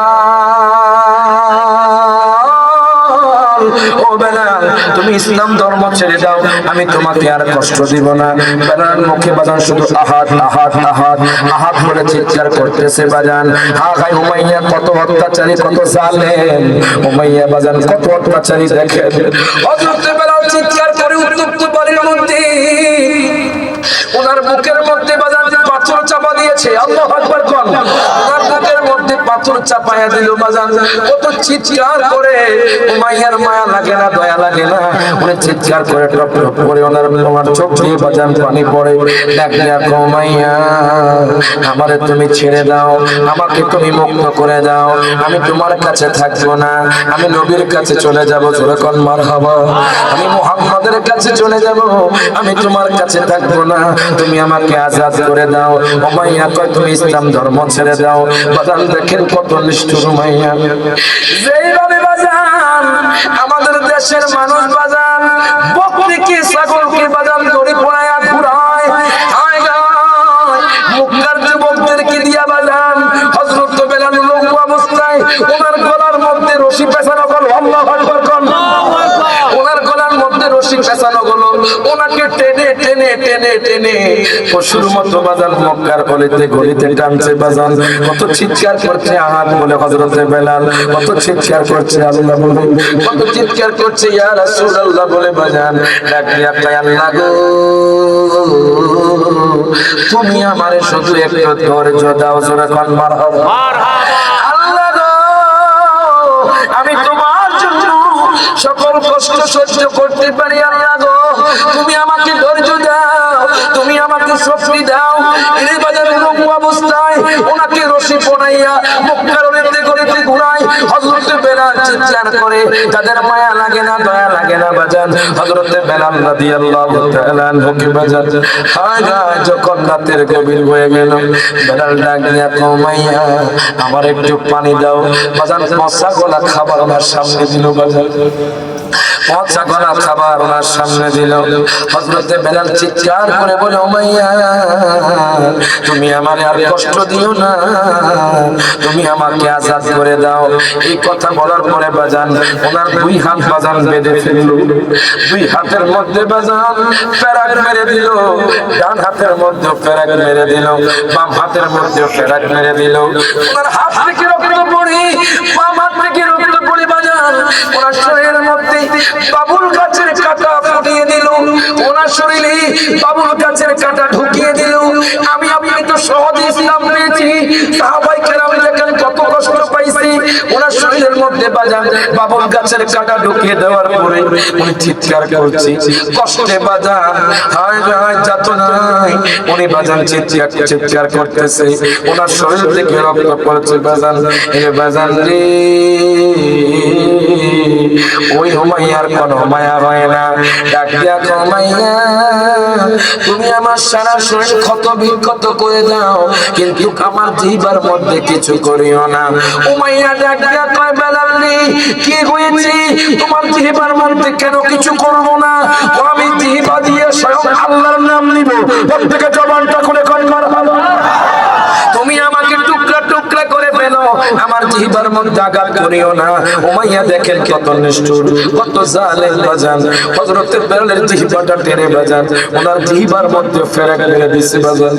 ও বেলাল তুমি ইসলাম ধর্ম ছেড়ে দাও, আমি তোমাকে আর কষ্ট দিব না। বেলাল মুখে বাজান শুধু আহাদ আহাদ আহাদ আহাদ বলে চিৎকার করতেছে বাজান। হা হায়, উমাইয়া কত অত্যাচারী, কত জালেম। উমাইয়া বাজান কত অত্যাচারী দেখেন। হযরত বেলাল চিৎকার করে উত্তপ্ত বালির মধ্যে ওনার বুকের মধ্যে বাজান পাথর চাপা দিয়েছে। আল্লাহু আকবার কোন। ওনার বুকের মধ্যে পাথর চাপায়া দিল বাজান। কত চিৎকার করে, উমাইয়ার মায়া লাগে না, দয়া লাগে না, উনি চিৎকার করে টপ টপ করে ওনার চোখ দিয়ে বাজান পানি পড়ে। ডাক দেয়া উমাইয়া, আমারে তুমি ছেড়ে দাও, আমাকে তুমি মুক্ত করে দাও, আমি তোমার কাছে থাকবো না, আমি নবীর কাছে চলে যাব। যখন মারহাবা, আমি মুহাম্মাদের কাছে চলে যাব, আমি তোমার কাছে থাকবো না, তুমি আমাকে আজাদ করে দাও। উমাইয়া কয় তুমি ইসলাম ধর্ম ছেড়ে দাও। বাজান দেখেন কত নিষ্ঠুর উমাইয়া। যেইভাবে বাজান আমাদের দেশের মানুষ বাজান বকরিকে ছাগলকে বাজান দড়ি পড়ায়া ঘুরায়, হায় হায় মক্কার যুবকদেরকে দিয়া বাজান হযরত বেলাল উলঙ্গ অবস্থায় ওনার গলার মধ্যে রশি পেঁচানো হলো। আল্লাহু আকবার কোন। ওনার গলার মধ্যে রশি পেঁচানো হলো, ওনাকে টেনে টেনে টেনে টেনে পশুর মতো বাজান মক্কার গলিতে গলিতে টানছে বাজান। কত চিৎকার করছে আহাদ বলে হযরত বেলাল, কত চিৎকার করছে আল্লাহ বলে, কত চিৎকার করছে ইয়া রাসূলুল্লাহ বলে বাজান। ডাক দিয়া কয় আল্লাহ গো, তুমি আমারে শুধু একটু ধৈর্য দাও। জোরে কোন মারহাবা। আল্লাহ গো, আমি তোমার জন্য সকল কষ্ট সহ্য করতে পারি। আল্লাহ গো, তুমি আমাকে ধৈর্য দাও, তুমি আমাকে শক্তি দাও। এই বাজারে উলঙ্গ অবস্থায় ওনাকে রশি পড়াইয়া মক্কার গলিতে গলিতে ঘুরায় হযরত বেলাল চিৎকার করে। তাদের মায়া লাগে না, দয়া লাগে না বাজান। হযরত বেলাল রাদিয়াল্লাহু তাআলা আনহুকে বাজান হায় হায় যখন রাতের গভীর হয়ে গেল, বেলাল ডাক দিয়া উমাইয়া আমার একটু পানি দাও। বাজান পচা গলা খাবার আমার সামনে দিল বাজান, পচা গলা খাবার ওনার সামনে দিল। হযরত বেলাল চিৎকার করে বলে উমাইয়া তুমি আমারে আর কষ্ট দিও না, তুমি আমাকে আজাদ করে দাও। এই কথা বলার পরে বাজান ওনার দুই হাত বাজান বেঁধে ফেলল, দুই হাতের মধ্যে বাজান ফেরাক মেরে দিল, ডান হাতের মধ্যে ফেরাক মেরে দিল, বাম হাতের মধ্যে ফেরাক মেরে দিল। ওনার হাত থেকে রক্ত পড়ে, বাম হাত থেকে রক্ত পড়ে বাজান ওনার শরীরের মধ্যে বাবুল গাছের কাঁটা ফুটিয়ে দিল, ওনার শরীরে বাবুল গাছের কাঁটা ঢুকিয়ে দিল। আমি তো সহজে ইসলাম পেয়েছি, সাহাবায়ে কেরাম দেখেন কত কষ্ট পাইছি। ওনার শরীরের মধ্যে বাজান বাবুল গাছের কাঁটা ঢুকিয়ে দেওয়ার পরে উনি চিৎকার করছে কষ্টে বাজান, হায় হায় যাতনায় উনি বাজান চিৎকার করতেছে। ওনার শরীর থেকে রক্ত পড়ছে বাজান। এ বাজান রে, ওই উমাইয়ার কোনো মায়া হয় না। ডাক দিয়া উমাইয়া তুমি আমার সারা শরীর ক্ষত বিক্ষত করে দাও, কিন্তু আমার জিহ্বার মধ্যে কিছু করিও না। উমাইয়া ডাক দিয়া কয় বেলাল রে, কি হয়েছে তোমার জিহ্বার মধ্যে কেন কিছু করব না? আমি জিহ্বা দিয়ে স্বয়ং আল্লাহর নাম নিব। প্রত্যেকে জবানটা খুলে কর মারহাবা। তুমি আমাকে টুকরা টুকরা করে ফেলো, আমার জিহ্বার মধ্যে আঘাত করিও না। উমাইয়া দেখেন কত নিষ্ঠুর, কত জালেম বাজান। হযরত বেলালের জিহ্বাটা টেনে বাজান, ওনার জিহ্বার মধ্যে ফেরেক মেরে দিছে বাজান।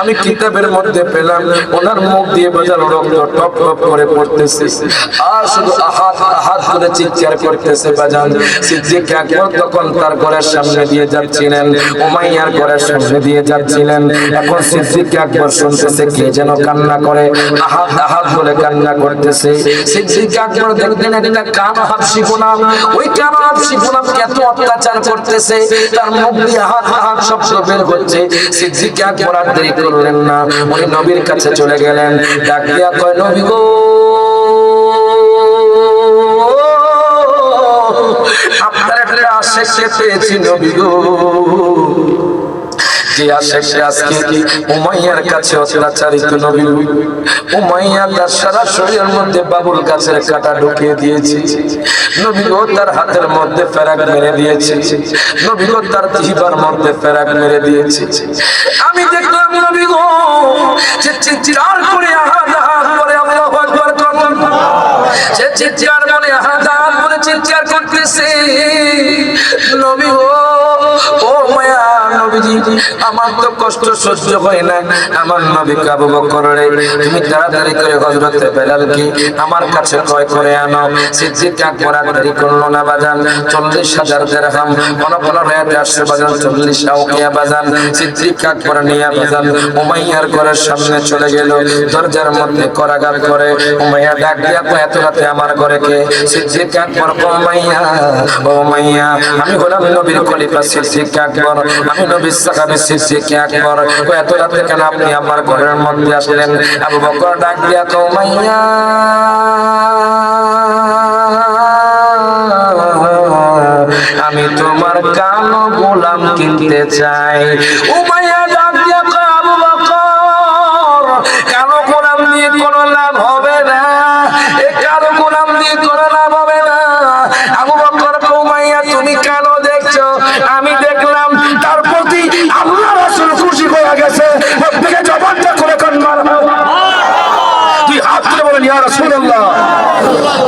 আমি কিতাবের মধ্যে পেলাম ওনার মুখ দিয়ে বাজান রক্ত টপ টপ করে পড়তেছে, আর শুধু আহাত আহাত করে চিৎকার করতেছে বাজান। সিদ্দিক আকবর তখন তার ঘরের সামনে দিয়ে যাচ্ছিলেন, উমাইয়ার ঘরের সামনে দিয়ে যাচ্ছিলেন। এখন সিদ্দিক আকবর শুনতেছে কে যেন কান্না করে, আহাত আহাত বলে কান্না করতেছে। সিদ্দিক আকবর দেখলেন একটা কানা হাবশি গোলাম, ওই কানা হাবশি গোলাম এত অত্যাচার করতেছে, তার মুখ দিয়ে আহাত আহাত শব্দ বের হচ্ছে। সিদ্দিক আকবর আর দেরি করলেন না, উনি নবীর কাছে চলে গেলেন। ডাক দিয়া কয়, নবী গো, আপনার একটা আশেককে পেয়েছি নবী গো। যে আশেককে আজকে উমাইয়ার কাছে অত্যাচারিত নবী। উমাইয়া তার সারা শরীরের মধ্যে বাবুল গাছের কাঁটা ঢুকিয়ে দিয়েছে নবী গো, তার হাতের মধ্যে ফেরাক মেরে দিয়েছে নবী গো, তার জিহ্বার মধ্যে ফেরাক মেরে দিয়েছে। আমি দেখলাম নবী গো, যে চিৎকার করে আহাত আহাত করে আল্লাহু আকবার করলেন, যে চিৎকার বলে আহাত আহাত বলে চিৎকার করতেছে নবী গো। ও মায়া নবীজি, আমার তো কষ্ট সহ্য হয় না। আমার নবী আবু বকর রে, তুমি তাড়াতাড়ি করে হযরত বেলালকে আমার কাছে ক্রয় করে আনো। সিদ্দিক আকবর আর দেরি করলো না বাজান। 40,000 দিরহাম, কোন কোন রাতে আসছে বাজান 40 আউকিয়া বাজান। সিদ্দিক আকবর নিয়ে বাজান উমাইয়ার ঘরের সামনে চলে গেল। দরজার মধ্যে করাঘাত করে উমাইয়া ডাক দিয়া কয়, এত রাতে আমার ঘরে কে? সিদ্দিক আকবর কয়, উমাইয়া ও উমাইয়া, আমি হলাম নবীর খলিফা সিদ্দিক আকবর, আমি নবীর সাহাবী সিদ্দিক আকবর। কয়, এত রাতে কেন আপনি আমার ঘরের মধ্যে আসলেন? আবু বকর ডাক দিয়া কয়, উমাইয়া আমি তোমার কালো গোলাম কিনতে চাই। উমাইয়া ডাক দিয়া কয়, আবু বকর, কালো গোলাম দিয়ে কোনো লাভ হবে না, এই কালো গোলাম দিয়ে কোনো লাভ হবে না। আবু বকর কয়, উমাইয়া তুমি কালো দেখছো, আমি দেখলাম, তার প্রতি আল্লাহ রাসূল খুশি হয়ে গেছে। প্রত্যেকে জবানটা করে কোন মারহাবা, তুই হাত তুলে বলেন ইয়া রাসূলুল্লাহ।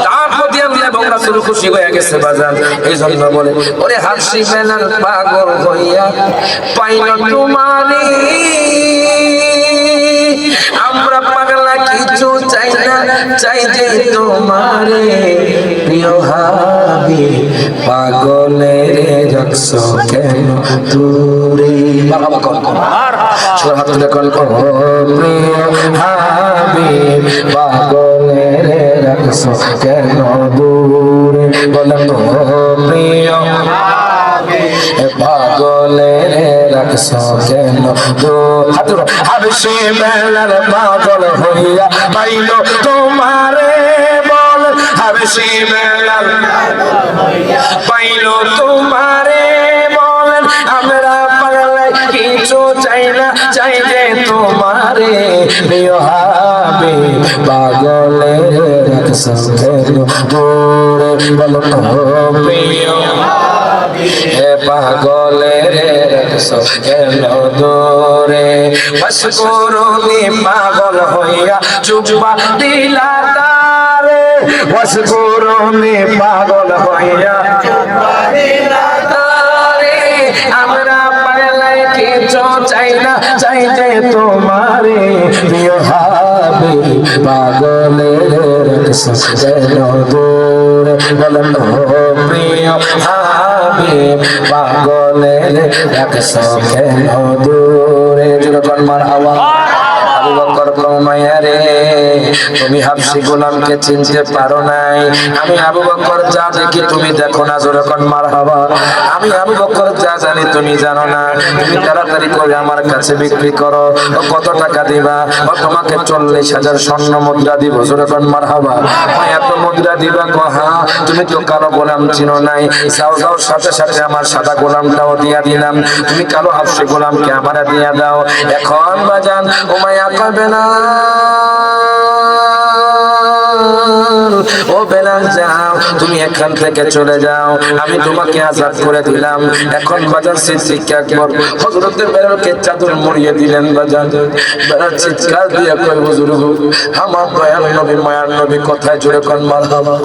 তার প্রতি আল্লাহ এবং রাসূল খুশি হয়ে গেছে বাজান। এই জন্য বলে, ওরে হাবশি বেলাল পাগল হইয়া পাইল তোমারে, আমরা পাগলা কিছু চাই না, চাই যে তোমারে। প্রিয় হাবি পাগলের রাখছো কেন দূরে? মারহাবা কর, সবার হাত তুলে কল কর। প্রিয় হাবি পাগলের রাখছো কেন দূরে? বলেন প্রিয় পাগলের রাখছো কেন দূরে? হাবশি বেলাল পাগল হইয়া পাইল তোমারে, বল হাবশি বেলাল পাইল তোমারে, বলেন আমরা পাগলা কিছু চাই না, চাই যে তোমারে। প্রিয় হাবি পাগলের রাখছো কেন দূরে? বলো প্রিয় পাগলের রাখছো কেন দূরে? মশকুরুনি পাগল হইয়া চুপা দিলা তারে, মশকুরুনি পাগল হইয়া চুপা দিলা তারে। আমরা পাগলাই কিছু চাই না, চাই যে তোমারে। প্রিয় হাবি পাগলের রাখছো কেন দূরে? বলেন প্রিয় হাবি পাগলের রাখছো কেন দূরে? যখন মারহাবা। আবু বকর উমাইয়া রে, তুমি হাবশি গোলামকে চিনতে পারো নাই, আমি আবু বকর যা দেখি তুমি দেখো না। যখন মারহাবা। আমি আবু বকর যা জানি তুমি জানো না, তুমি তাড়াতাড়ি করে আমার কাছে বিক্রি করো। কত টাকা দিবা? তোমাকে 40,000 স্বর্ণ মুদ্রা দিব। যখন মারহাবা। এত মুদ্রা দিবা? হ্যাঁ, তুমি তো কালো গোলাম চিনো নাই, যাও যাও, সাথে সাথে আমার সাদা গোলামটাও দিয়া দিলাম, তুমি কালো হাবশি গোলামকে আমারে দিয়া দাও। এখন বাজান উমাইয়া কবে না ও বেলাল যাও, তুমি এখান থেকে চলে যাও, আমি তোমাকে আজাদ করে দিলাম। এখন বাজার সিদ্দিক আকবর হযরত বেলালকে চাদর মুড়িয়ে দিলেন। বাজার বেলাল চিৎকার দিয়ে কয়, হুজুর আমার দয়াল নবী মায়ার নবী কোথায়? জোরে কোন মারহাবা।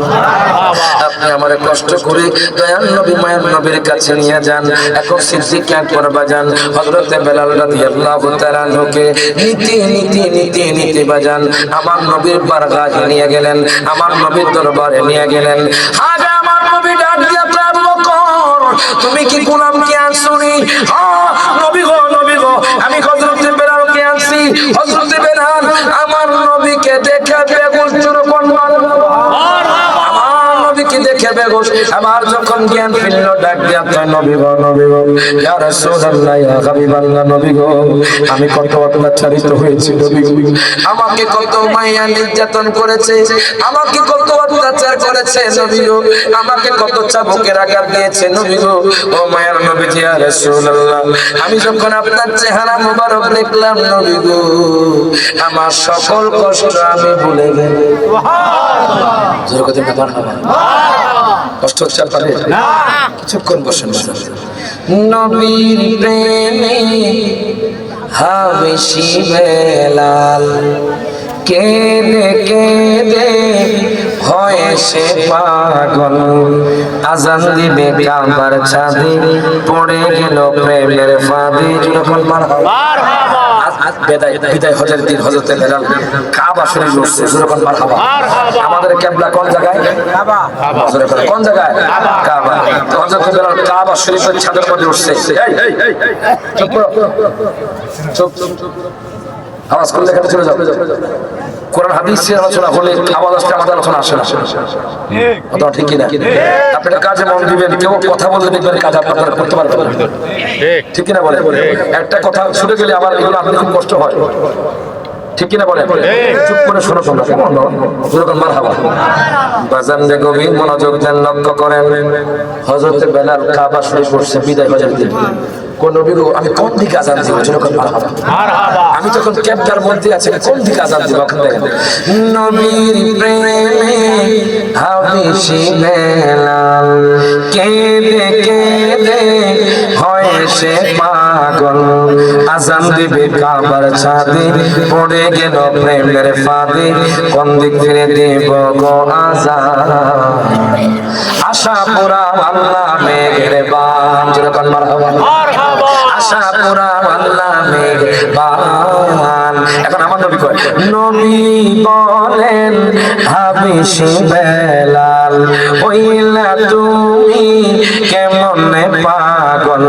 আপনি আমারে কষ্ট করে দয়াল নবী মায়ার নবীর কাছে নিয়ে যান। এখন সিদ্দিক আকবর বাজান হযরত বেলাল রাদিয়াল্লাহু তাআলা কে নীতি বাজান আমার নবীর বারগাহে নিয়ে গেলেন, আমার নবীর দরবারে নিয়ে গেলেন। আগে আমার নবী ডাক দিয়া আবু বকর, তুমি কি গোলামকে আনছনি? হ্যাঁ নবী গো আমি হযরত বেলালকে আনছি। হযরত বেলাল আমার নবীকে দেখে বেগুস জোরে কোন মারহাবা। আমার নবীকে দেখে বেগুস, আবার যখন জ্ঞান ফিরল ডাক দিয়া কয়, নবী গো ইয়া রাসূলুল্লাহ ইয়া হাবিবাল্লাহ, নবী গো আমি কত অত্যাচারিত হয়েছি নবী গো, আমাকে কত মায়া নির্যাতন করেছে, আমাকে কত অত্যাচার করেছে নবী গো, আমাকে কত চাবুকের আঘাত দিয়েছে নবী গো। ও মায়ার নবী ইয়া রাসূলুল্লাহ, আমি যখন আপনার চেহারা মোবারক দেখলাম নবী গো, আমার সকল কষ্ট আমি ভুলে গেলাম। সুবহানাল্লাহ। জোরে কথা বলতে পারবেন? কষ্ট হচ্ছে আপনাদের? না, কিছুক্ষণ বসেন। নবীর প্রেমে হাবেশি বেলাল কেঁদে হয় সে পাগল, আজান দিবে কাবার ছাদে পড়ে গেল প্রেমের ফাঁদে। যখন মারহাবা বিদায় হজের দিন হযরত বেলাল কাবা শরীফ উঠছে। যখন মারহাবা। আমাদের কিবলা কোন জায়গায়? কাবা। কোন জায়গায়? কাবা। তো হযরত বেলাল কাবা শরীফের ছাদের মধ্যে উঠছে। চুপ চুপ আওয়াজ করলে এখানে চলে যাও। কোরআন হাদিসের আলোচনা হলে আওয়াজ আসলে আমাদের আলোচনা আসে না। কথা ঠিক কি না? আপনারা কাজে মন দিবেন, কেউ কথা বললে দেখবেন কাজ আপনারা করতে পারবেন না। ঠিক কি না বলে? একটা কথা ছুটে গেলে আবার এগুলো আপনার খুব কষ্ট হয়। ঠিক কিনা বলে? চুপ করে শোনো তোমরা, কেমন মারহাবা। বাজান যে গভীর মনোযোগ দেন, লক্ষ্য করেন হযরত বেলাল কাবা শরীফ পড়ছে বিদায় হজের দিন। কোন নবী গো আমি কোন দিকে আযান দিব? যখন মারহাবা। আমি যখন ক্যাবটার মধ্যে আছি কোন দিকে আযান দিব? ওখান থেকে নবীর প্রেমে হাবেশি বেলাল কেঁদে হয় সে পাগল, আযান দিবে কাবার ছাদে পড়ে গেল প্রেমের ফাঁদে, কোন দিক ফিরে দেব গো আযান, আশা পুরা আল্লাহ মেহেরবান। যখন মারহাবা। আশা পুরা আল্লাহ মেহেরবান। এখন আমার নবী কয়, নবী বলেন হাবেশি বেলাল হইলা তুমি কেমনে পাগল,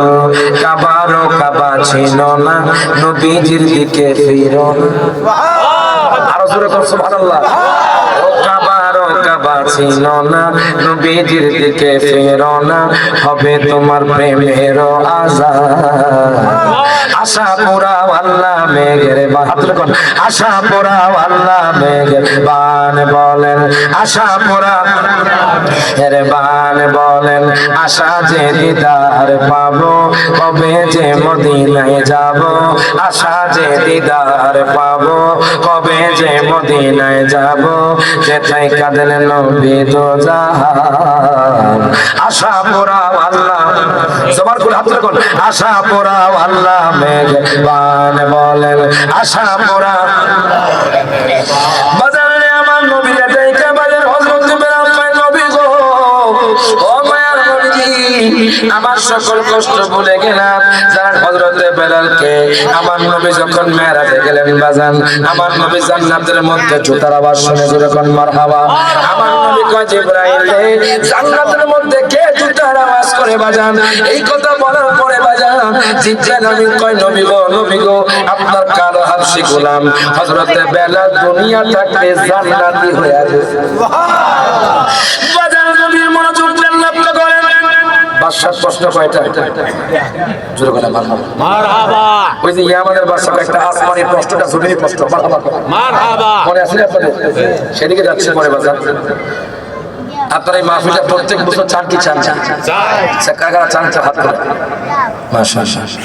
কাবারও কাবা ছিল না নবীজির দিকে ফিরো না। আরো জোরে কর সুবহানাল্লাহ। কাবারও কাবা ছিল না নবীজির দিকে ফিরো না, হবে তোমার প্রেমের আযান। আশা পুরা আল্লাহ মেহেরবান। আশা পুরা আল্লাহ মেহেরবান বলেন, আশা পুরা মেহেরবান বলেন, আশা যে দিদার পাবো কবে যে মদিনায় যাব, আশা যে দিদার পাবো কবে যে মদিনায় যাব, যেথায় কাঁদেন নবী দো জাহান। আশা পুরা আল্লাহ জবার করে হাত রাখুন। আশা পুরা আল্লাহ মেহেরবান বলেন, আশা পুরা বাজারে আমার নবী দেখে বাজার হযরত বেলাল কয়, নবী গো ও মায়ার নবীজি আমার সকল কষ্ট ভুলে গেলাম। যারা হযরত বেলালকে আমার নবী যখন মেরাজে গেলেন বাজান, আমার নবী জান্নাতের মধ্যে জুতার আওয়াজ শুনে যখন মারহাবা। আমার নবী কয়, জিবরাইল জান্নাতের মধ্যে কে জুতার আওয়াজ করে বাজান? এই কথা বলার পরে বাজান জিবরাইল নবী কয়, নবী গো আপনার কালো হাবশী গোলাম হযরত বেলাল দুনিয়া থাকতে জান্নাতি হয়ে আছে। সুবহানাল্লাহ। বাজান নবীর মনোযোগ দেন, লক্ষ্য করেন। বাদশার প্রশ্ন কয়টা? জোরে বলেন মারহাবা। মারহাবা। ওই যে ইয়ামানের বাদশা একটা আসমানি প্রশ্নটা জমিনি প্রশ্ন। মারহাবা মারহাবা। মনে আছে আপনাদের? সেদিকে যাচ্ছে পরে বাজার। আপনার এই মাহফিলটা প্রত্যেক বছর চান কি চান? চান। কারা চান হাত করে? মাশাআল্লাহ।